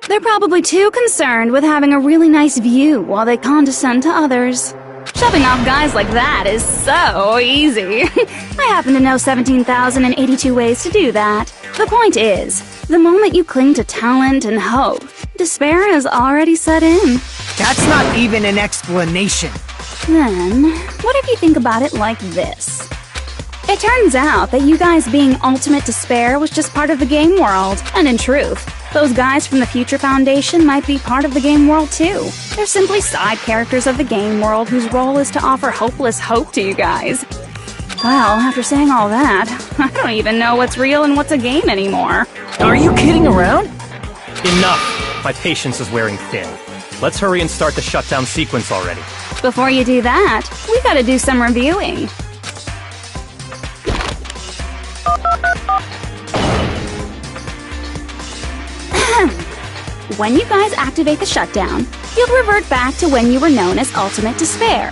They're probably too concerned with having a really nice view while they condescend to others. Shoving off guys like that is so easy. I happen to know 17,082 ways to do that. The point is, the moment you cling to talent and hope, despair has already set in. That's not even an explanation. Then, what if you think about it like this? It turns out that you guys being ultimate despair was just part of the game world, and in truth, those guys from the Future Foundation might be part of the game world too. They're simply side characters of the game world whose role is to offer hopeless hope to you guys. Well, after saying all that, I don't even know what's real and what's a game anymore. Are you kidding around? Enough! My patience is wearing thin. Let's hurry and start the shutdown sequence already. Before you do that, we gotta do some reviewing. When you guys activate the shutdown, you'll revert back to when you were known as Ultimate Despair.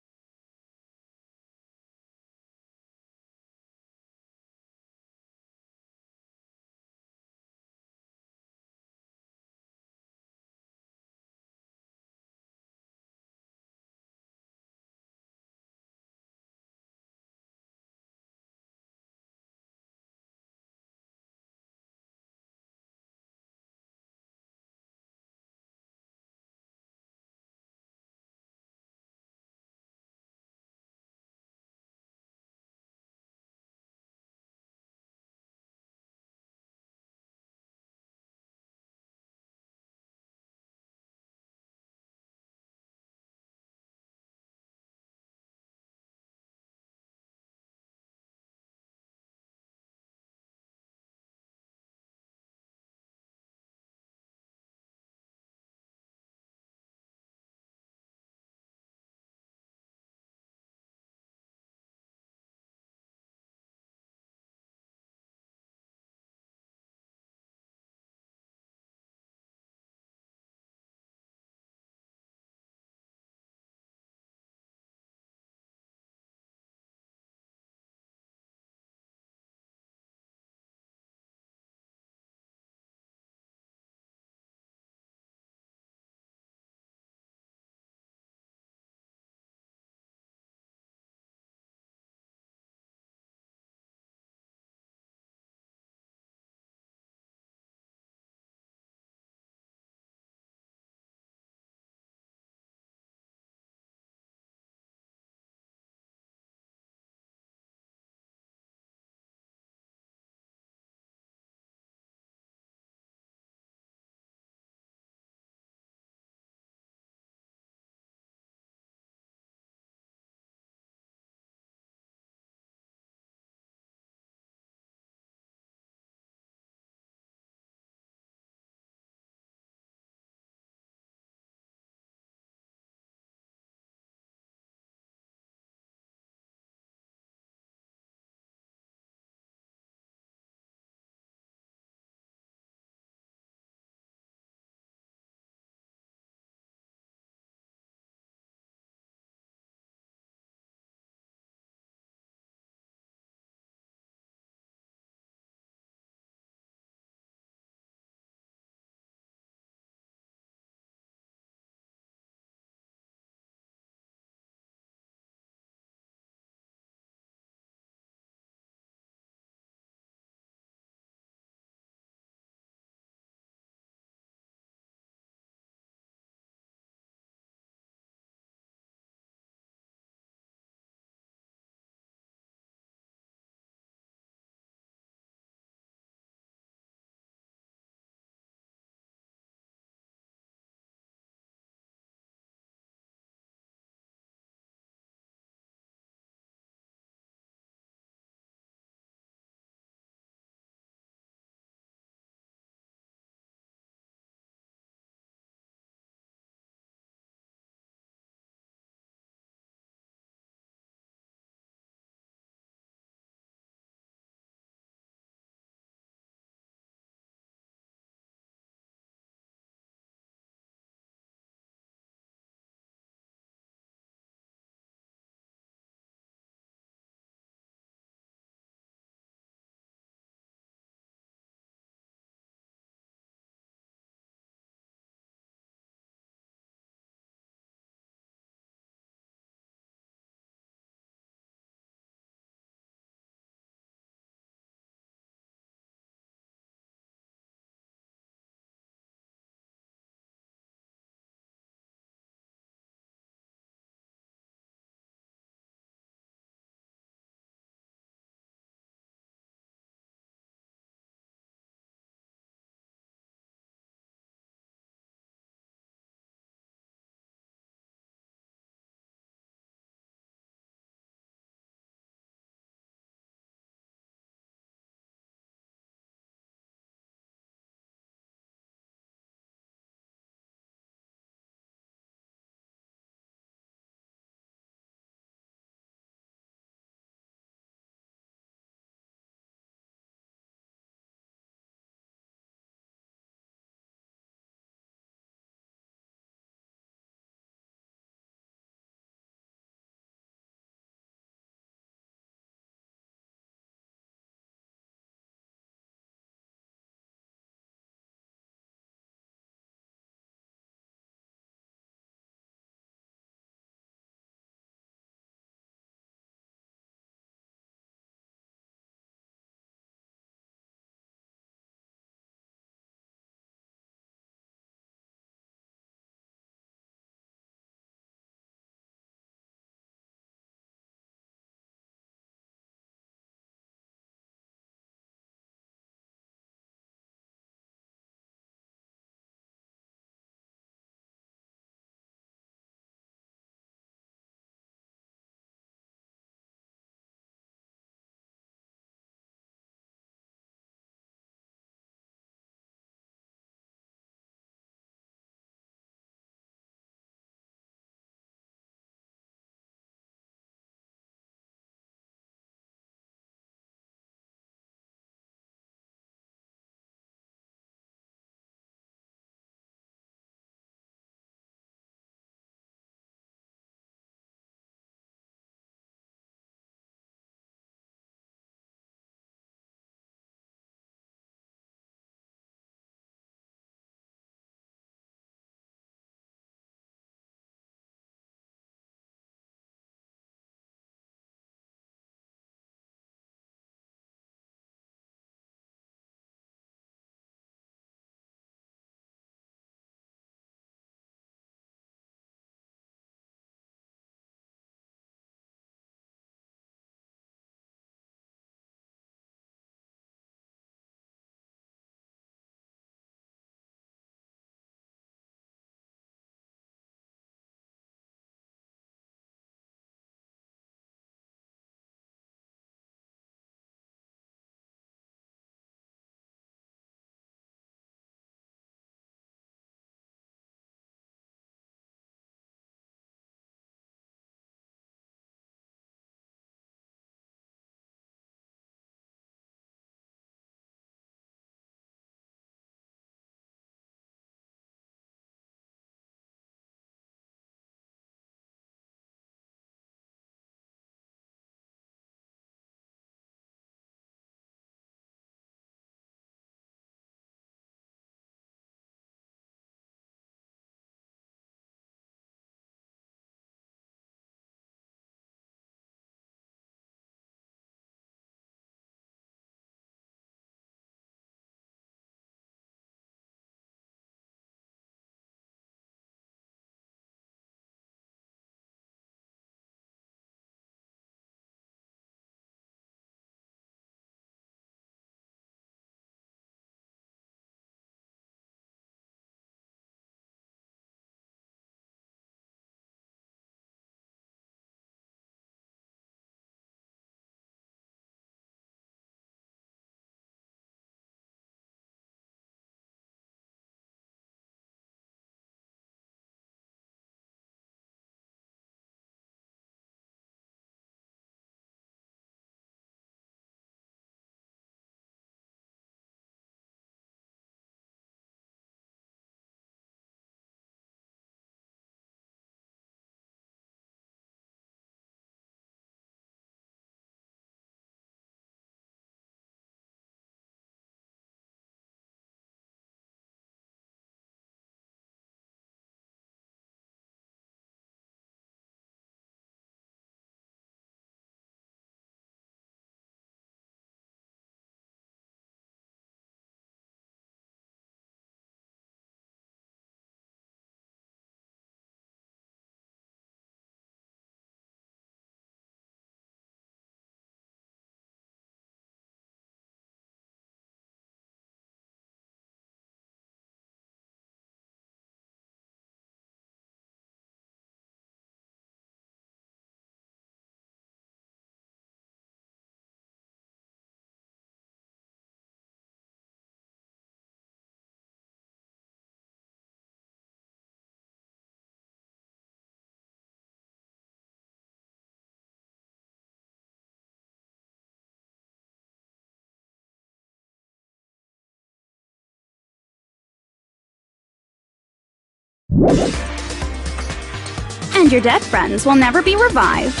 And your dead friends will never be revived.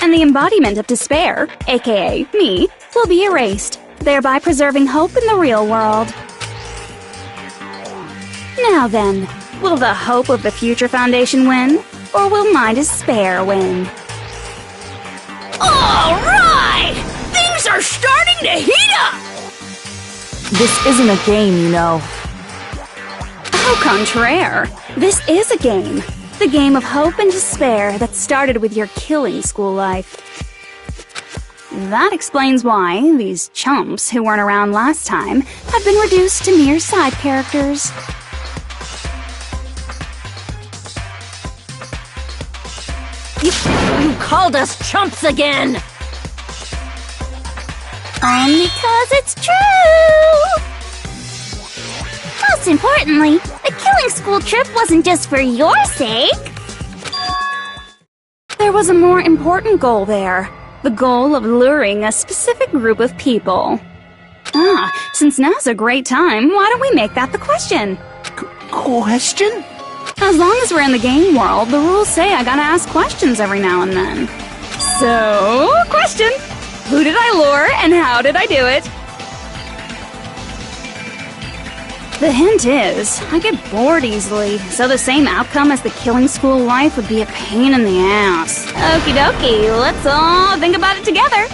And the embodiment of despair, aka me, will be erased, thereby preserving hope in the real world. Now then, will the hope of the Future Foundation win, or will my despair win? All right! Things are starting to heat up! This isn't a game, you know. Au contraire, this is a game. The game of hope and despair that started with your killing school life. That explains why these chumps who weren't around last time have been reduced to mere side characters. You called us chumps again! Because it's true! Most importantly, the killing school trip wasn't just for your sake. There was a more important goal there. The goal of luring a specific group of people. Since now's a great time, why don't we make that the question? Question? As long as we're in the game world, the rules say I gotta ask questions every now and then. So, question! Who did I lure and how did I do it? The hint is, I get bored easily, so the same outcome as the killing school life would be a pain in the ass. Okie dokie, let's all think about it together.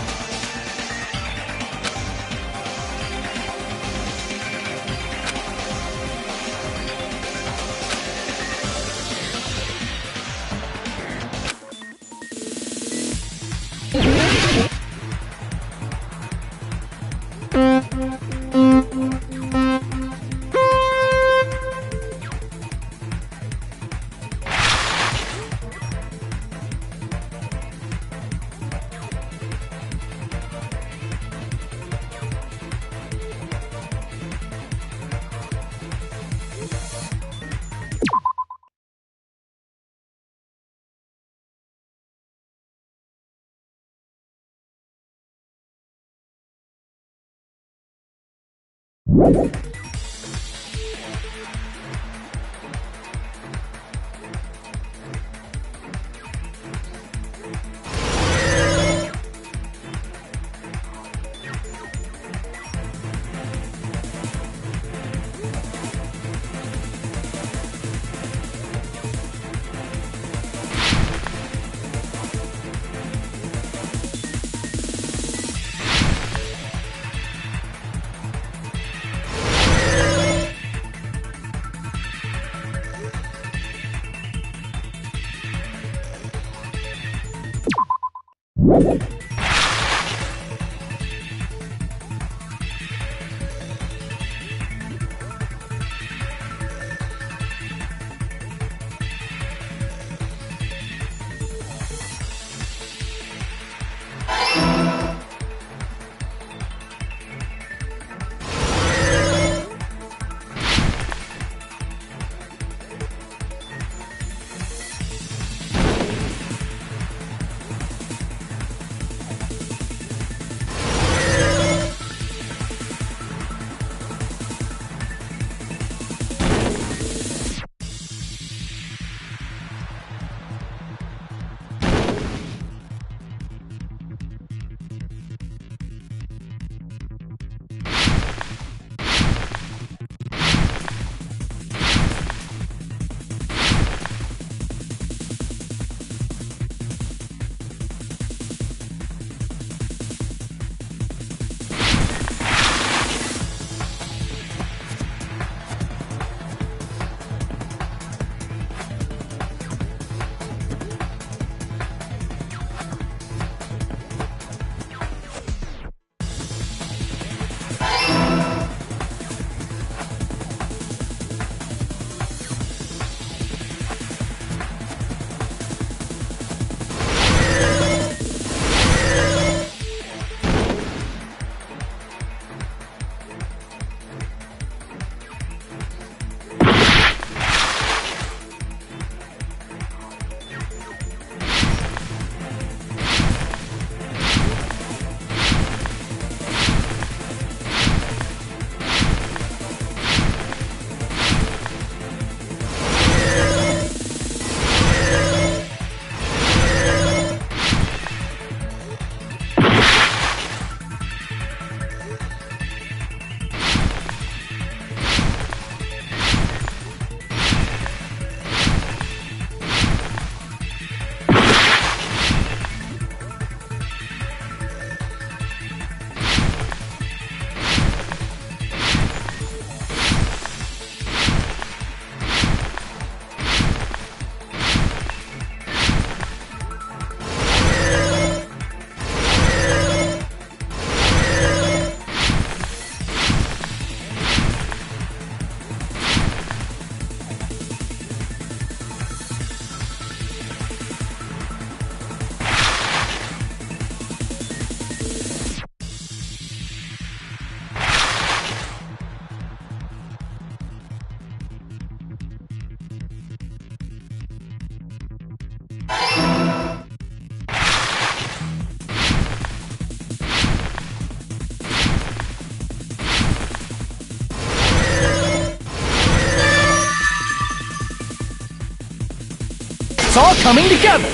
It's all coming together!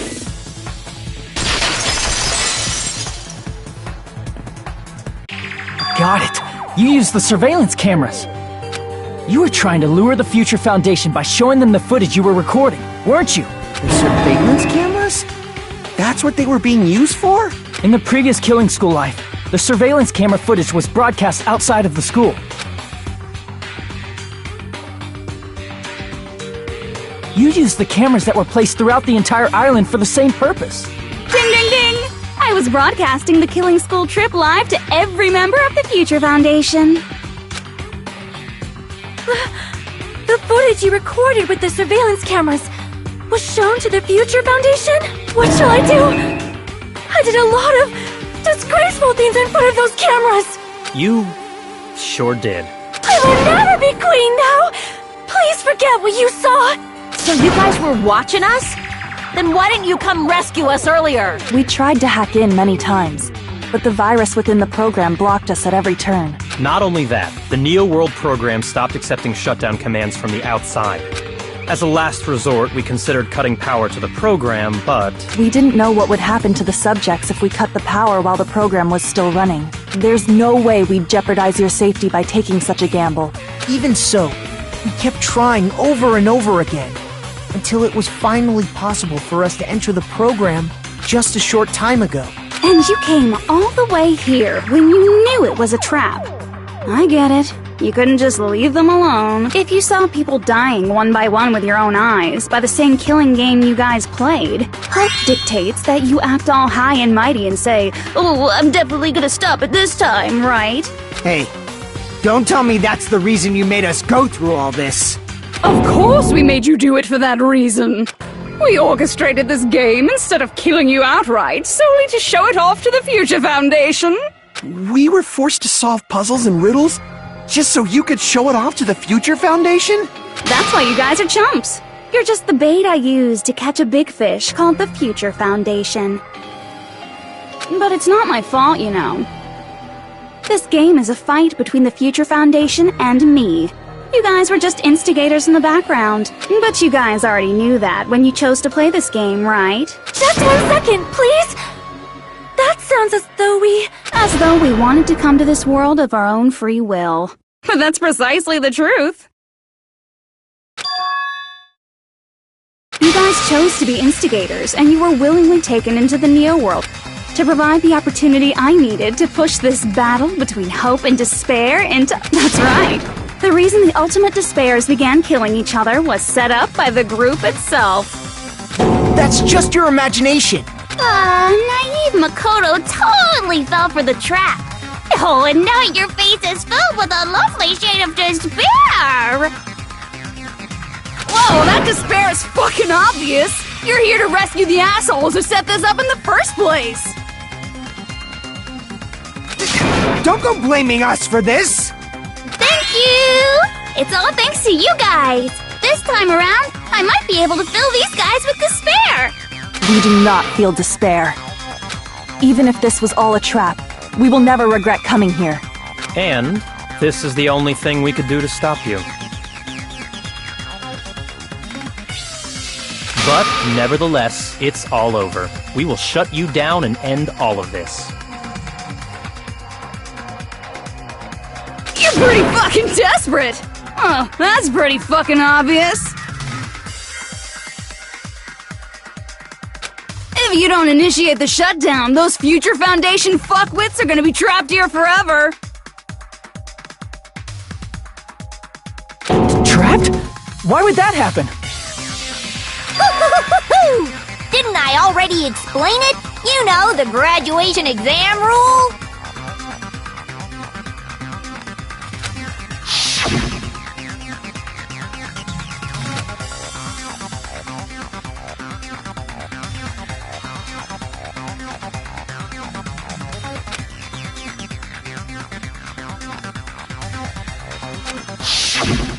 Got it! You used the surveillance cameras! You were trying to lure the Future Foundation by showing them the footage you were recording, weren't you? The surveillance cameras? That's what they were being used for? In the previous Killing School life, the surveillance camera footage was broadcast outside of the school. You used the cameras that were placed throughout the entire island for the same purpose. Ding ding ding! I was broadcasting the Killing School trip live to every member of the Future Foundation. The footage you recorded with the surveillance cameras was shown to the Future Foundation? What shall I do? I did a lot of disgraceful things in front of those cameras! You sure did. I will never be queen now! Please forget what you saw! So you guys were watching us? Then why didn't you come rescue us earlier? We tried to hack in many times, but the virus within the program blocked us at every turn. Not only that, the Neo World program stopped accepting shutdown commands from the outside. As a last resort, we considered cutting power to the program, but... We didn't know what would happen to the subjects if we cut the power while the program was still running. There's no way we'd jeopardize your safety by taking such a gamble. Even so, we kept trying over and over again, until it was finally possible for us to enter the program just a short time ago. And you came all the way here when you knew it was a trap. I get it. You couldn't just leave them alone. If you saw people dying one by one with your own eyes by the same killing game you guys played, hope dictates that you act all high and mighty and say, "Oh, I'm definitely gonna stop it this time," right? Hey, don't tell me that's the reason you made us go through all this. Of course we made you do it for that reason. We orchestrated this game instead of killing you outright, solely to show it off to the Future Foundation. We were forced to solve puzzles and riddles just so you could show it off to the Future Foundation? That's why you guys are chumps. You're just the bait I used to catch a big fish called the Future Foundation. But it's not my fault, you know. This game is a fight between the Future Foundation and me. You guys were just instigators in the background. But you guys already knew that when you chose to play this game, right? Just 1 second, please! That sounds as though we... As though we wanted to come to this world of our own free will. But that's precisely the truth. You guys chose to be instigators, and you were willingly taken into the Neo World to provide the opportunity I needed to push this battle between hope and despair into... That's right! The reason the Ultimate Despairs began killing each other was set up by the group itself. That's just your imagination! Naive Makoto totally fell for the trap. Oh, and now your face is filled with a lovely shade of despair! Whoa, that despair is fucking obvious! You're here to rescue the assholes who set this up in the first place! Don't go blaming us for this! Thank you! It's all thanks to you guys! This time around, I might be able to fill these guys with despair! We do not feel despair. Even if this was all a trap, we will never regret coming here. And this is the only thing we could do to stop you. But, nevertheless, it's all over. We will shut you down and end all of this. You're pretty fucking desperate! Oh, that's pretty fucking obvious. If you don't initiate the shutdown, those Future Foundation fuckwits are gonna be trapped here forever. Trapped? Why would that happen? Didn't I already explain it? You know, the graduation exam rule?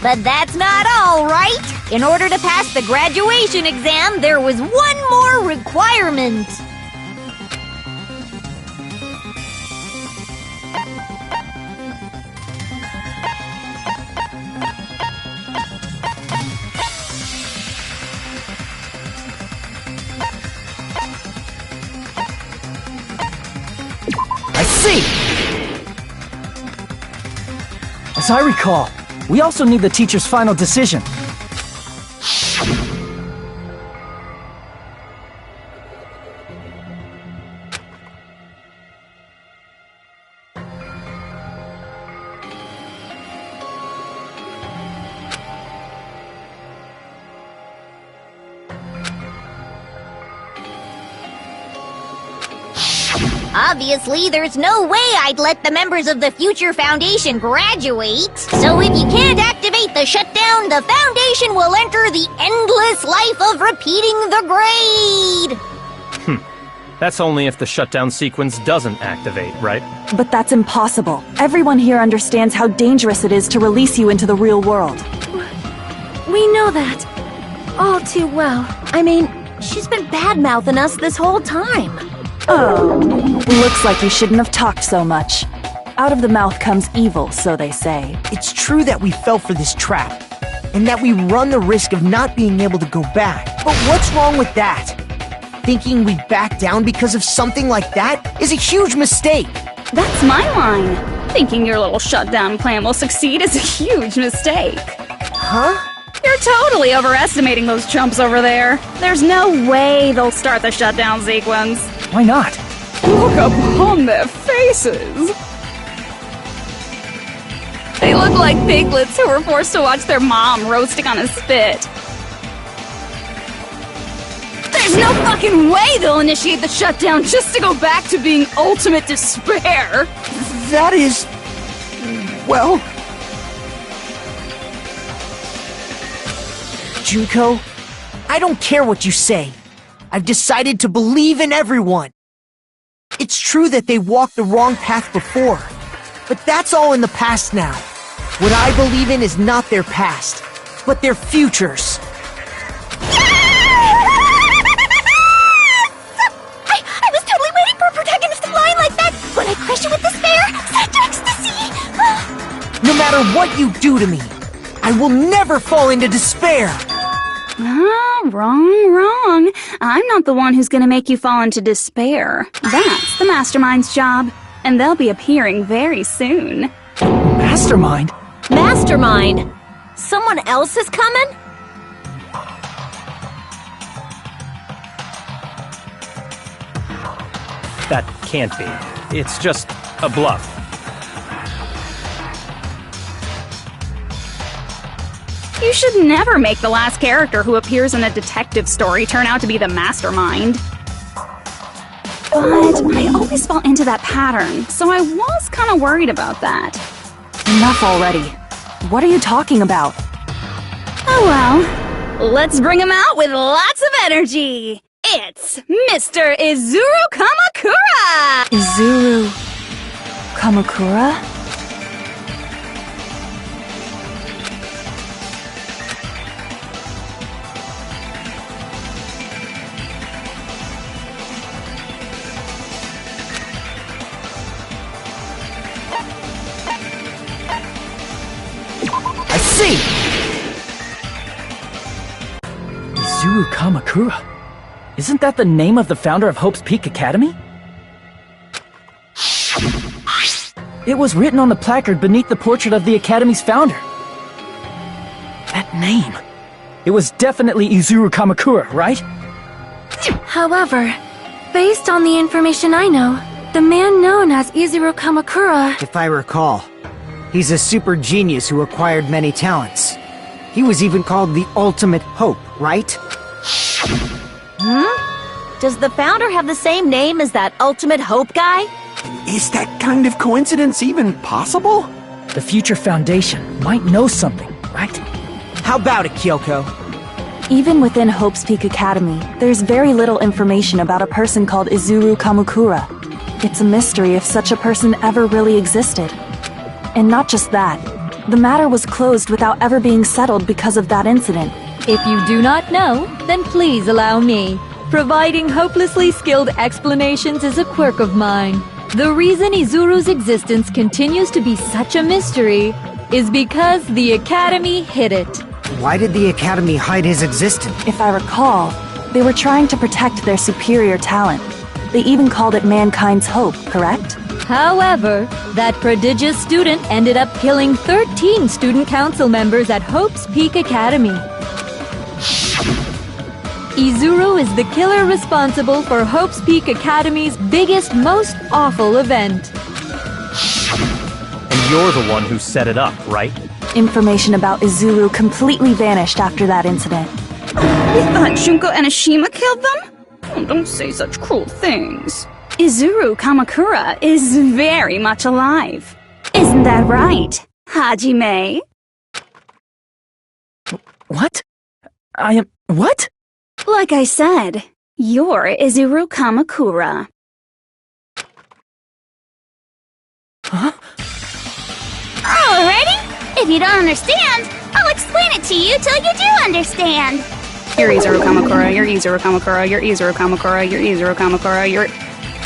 But that's not all, right? In order to pass the graduation exam, there was one more requirement. see! As I recall, we also need the teacher's final decision. Obviously, there's no way I'd let the members of the Future Foundation graduate. So if you can't activate the shutdown, the Foundation will enter the endless life of repeating the grade. That's only if the shutdown sequence doesn't activate, right? But that's impossible. Everyone here understands how dangerous it is to release you into the real world. We know that. All too well. I mean, she's been bad-mouthing us this whole time. Oh, looks like you shouldn't have talked so much. Out of the mouth comes evil, so they say. It's true that we fell for this trap, and that we run the risk of not being able to go back. But what's wrong with that? Thinking we'd back down because of something like that is a huge mistake. That's my line. Thinking your little shutdown plan will succeed is a huge mistake. Huh? You're totally overestimating those chumps over there. There's no way they'll start the shutdown sequence. Why not? Look upon their faces. They look like piglets who were forced to watch their mom roasting on a spit. There's no fucking way they'll initiate the shutdown just to go back to being ultimate despair. That is... well... Junko, I don't care what you say. I've decided to believe in everyone. It's true that they walked the wrong path before, but that's all in the past now. What I believe in is not their past, but their futures. I was totally waiting for a protagonist line like that when I crushed you with despair, such ecstasy. No matter what you do to me, I will never fall into despair. Wrong. I'm not the one who's gonna make you fall into despair. That's the Mastermind's job, and they'll be appearing very soon. Mastermind? Mastermind? Someone else is coming? That can't be. It's just a bluff. You should never make the last character who appears in a detective story turn out to be the mastermind. But I always fall into that pattern, so I was kind of worried about that. Enough already. What are you talking about? Oh well, let's bring him out with lots of energy. It's Mr. Izuru Kamakura! Izuru... Kamakura? I see! Izuru Kamakura? Isn't that the name of the founder of Hope's Peak Academy? It was written on the placard beneath the portrait of the Academy's founder. That name. It was definitely Izuru Kamakura, right? However, based on the information I know, the man known as Izuru Kamakura... If I recall, he's a super genius who acquired many talents. He was even called the Ultimate Hope, right? Does the founder have the same name as that Ultimate Hope guy? Is that kind of coincidence even possible? The Future Foundation might know something, right? How about it, Kyoko? Even within Hope's Peak Academy, there's very little information about a person called Izuru Kamakura. It's a mystery if such a person ever really existed. And not just that, the matter was closed without ever being settled because of that incident. If you do not know, then please allow me. Providing hopelessly skilled explanations is a quirk of mine. The reason Izuru's existence continues to be such a mystery is because the Academy hid it. Why did the Academy hide his existence? If I recall, they were trying to protect their superior talent. They even called it mankind's hope, correct? However, that prodigious student ended up killing 13 student council members at Hope's Peak Academy. Izuru is the killer responsible for Hope's Peak Academy's biggest, most awful event. And you're the one who set it up, right? Information about Izuru completely vanished after that incident. We thought Junko Enoshima killed them? Oh, don't say such cruel things. Izuru Kamakura is very much alive. Isn't that right, Hajime? What? I am... what? Like I said, you're Izuru Kamakura. Huh? Alrighty. If you don't understand, I'll explain it to you till you do understand. You're Izuru Kamakura, you're Izuru Kamakura, you're Izuru Kamakura, you're Izuru Kamakura, you're...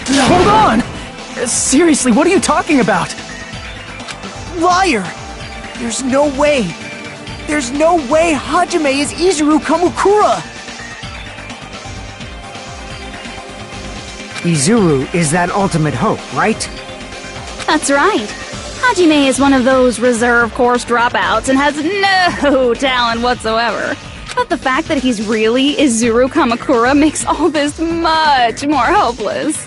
Hold on! Seriously, what are you talking about? Liar! There's no way! There's no way Hajime is Izuru Kamakura! Izuru is that ultimate hope, right? That's right. Hajime is one of those reserve course dropouts and has no talent whatsoever. But the fact that he's really Izuru Kamakura makes all this much more hopeless.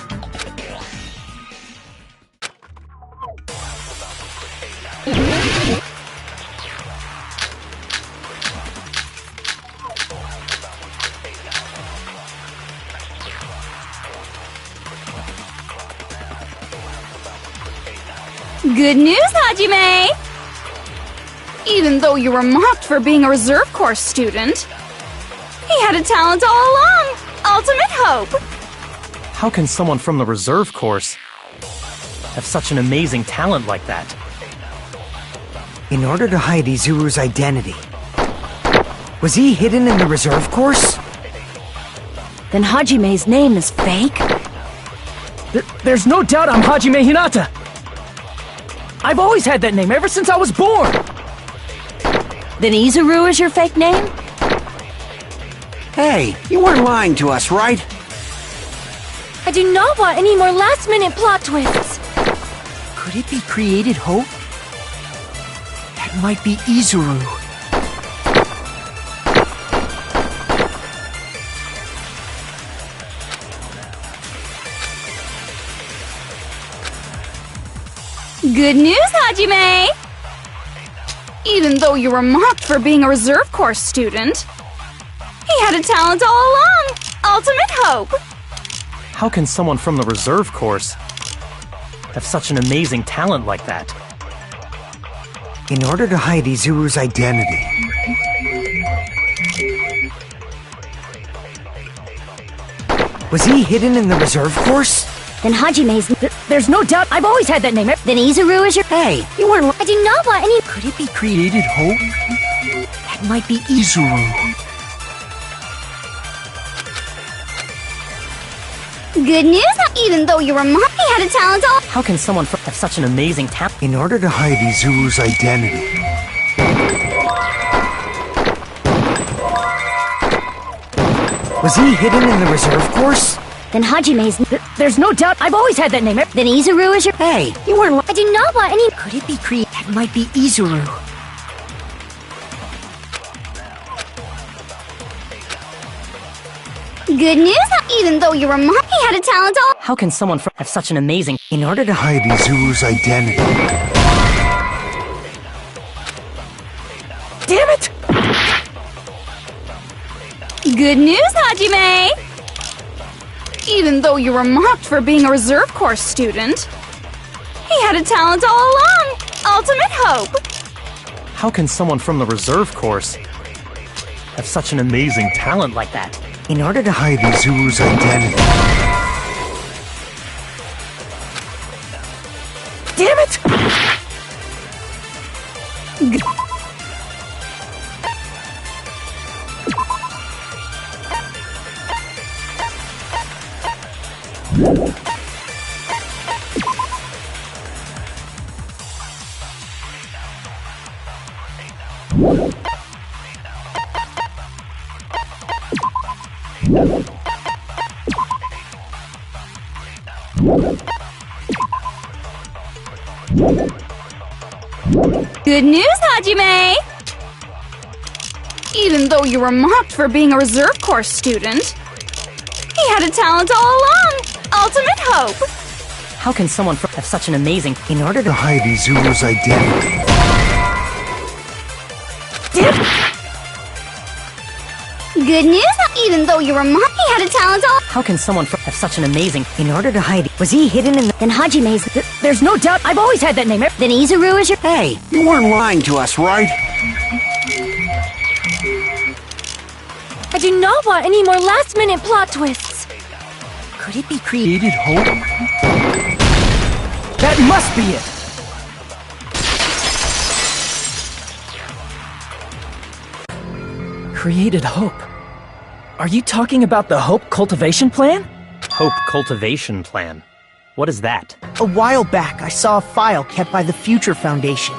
Good news, Hajime! Even though you were mocked for being a reserve course student, he had a talent all along! Ultimate hope! How can someone from the reserve course have such an amazing talent like that? In order to hide Izuru's identity. Was he hidden in the reserve course? Then Hajime's name is fake? There's no doubt I'm Hajime Hinata! I've always had that name ever since I was born! Then Izuru is your fake name? Hey, you weren't lying to us, right? I do not want any more last-minute plot twists. Could it be created hope? That might be Izuru. Good news, Hajime! Even though you were mocked for being a reserve course student, he had a talent all along! Ultimate hope! How can someone from the reserve course have such an amazing talent like that? In order to hide Izuru's identity. Was he hidden in the reserve course? Then Hajime's... There's no doubt I've always had that name. Then Izuru is your... Hey, you weren't... I do not want any... Could it be created hope? That might be Izuru. Good news, even though you were mocked, he had a talent all... How can someone have such an amazing talent? In order to hide Izuru's identity. Was he hidden in the reserve course? Then Hajime's... There's no doubt I've always had that name. Then Izuru is your... Hey, you weren't... I do not want any... Could it be created? That might be Izuru. Good news, even though you were mocked, he had a talent all... How can someone have such an amazing... In order to hide Izuru's identity. Damn it! Good news, Hajime! Even though you were mocked for being a reserve course student, he had a talent all along! Ultimate hope! How can someone from the reserve course have such an amazing talent like that? In order to hide Izuru's identity. Damn it! Good news, Hajime! Even though you were mocked for being a Reserve Corps student, he had a talent all along! Ultimate Hope! How can someone have such an amazing... In order to hide Izuru's identity. Good news, even though you were mocked, he had a talent all... How can someone have such an amazing... In order to hide... Was he hidden in the... Then Hajime's... There's no doubt, I've always had that name. Then Izuru is your... Hey, you weren't lying to us, right? I do not want any more last-minute plot twists. Could it be created hope? That must be it! Created hope. Are you talking about the Hope Cultivation Plan? Hope Cultivation Plan? What is that? A while back, I saw a file kept by the Future Foundation.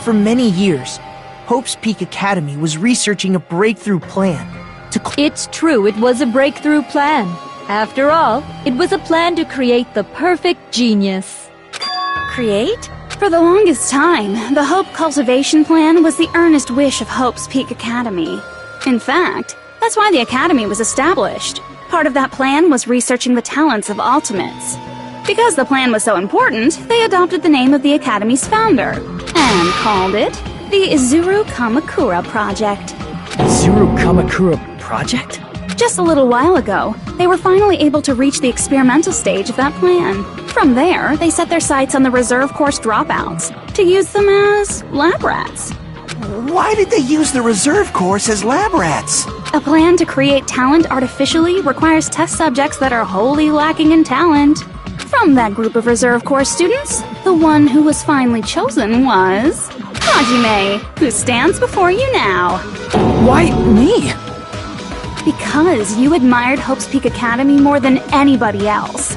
For many years, Hope's Peak Academy was researching a breakthrough plan to... It's true, it was a breakthrough plan. After all, it was a plan to create the perfect genius. Create? For the longest time, the Hope Cultivation Plan was the earnest wish of Hope's Peak Academy. In fact, that's why the Academy was established. Part of that plan was researching the talents of Ultimates. Because the plan was so important, they adopted the name of the Academy's founder, and called it the Izuru Kamakura Project. Izuru Kamakura Project? Just a little while ago, they were finally able to reach the experimental stage of that plan. From there, they set their sights on the reserve course dropouts, to use them as lab rats. Why did they use the reserve course as lab rats? A plan to create talent artificially requires test subjects that are wholly lacking in talent. From that group of reserve course students, the one who was finally chosen was... Hajime, who stands before you now. Why me? Because you admired Hope's Peak Academy more than anybody else.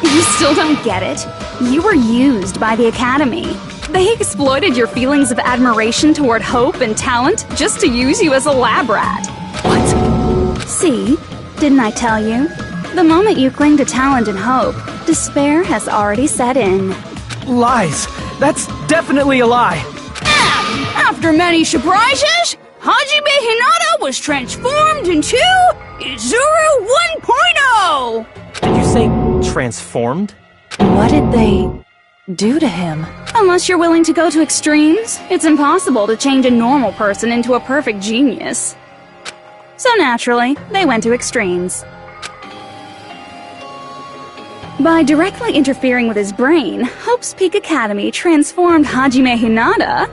You still don't get it? You were used by the Academy. They exploited your feelings of admiration toward hope and talent just to use you as a lab rat. What? See? Didn't I tell you? The moment you cling to talent and hope, despair has already set in. Lies. That's definitely a lie. After many surprises, Hajime Hinata was transformed into Izuru 1.0! Did you say transformed? What did they do to him? Unless you're willing to go to extremes, it's impossible to change a normal person into a perfect genius. So naturally, they went to extremes. By directly interfering with his brain, Hope's Peak Academy transformed Hajime Hinata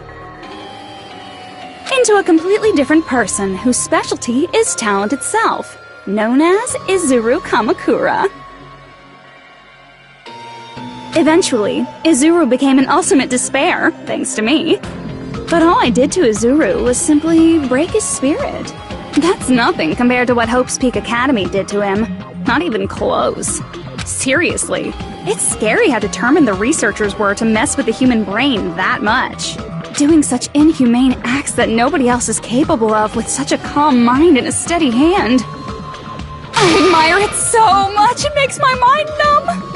into a completely different person whose specialty is talent itself, known as Izuru Kamakura. Eventually, Izuru became an ultimate despair, thanks to me. But all I did to Izuru was simply break his spirit. That's nothing compared to what Hope's Peak Academy did to him. Not even close. Seriously, it's scary how determined the researchers were to mess with the human brain that much. Doing such inhumane acts that nobody else is capable of with such a calm mind and a steady hand. I admire it so much, it makes my mind numb.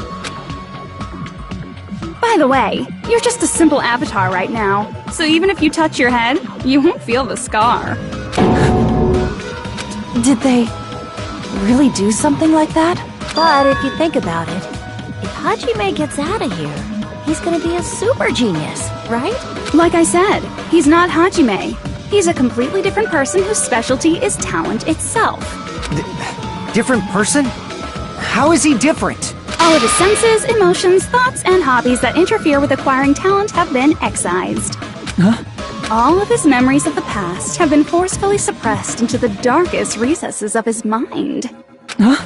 By the way, you're just a simple avatar right now, so even if you touch your head, you won't feel the scar. Did they really do something like that? But if you think about it, if Hajime gets out of here, he's gonna be a super genius, right? Like I said, he's not Hajime. He's a completely different person whose specialty is talent itself. Different person? How is he different? All of his senses, emotions, thoughts, and hobbies that interfere with acquiring talent have been excised. Huh? All of his memories of the past have been forcefully suppressed into the darkest recesses of his mind. Huh?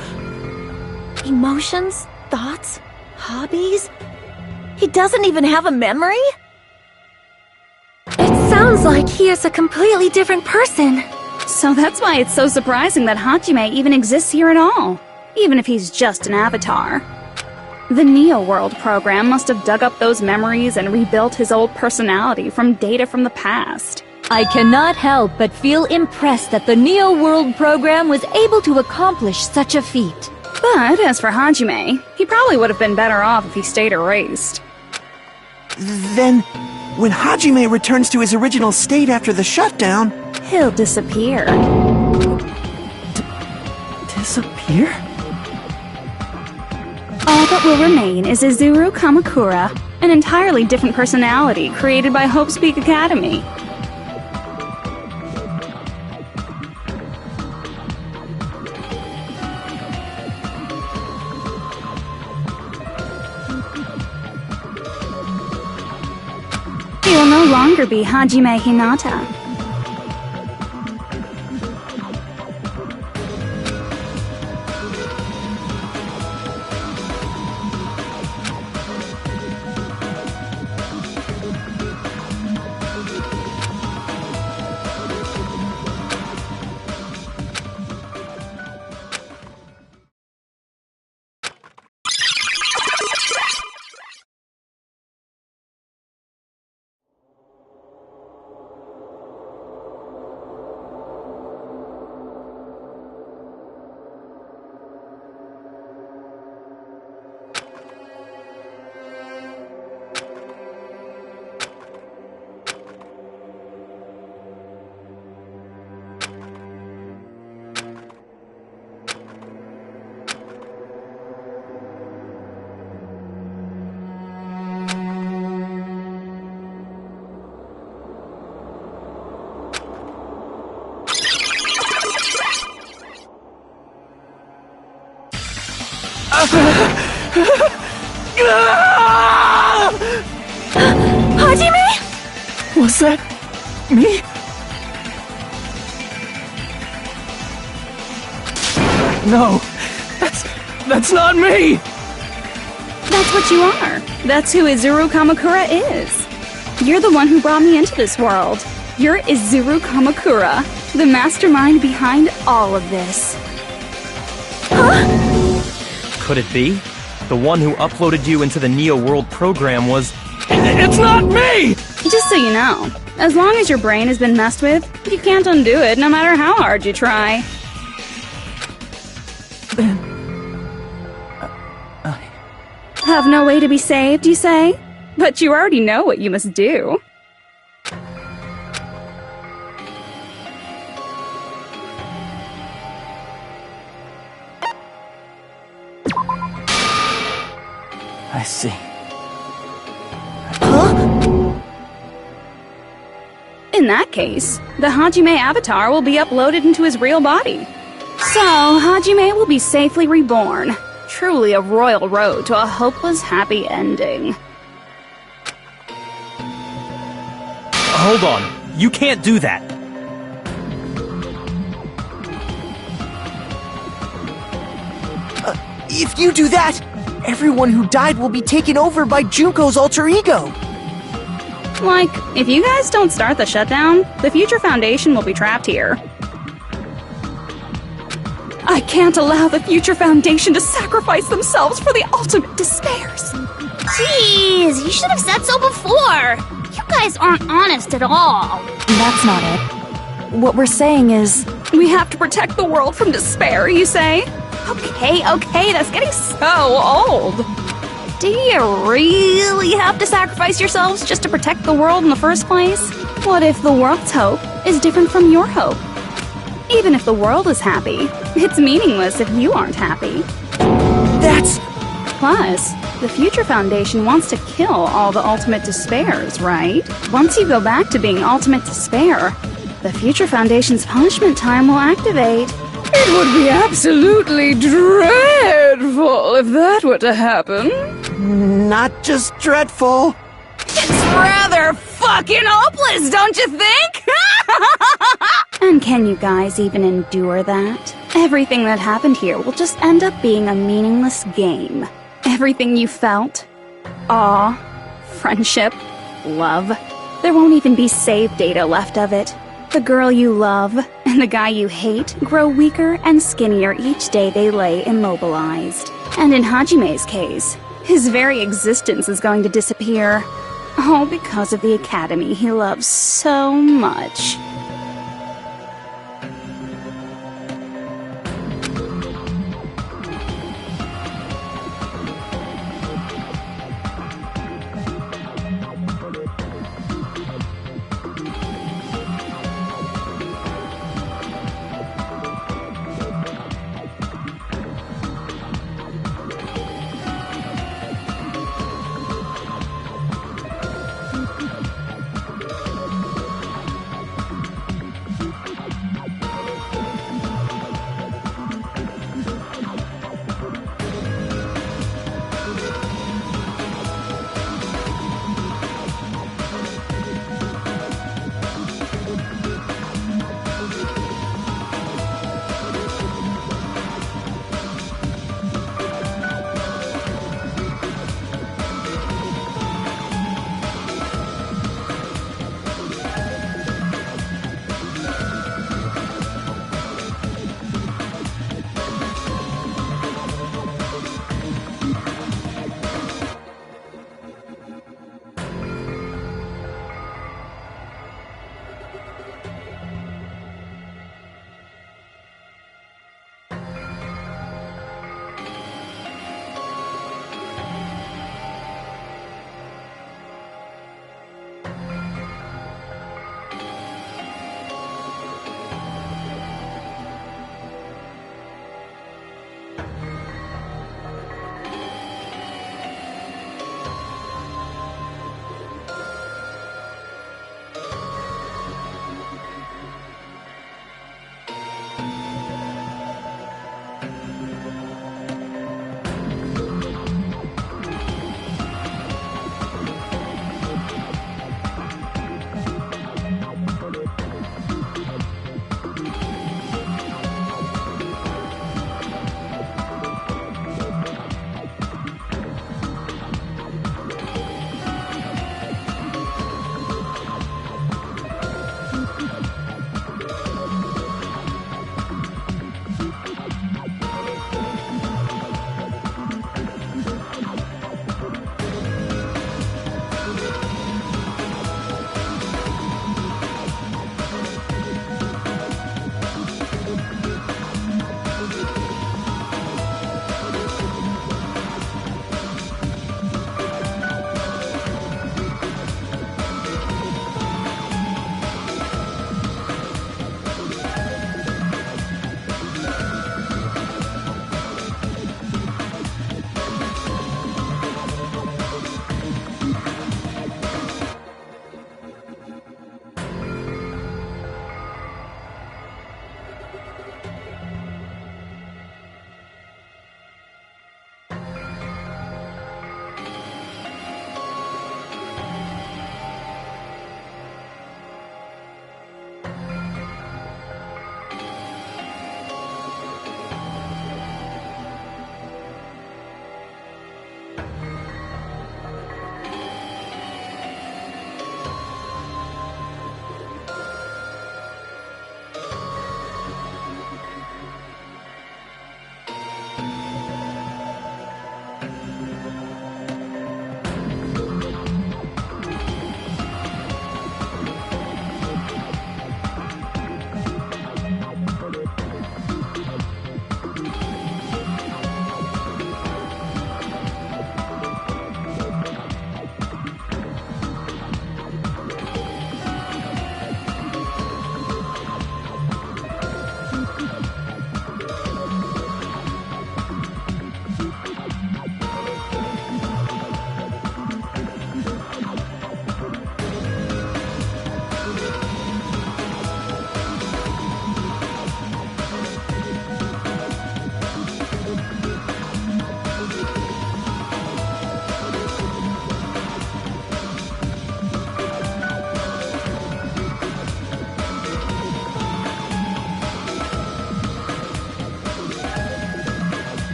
Emotions? Thoughts? Hobbies? He doesn't even have a memory? It sounds like he is a completely different person. So that's why it's so surprising that Hajime even exists here at all, even if he's just an avatar. The Neo World program must have dug up those memories and rebuilt his old personality from data from the past. I cannot help but feel impressed that the Neo World program was able to accomplish such a feat. But as for Hajime, he probably would have been better off if he stayed erased. Then, when Hajime returns to his original state after the shutdown... He'll disappear. Disappear? All that will remain is Izuru Kamakura, an entirely different personality created by Hope's Peak Academy. He will no longer be Hajime Hinata. Hajime? Was that me? No, that's not me! That's what you are. That's who Izuru Kamakura is. You're the one who brought me into this world. You're Izuru Kamakura, the mastermind behind all of this. Could it be? The one who uploaded you into the Neo World program was... It's not me! Just so you know, as long as your brain has been messed with, you can't undo it no matter how hard you try. Have no way to be saved, you say? But you already know what you must do. I see. In that case, the Hajime avatar will be uploaded into his real body. So, Hajime will be safely reborn. Truly a royal road to a hopeless happy ending. Hold on. You can't do that. If you do that, everyone who died will be taken over by Junko's alter ego. Like, if you guys don't start the shutdown, the Future Foundation will be trapped here. I can't allow the Future Foundation to sacrifice themselves for the ultimate despairs. Jeez, you should have said so before. You guys aren't honest at all. That's not it. What we're saying is... We have to protect the world from despair, you say? Okay, that's getting so old. Do you really have to sacrifice yourselves just to protect the world in the first place? What if the world's hope is different from your hope? Even if the world is happy, it's meaningless if you aren't happy. That's... Plus, the Future Foundation wants to kill all the ultimate despairs, right? Once you go back to being ultimate despair, the Future Foundation's punishment time will activate. It would be absolutely dreadful if that were to happen. Not just dreadful. It's rather fucking hopeless, don't you think? And can you guys even endure that? Everything that happened here will just end up being a meaningless game. Everything you felt, awe, friendship, love, there won't even be save data left of it. The girl you love and the guy you hate grow weaker and skinnier each day they lay immobilized. And in Hajime's case, his very existence is going to disappear. All because of the academy he loves so much.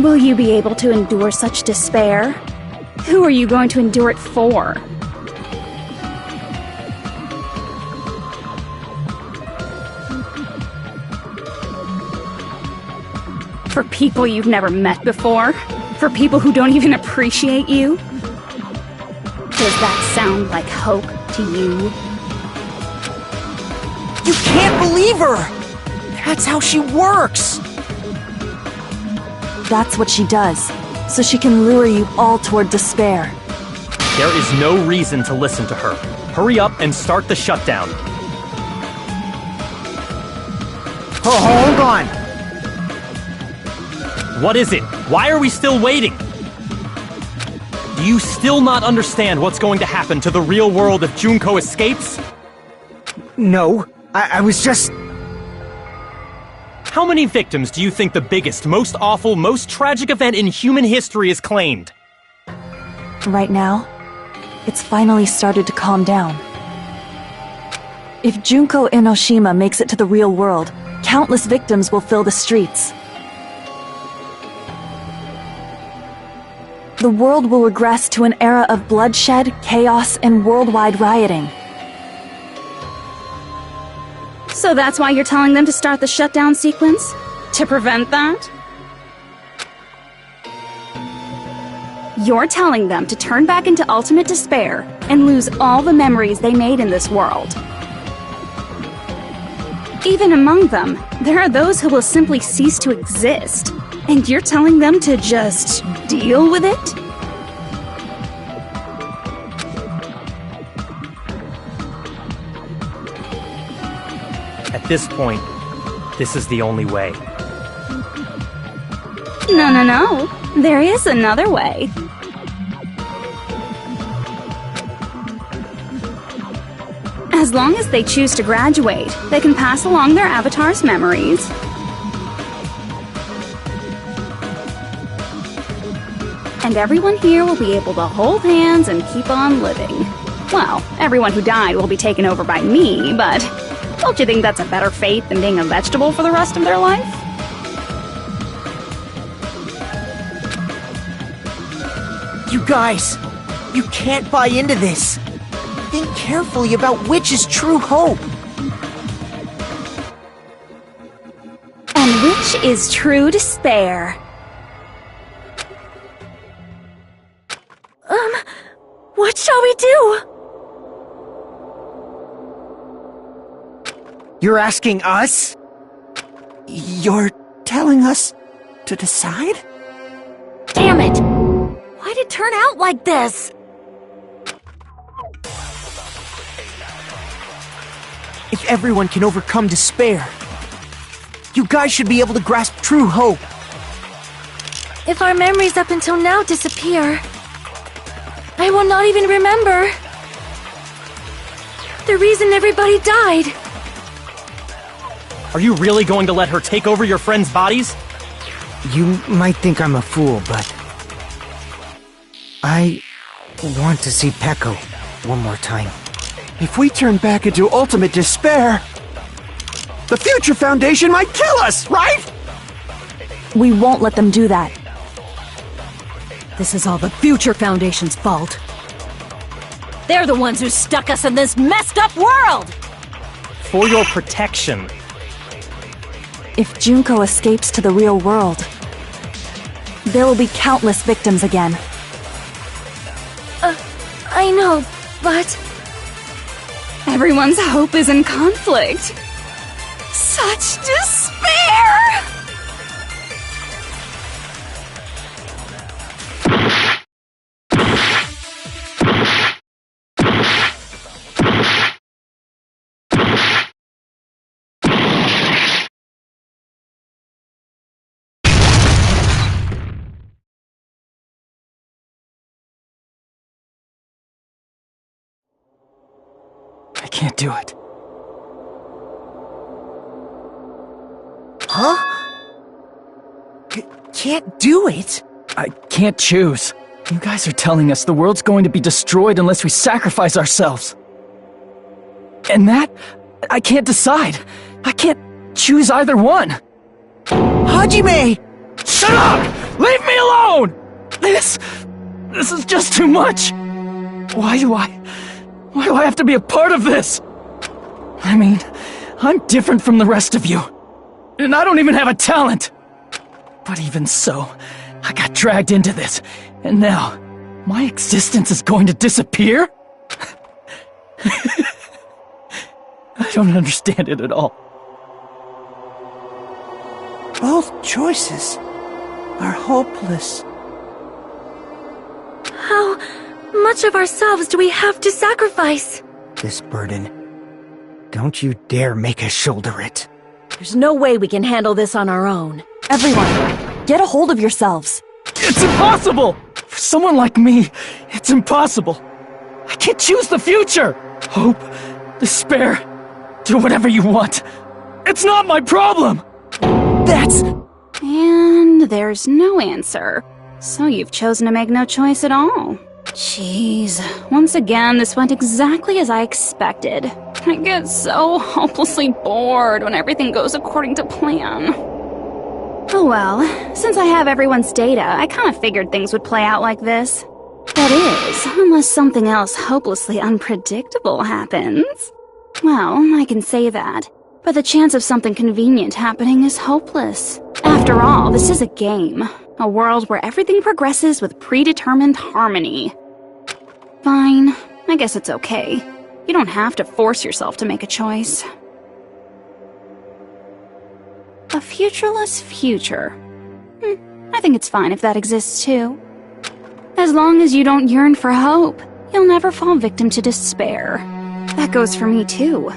Will you be able to endure such despair? Who are you going to endure it for? For people you've never met before? For people who don't even appreciate you? Does that sound like hope to you? You can't believe her! That's how she works! That's what she does, so she can lure you all toward despair. There is no reason to listen to her. Hurry up and start the shutdown. Oh, hold on! What is it? Why are we still waiting? Do you still not understand what's going to happen to the real world if Junko escapes? No, I was just... How many victims do you think the biggest, most awful, most tragic event in human history has claimed? Right now, it's finally started to calm down. If Junko Enoshima makes it to the real world, countless victims will fill the streets. The world will regress to an era of bloodshed, chaos, and worldwide rioting. So that's why you're telling them to start the shutdown sequence? To prevent that? You're telling them to turn back into ultimate despair and lose all the memories they made in this world. Even among them, there are those who will simply cease to exist. And you're telling them to just deal with it? At this point, this is the only way. No. There is another way. As long as they choose to graduate, they can pass along their avatar's memories. And everyone here will be able to hold hands and keep on living. Well, everyone who died will be taken over by me, but don't you think that's a better fate than being a vegetable for the rest of their life? You guys, you can't buy into this. Think carefully about which is true hope. And which is true despair. What shall we do? You're asking us? You're telling us to decide? Damn it! Why'd it turn out like this? If everyone can overcome despair, you guys should be able to grasp true hope. If our memories up until now disappear, I will not even remember the reason everybody died. Are you really going to let her take over your friends' bodies? You might think I'm a fool, but... I want to see Peko one more time. If we turn back into ultimate despair, the Future Foundation might kill us, right? We won't let them do that. This is all the Future Foundation's fault. They're the ones who stuck us in this messed up world! For your protection. If Junko escapes to the real world, there will be countless victims again. I know, but... Everyone's hope is in conflict. Such despair! I can't do it. Huh? Can't do it? I can't choose. You guys are telling us the world's going to be destroyed unless we sacrifice ourselves. And that, I can't decide. I can't choose either one. Hajime! Shut up! Leave me alone! This is just too much. Why do I have to be a part of this? I mean, I'm different from the rest of you. And I don't even have a talent. But even so, I got dragged into this. And now, my existence is going to disappear? I don't understand it at all. Both choices are hopeless. How much of ourselves do we have to sacrifice? This burden. Don't you dare make us shoulder it. There's no way we can handle this on our own. Everyone, get a hold of yourselves. It's impossible! For someone like me, it's impossible. I can't choose the future! Hope, despair, do whatever you want. It's not my problem! That's... And there's no answer. So you've chosen to make no choice at all. Jeez, once again, this went exactly as I expected. I get so hopelessly bored when everything goes according to plan. Oh well, since I have everyone's data, I kind of figured things would play out like this. That is, unless something else hopelessly unpredictable happens. Well, I can say that, but the chance of something convenient happening is hopeless. After all, this is a game. A world where everything progresses with predetermined harmony. Fine, I guess it's okay. You don't have to force yourself to make a choice. A futureless future. I think it's fine if that exists too. As long as you don't yearn for hope, you'll never fall victim to despair. That goes for me too.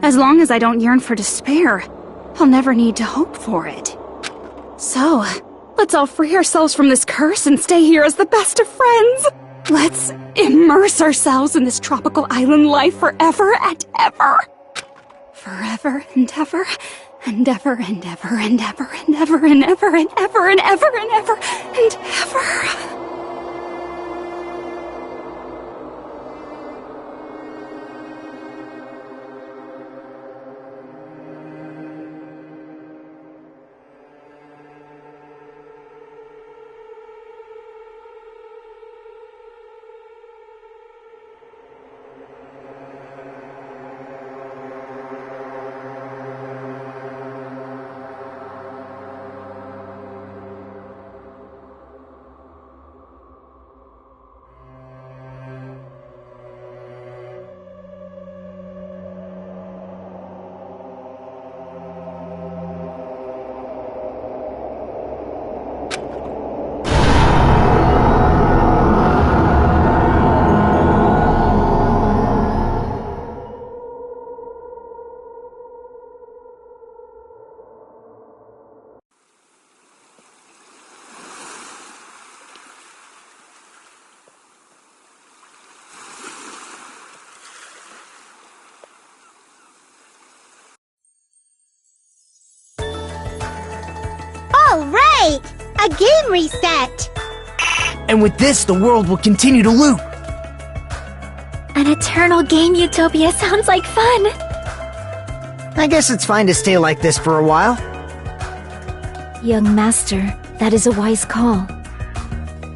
As long as I don't yearn for despair, I'll never need to hope for it. So, let's all free ourselves from this curse and stay here as the best of friends. Let's immerse ourselves in this tropical island life forever and ever. Forever and ever, and ever and ever and ever and ever and ever and ever and ever and ever and ever. All right! A game reset! And with this, the world will continue to loop. An eternal game utopia sounds like fun. I guess it's fine to stay like this for a while. Young master, that is a wise call.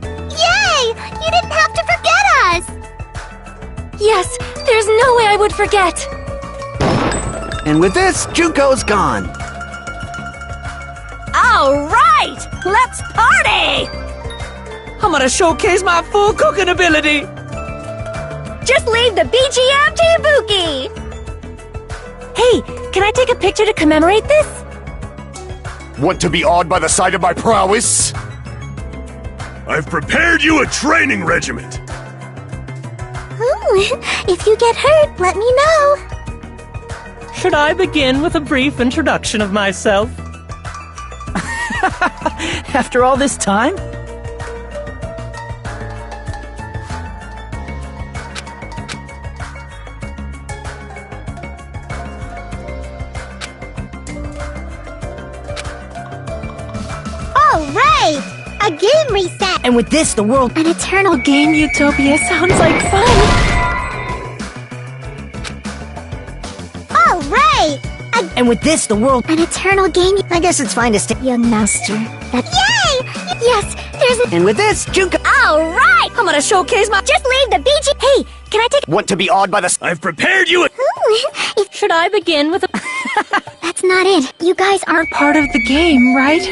Yay! You didn't have to forget us! Yes, there's no way I would forget. And with this, Junko's gone. All right! Let's party! I'm gonna showcase my full cooking ability! Just leave the BGM to Ibuki! Hey, can I take a picture to commemorate this? Want to be awed by the sight of my prowess? I've prepared you a training regiment. If you get hurt, let me know. Should I begin with a brief introduction of myself? After all this time? All right! A game reset! And with this, the world... An eternal game utopia sounds like fun. All right! And with this, the world... An eternal game... I guess it's fine to stay... Young master, that... Yay! Yes, there's... And with this, Junko... Alright! I'm gonna showcase my... Just leave the BG... Hey, can I take... Want to be awed by the... I've prepared you a... Should I begin with a... That's not it. You guys aren't Part of the game, right?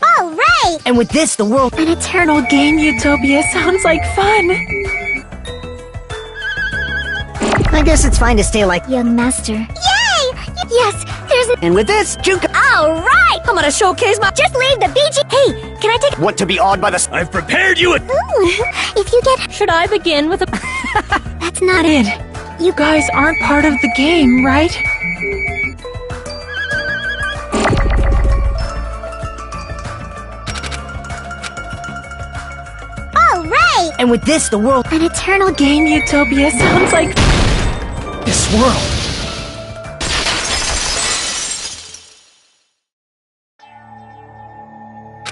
Alright! And with this, the world... An eternal game utopia sounds like fun. I guess it's fine to stay like... Young master. Yay! Yes, there's... And with this, Junko... Alright! I'm gonna showcase my... Just leave the BG... Hey, can I take... Want to be awed by the... I've prepared you a... If you get... Should I begin with a... That's not it. You guys aren't part of the game, right? Alright! And with this, the world... An eternal Game utopia sounds like... This world.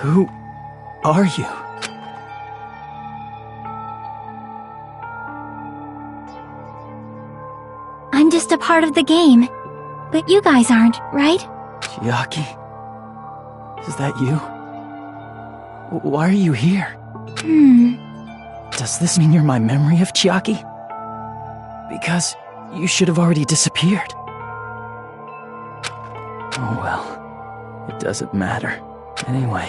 Who are you? I'm just a part of the game. But you guys aren't, right? Chiaki? Is that you? Why are you here? Does this mean you're my memory of Chiaki? Because you should have already disappeared. Oh well, it doesn't matter. Anyway,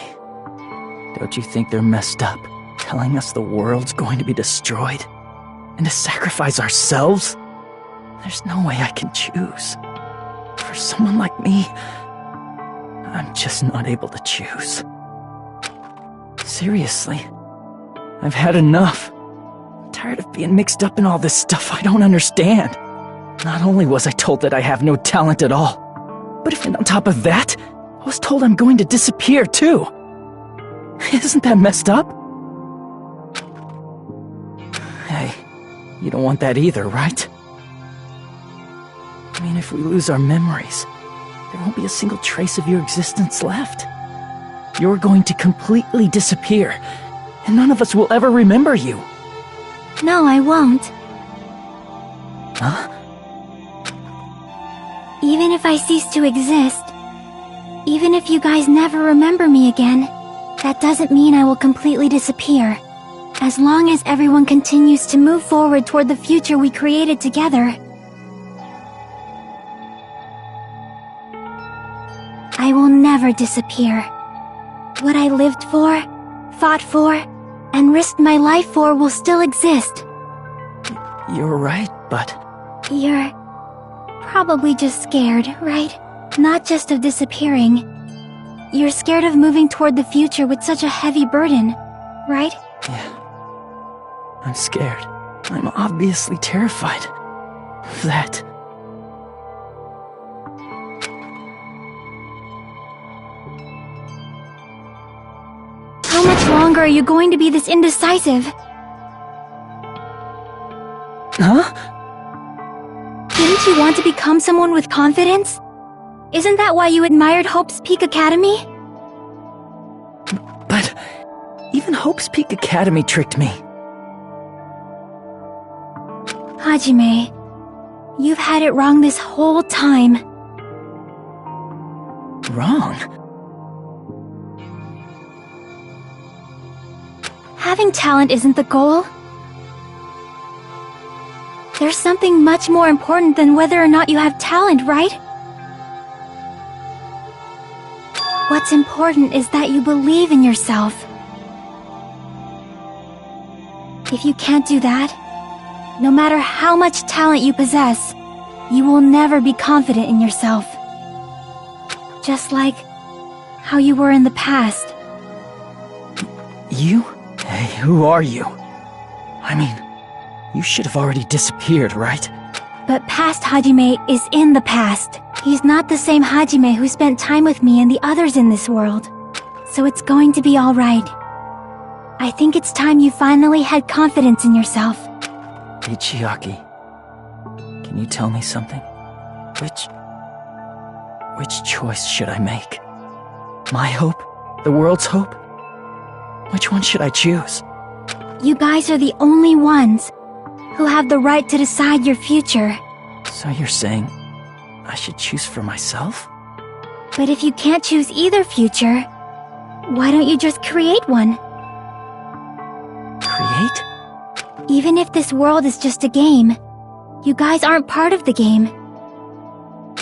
don't you think they're messed up, telling us the world's going to be destroyed? And to sacrifice ourselves? There's no way I can choose. For someone like me, I'm just not able to choose. Seriously, I've had enough. I'm tired of being mixed up in all this stuff I don't understand. Not only was I told that I have no talent at all, but if on top of that, I was told I'm going to disappear too. Isn't that messed up? Hey, you don't want that either, right? I mean, if we lose our memories, there won't be a single trace of your existence left. You're going to completely disappear, and none of us will ever remember you. No, I won't. Huh? Even if I cease to exist, even if you guys never remember me again, that doesn't mean I will completely disappear. As long as everyone continues to move forward toward the future we created together. I will never disappear. What I lived for, fought for, and risked my life for will still exist. You're right, but... You're probably just scared, right? Not just of disappearing. You're scared of moving toward the future with such a heavy burden, right? Yeah. I'm scared. I'm obviously terrified of that. How much longer are you going to be this indecisive? Huh? Didn't you want to become someone with confidence? Isn't that why you admired Hope's Peak Academy? But even Hope's Peak Academy tricked me. Hajime, you've had it wrong this whole time. Wrong? Having talent isn't the goal. There's something much more important than whether or not you have talent, right? What's important is that you believe in yourself. If you can't do that, no matter how much talent you possess, you will never be confident in yourself. Just like how you were in the past. You? Hey, who are you? I mean, you should have already disappeared, right? But past Hajime is in the past. He's not the same Hajime who spent time with me and the others in this world. So it's going to be alright. I think it's time you finally had confidence in yourself. Hey, Chiaki. Can you tell me something? Which choice should I make? My hope? The world's hope? Which one should I choose? You guys are the only ones who have the right to decide your future. So you're saying I should choose for myself? But if you can't choose either future, why don't you just create one? Create? Even if this world is just a game, you guys aren't part of the game.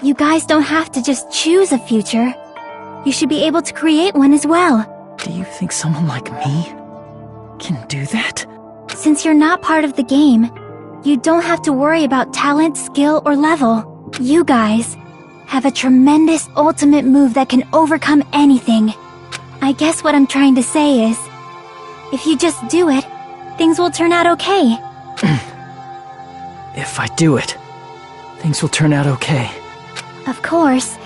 You guys don't have to just choose a future. You should be able to create one as well. Do you think someone like me can do that? Since you're not part of the game, you don't have to worry about talent, skill, or level. You guys have a tremendous ultimate move that can overcome anything. I guess what I'm trying to say is, if you just do it, things will turn out okay. If I do it, things will turn out okay. Of course,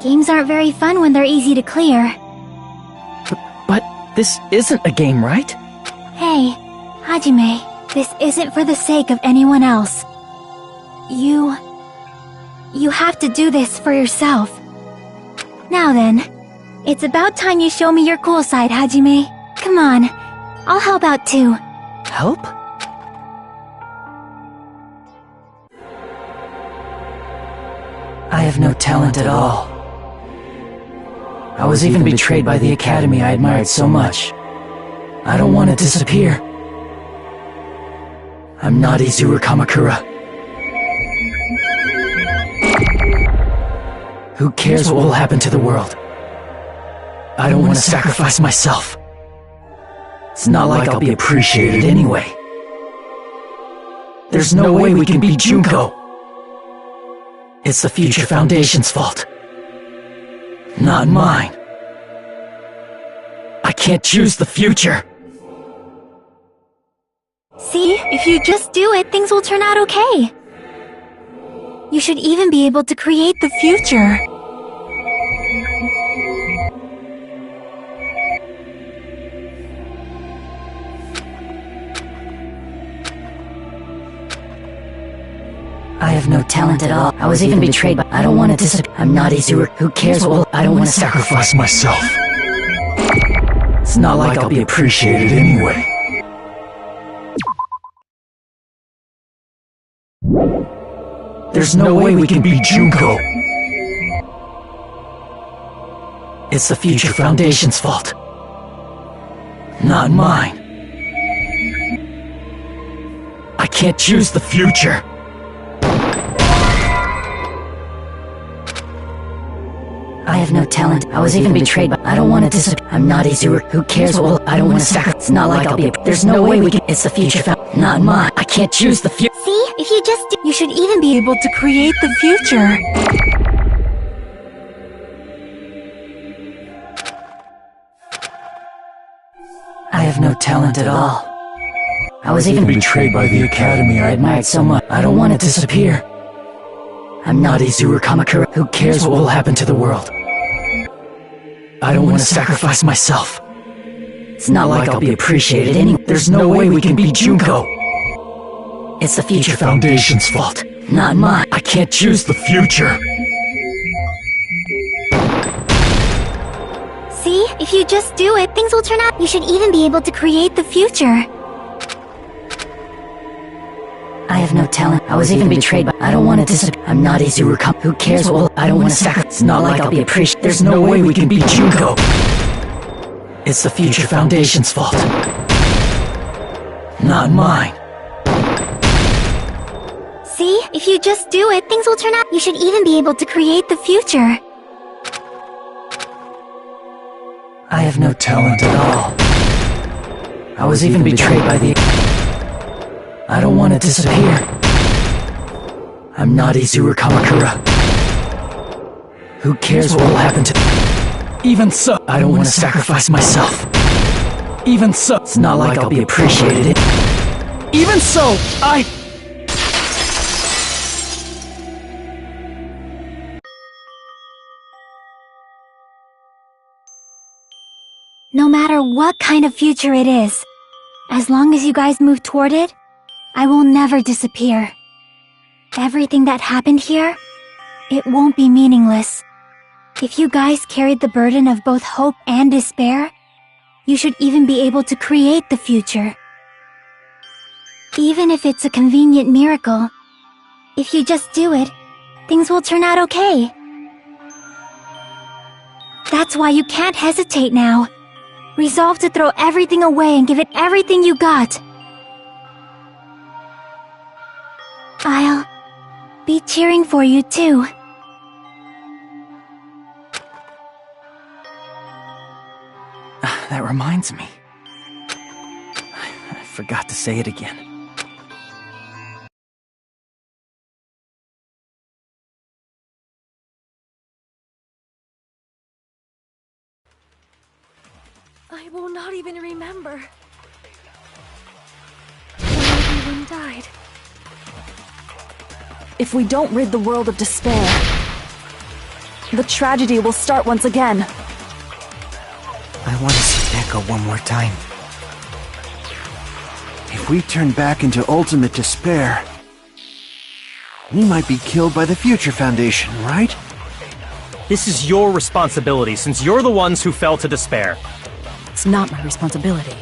games aren't very fun when they're easy to clear. But this isn't a game, right? Hey, Hajime, this isn't for the sake of anyone else. You have to do this for yourself. Now then, it's about time you show me your cool side, Hajime. Come on, I'll help out too. Help? I have no talent at all. I was even betrayed by the academy I admired so much. I don't want to disappear. I'm not Izuru Kamakura. Who cares what will happen to the world? I don't want to sacrifice myself. It's not like I'll be appreciated anyway. There's no way we can beat Junko. It's the Future Foundation's fault. Not mine. I can't choose the future. See, if you just do it, things will turn out okay. You should even be able to create the future. I have no talent at all. I was even betrayed, but I don't want to disappear. I'm not Izuru. Who cares? Well, I don't want to sacrifice myself. It's not like I'll be appreciated anyway. There's no way we can beat Junko. It's the Future Foundation's fault. Not mine. I can't choose the future. I have no talent. I was even betrayed, but I don't want to disappear. I'm not Izuru. Who cares? Well, I don't want to sacrifice. It's not like I'll be. There's no way we can. It's the future. Not mine. I can't choose the future. See, if you just do, you should even be able to create the future. I have no talent at all. I was even betrayed by the academy I admired so much. I don't want to disappear. I'm not Izuru Kamakura. Who cares what will happen to the world? I don't want to sacrifice myself. It's not like I'll be appreciated anyway. There's no way we can beat Junko. It's the Future Foundation's fault. Not mine. I can't choose the future. See, if you just do it, things will turn out. You should even be able to create the future. I have no talent. I was even betrayed, but I don't want to disappear. I'm not Izuru Kam. Who cares? Well, I don't want to sacrifice. It's not like I'll be appreciated. There's no way we can beat Junko. It's the Future Foundation's fault. Not mine. See, if you just do it, things will turn out. You should even be able to create the future. I have no talent at all. I was even betrayed by the... I don't want to disappear. I'm not Izuru Kamakura. Who cares what will happen to... Even so, I don't want to sacrifice myself. Even so, it's not like I'll be appreciated. Even so, No matter what kind of future it is, as long as you guys move toward it, I will never disappear. Everything that happened here, it won't be meaningless. If you guys carried the burden of both hope and despair, you should even be able to create the future. Even if it's a convenient miracle, if you just do it, things will turn out okay. That's why you can't hesitate now. Resolve to throw everything away and give it everything you got. I'll be cheering for you too. That reminds me. I forgot to say it again. I will not even remember when everyone died. If we don't rid the world of despair, the tragedy will start once again. I want to see Neko one more time. If we turn back into ultimate despair, we might be killed by the Future Foundation, right? This is your responsibility, since you're the ones who fell to despair. It's not my responsibility.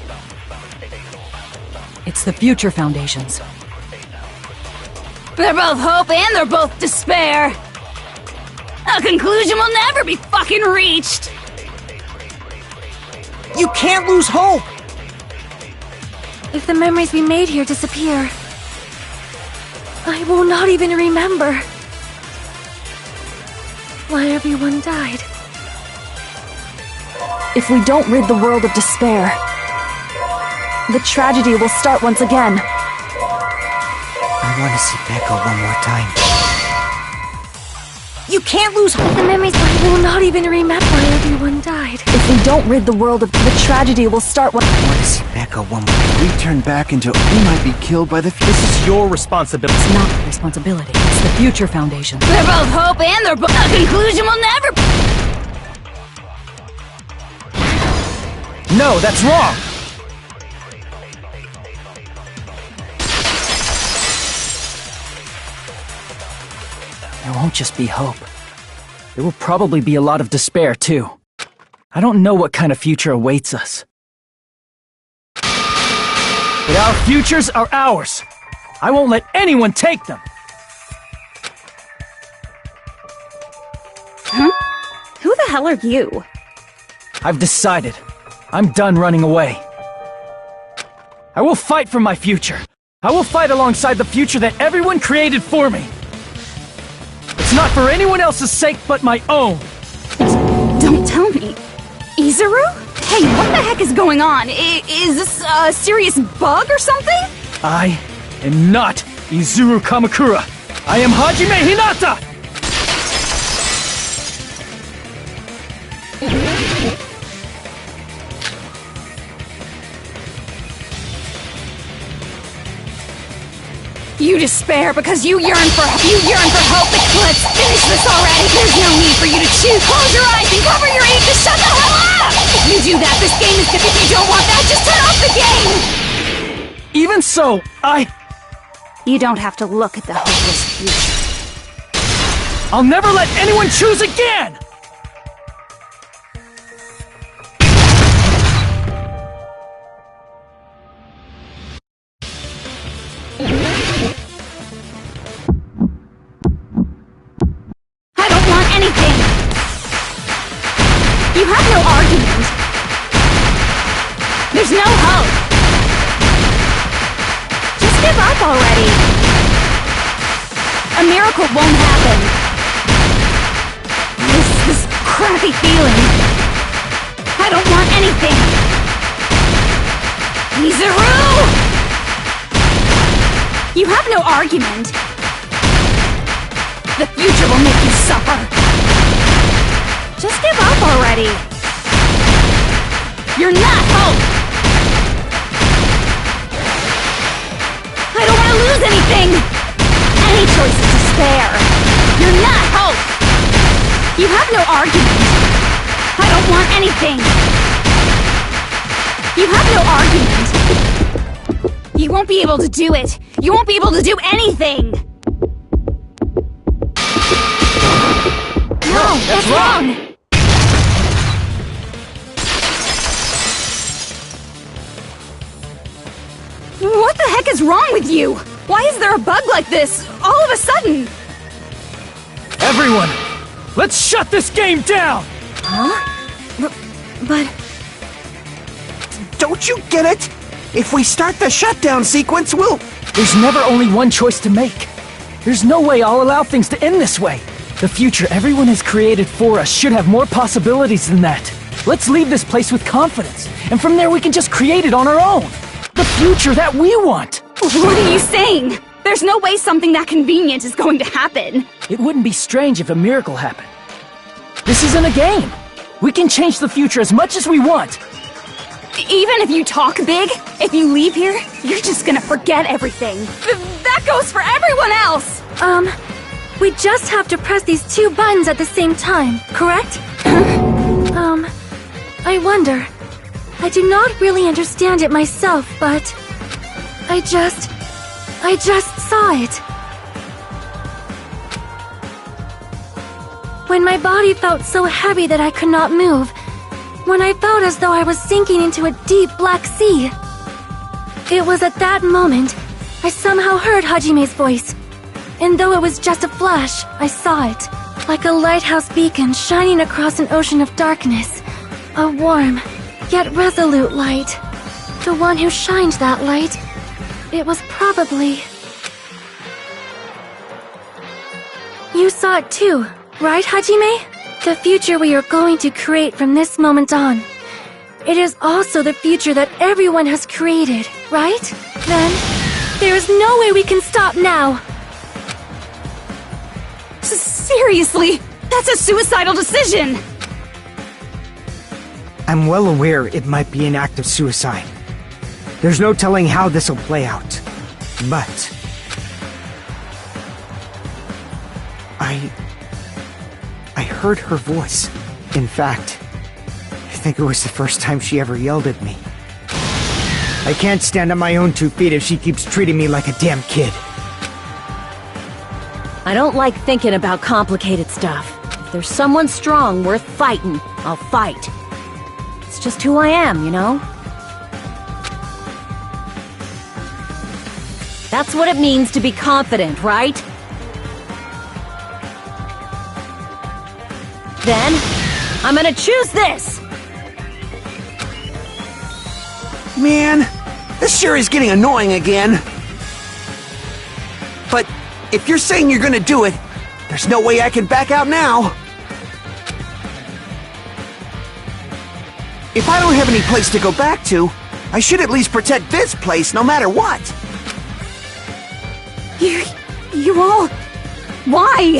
It's the Future Foundation's. They're both hope and they're both despair. A conclusion will never be fucking reached. You can't lose hope! If the memories we made here disappear, I will not even remember why everyone died. If we don't rid the world of despair, the tragedy will start once again. I want to see Neko one more time. You can't lose hope! The memories I will not even remember why everyone died. If we don't rid the world of the tragedy will start once. I want to see Neko one more time. If we turn back into, we might be killed by the This is your responsibility. It's not my responsibility. It's the Future Foundation. They're both hope and they're both. A conclusion will never. No, that's wrong! There won't just be hope. There will probably be a lot of despair, too. I don't know what kind of future awaits us. But our futures are ours! I won't let anyone take them! Huh? Who the hell are you? I've decided. I'm done running away. I will fight for my future. I will fight alongside the future that everyone created for me. It's not for anyone else's sake but my own. Don't tell me. Izuru? Hey, what the heck is going on? Is this a serious bug or something? I am not Izuru Kamakura. I am Hajime Hinata! You despair because you yearn for hope. Let's finish this already. There's no need for you to choose. Close your eyes and cover your ears. Just shut the hell up! If you do that, this game is good. If you don't want that, just turn off the game! Even so, You don't have to look at the hopeless future. I'll never let anyone choose again! I don't want anything! You have no argument! There's no hope! Just give up already! A miracle won't happen! This crappy feeling! I don't want anything! Izuru! You have no argument! The future will make you suffer! Just give up already! You're not hope! I don't want to lose anything! Any choice is despair! You're not hope! You have no argument! I don't want anything! You have no argument! You won't be able to do it! You won't be able to do anything! No, that's wrong! What the heck is wrong with you? Why is there a bug like this, all of a sudden? Everyone, let's shut this game down! Huh? But... Don't you get it? If we start the shutdown sequence, we'll... There's never only one choice to make. There's no way I'll allow things to end this way. The future everyone has created for us should have more possibilities than that. Let's leave this place with confidence, and from there we can just create it on our own. The future that we want! What are you saying? There's no way something that convenient is going to happen. It wouldn't be strange if a miracle happened. This isn't a game. We can change the future as much as we want. Even if you talk big, if you leave here, you're just gonna forget everything. That goes for everyone else! We just have to press these 2 buttons at the same time, correct? I wonder. I do not really understand it myself, but... I just saw it. When my body felt so heavy that I could not move. When I felt as though I was sinking into a deep black sea. It was at that moment I somehow heard Hajime's voice. And though it was just a flash, I saw it. Like a lighthouse beacon shining across an ocean of darkness. A warm, yet resolute light. The one who shined that light, it was probably... You saw it too, right, Hajime? The future we are going to create from this moment on. It is also the future that everyone has created, right? Then, there is no way we can stop now. Seriously, that's a suicidal decision! I'm well aware it might be an act of suicide. There's no telling how this'll play out. But... I heard her voice. In fact, I think it was the first time she ever yelled at me. I can't stand on my own 2 feet if she keeps treating me like a damn kid. I don't like thinking about complicated stuff. If there's someone strong worth fighting, I'll fight. It's just who I am, you know? That's what it means to be confident, right? Then, I'm gonna choose this! Man, this sure is getting annoying again. But if you're saying you're gonna do it, there's no way I can back out now. If I don't have any place to go back to, I should at least protect this place no matter what. You all... Why?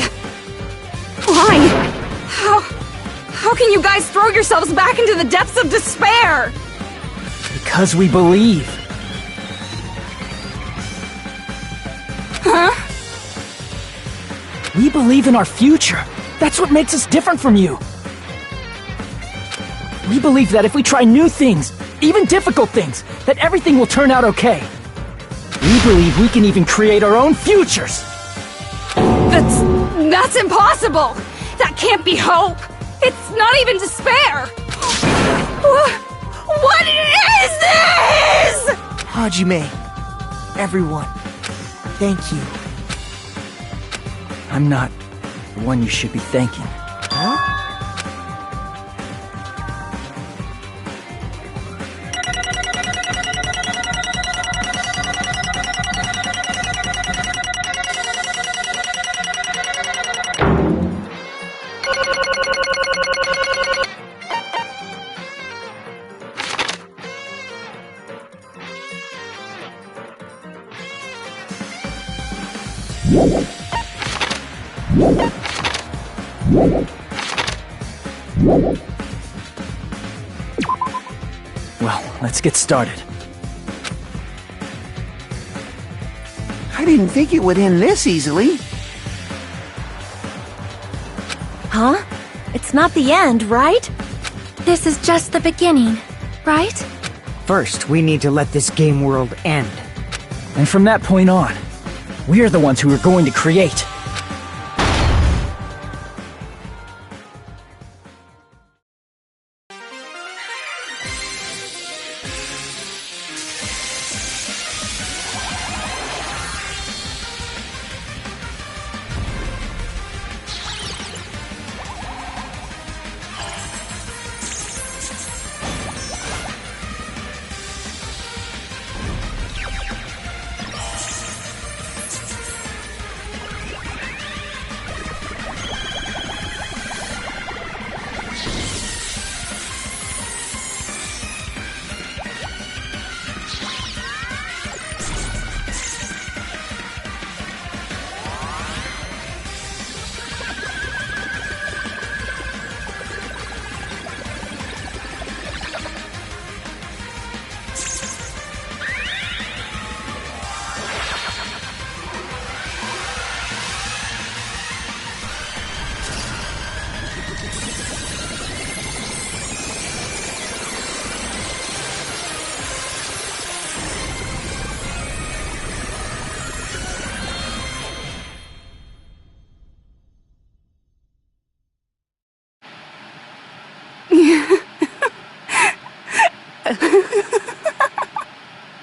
Why? How can you guys throw yourselves back into the depths of despair? Because we believe. Huh? We believe in our future. That's what makes us different from you. We believe that if we try new things, even difficult things, that everything will turn out okay. We believe we can even create our own futures. That's impossible! That can't be hope! It's not even despair! What is this?! Hajime, everyone, thank you. I'm not the one you should be thanking. Huh? Well, let's get started. I didn't think it would end this easily. Huh? It's not the end, right? This is just the beginning, right? First, we need to let this game world end. And from that point on, we're the ones who are going to create.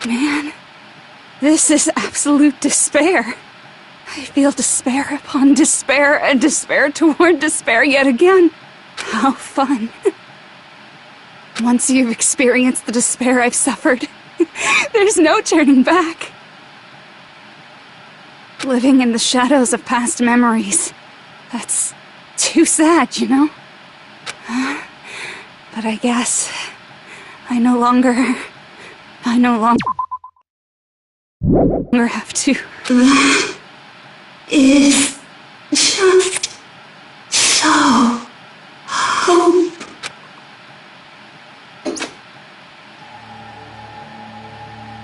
Man, this is absolute despair. I feel despair upon despair and despair toward despair yet again. How fun. Once you've experienced the despair I've suffered, there's no turning back. Living in the shadows of past memories. That's too sad, you know? But I guess I no longer have to. That is just so hope.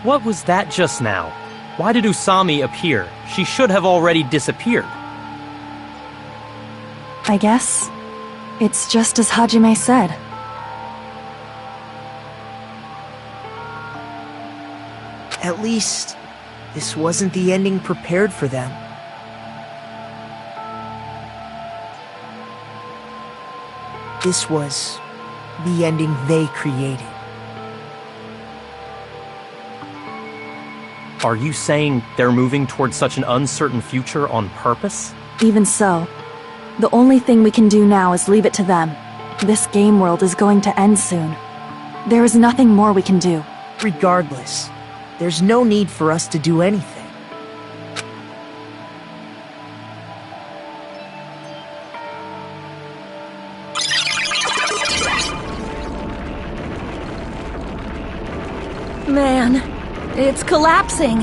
What was that just now? Why did Usami appear? She should have already disappeared. I guess it's just as Hajime said. At least, this wasn't the ending prepared for them. This was the ending they created. Are you saying they're moving towards such an uncertain future on purpose? Even so, the only thing we can do now is leave it to them. This game world is going to end soon. There is nothing more we can do. Regardless, there's no need for us to do anything. Man, it's collapsing.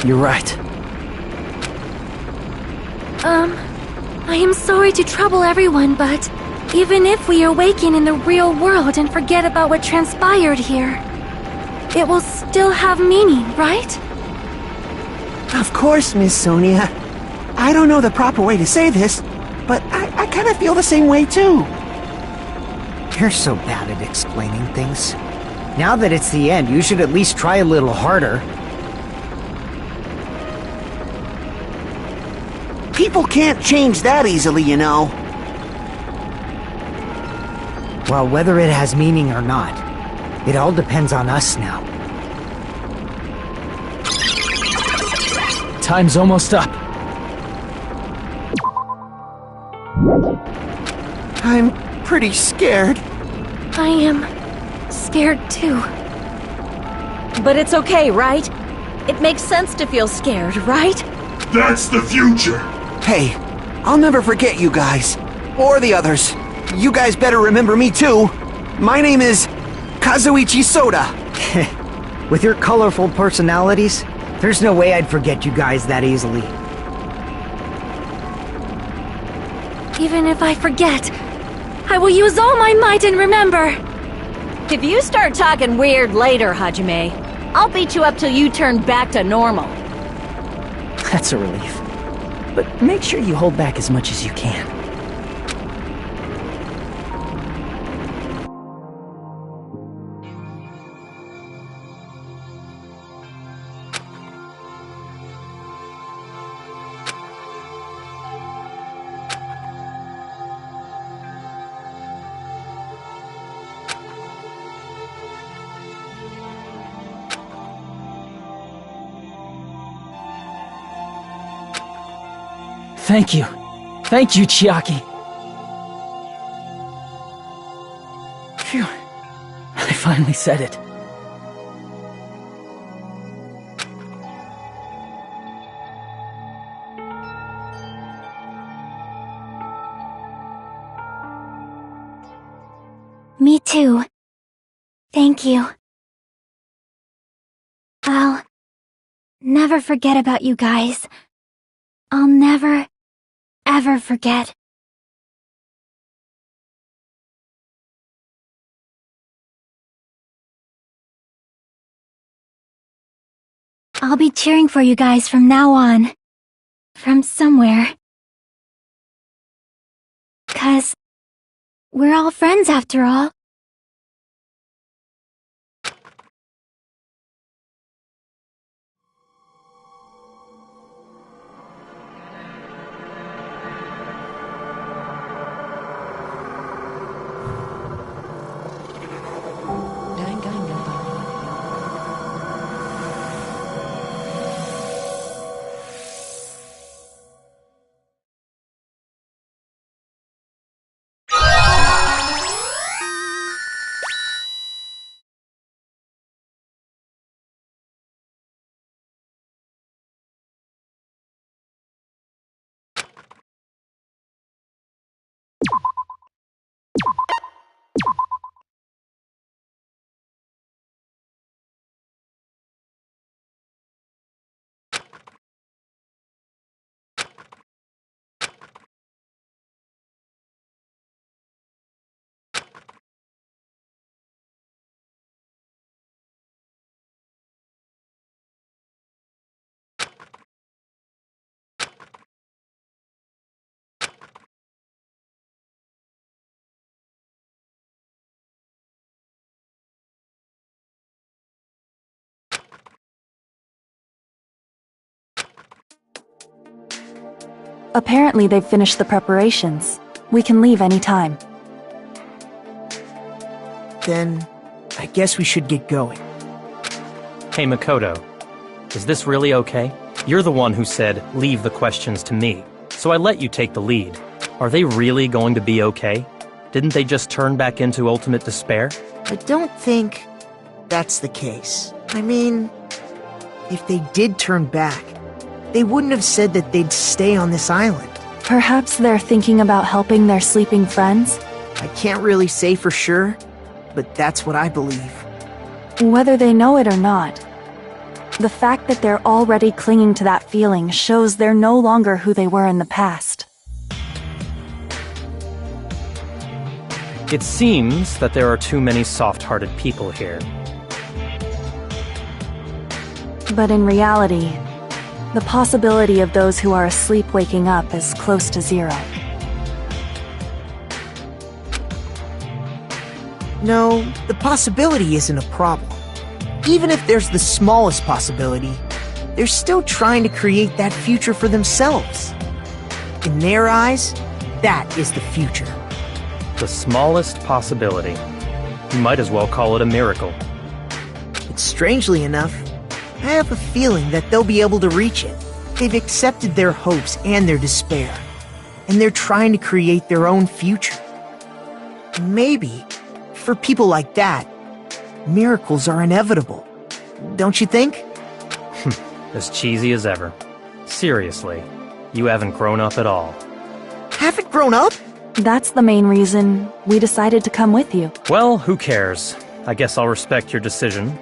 You're right. I am sorry to trouble everyone, but even if we awaken in the real world and forget about what transpired here, it will still have meaning, right? Of course, Miss Sonia. I don't know the proper way to say this, but I kind of feel the same way too. You're so bad at explaining things. Now that it's the end, you should at least try a little harder. People can't change that easily, you know. Well, whether it has meaning or not, it all depends on us now. Time's almost up. I'm pretty scared. I am scared too. But it's okay, right? It makes sense to feel scared, right? That's the future! Hey, I'll never forget you guys. Or the others. You guys better remember me too. My name is Kazuichi Soda. With your colorful personalities, there's no way I'd forget you guys that easily. Even if I forget, I will use all my might and remember. If you start talking weird later, Hajime, I'll beat you up till you turn back to normal. That's a relief. But make sure you hold back as much as you can. Thank you. Thank you, Chiaki. Phew. I finally said it. Me too. Thank you. I'll never forget about you guys. I'll never, ever forget. I'll be cheering for you guys from now on. From somewhere. 'Cause we're all friends after all. Apparently they've finished the preparations. We can leave any time. Then, I guess we should get going. Hey, Makoto. Is this really okay? You're the one who said, leave the questions to me. So I let you take the lead. Are they really going to be okay? Didn't they just turn back into ultimate despair? I don't think that's the case. I mean, if they did turn back, they wouldn't have said that they'd stay on this island. Perhaps they're thinking about helping their sleeping friends? I can't really say for sure, but that's what I believe. Whether they know it or not, the fact that they're already clinging to that feeling shows they're no longer who they were in the past. It seems that there are too many soft-hearted people here. But in reality, the possibility of those who are asleep waking up is close to zero. No, the possibility isn't a problem. Even if there's the smallest possibility, they're still trying to create that future for themselves. In their eyes, that is the future. The smallest possibility. You might as well call it a miracle. But strangely enough, I have a feeling that they'll be able to reach it. They've accepted their hopes and their despair, and they're trying to create their own future. Maybe, for people like that, miracles are inevitable. Don't you think? As cheesy as ever. Seriously, you haven't grown up at all. Haven't grown up? That's the main reason we decided to come with you. Well, who cares? I guess I'll respect your decision.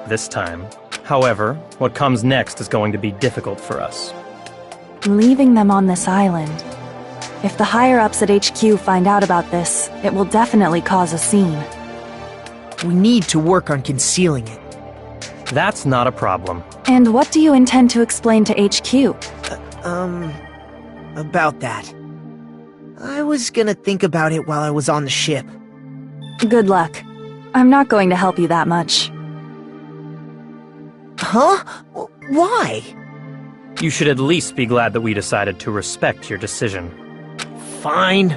This time. However, what comes next is going to be difficult for us. Leaving them on this island. If the higher-ups at HQ find out about this, it will definitely cause a scene. We need to work on concealing it. That's not a problem. And what do you intend to explain to HQ? About that. I was gonna think about it while I was on the ship. Good luck. I'm not going to help you that much. Huh? Why? You should at least be glad that we decided to respect your decision. Fine.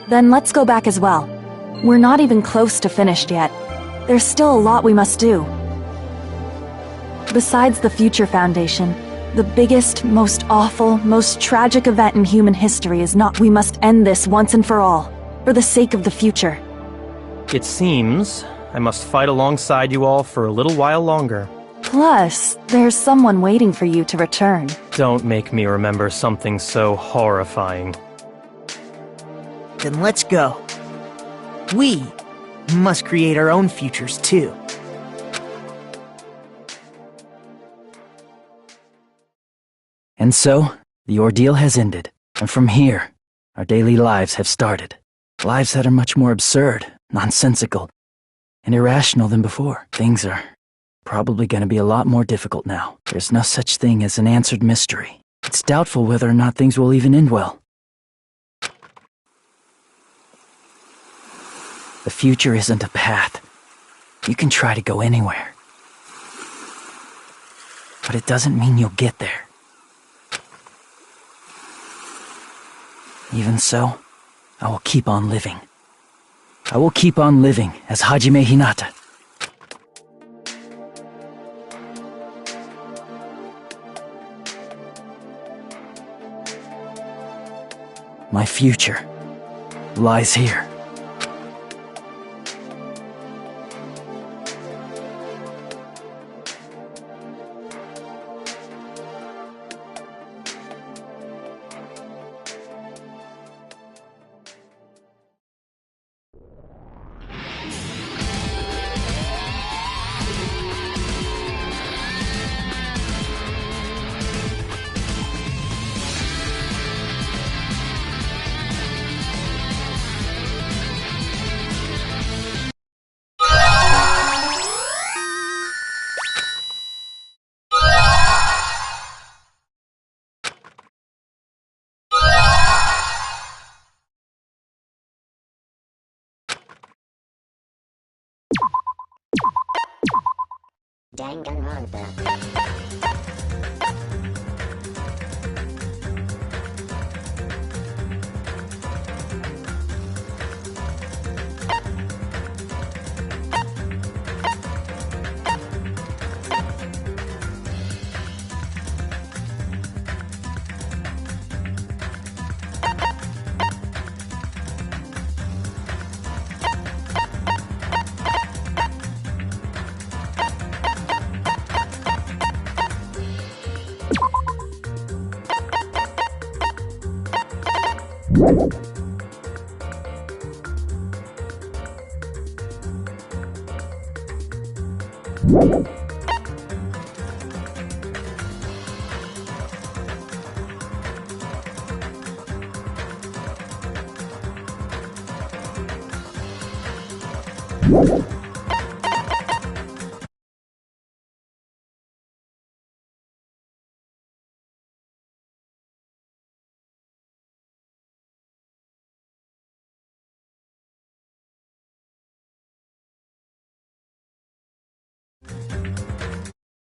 Then let's go back as well. We're not even close to finished yet. There's still a lot we must do. Besides the Future Foundation, the biggest, most awful, most tragic event in human history is not. We must end this once and for all, for the sake of the future. It seems I must fight alongside you all for a little while longer. Plus, there's someone waiting for you to return. Don't make me remember something so horrifying. Then let's go. We must create our own futures too. And so, the ordeal has ended, and from here, our daily lives have started. Lives that are much more absurd, nonsensical, and irrational than before. Things are probably going to be a lot more difficult now. There's no such thing as an answered mystery. It's doubtful whether or not things will even end well. The future isn't a path. You can try to go anywhere. But it doesn't mean you'll get there. Even so, I will keep on living. I will keep on living as Hajime Hinata. My future lies here. You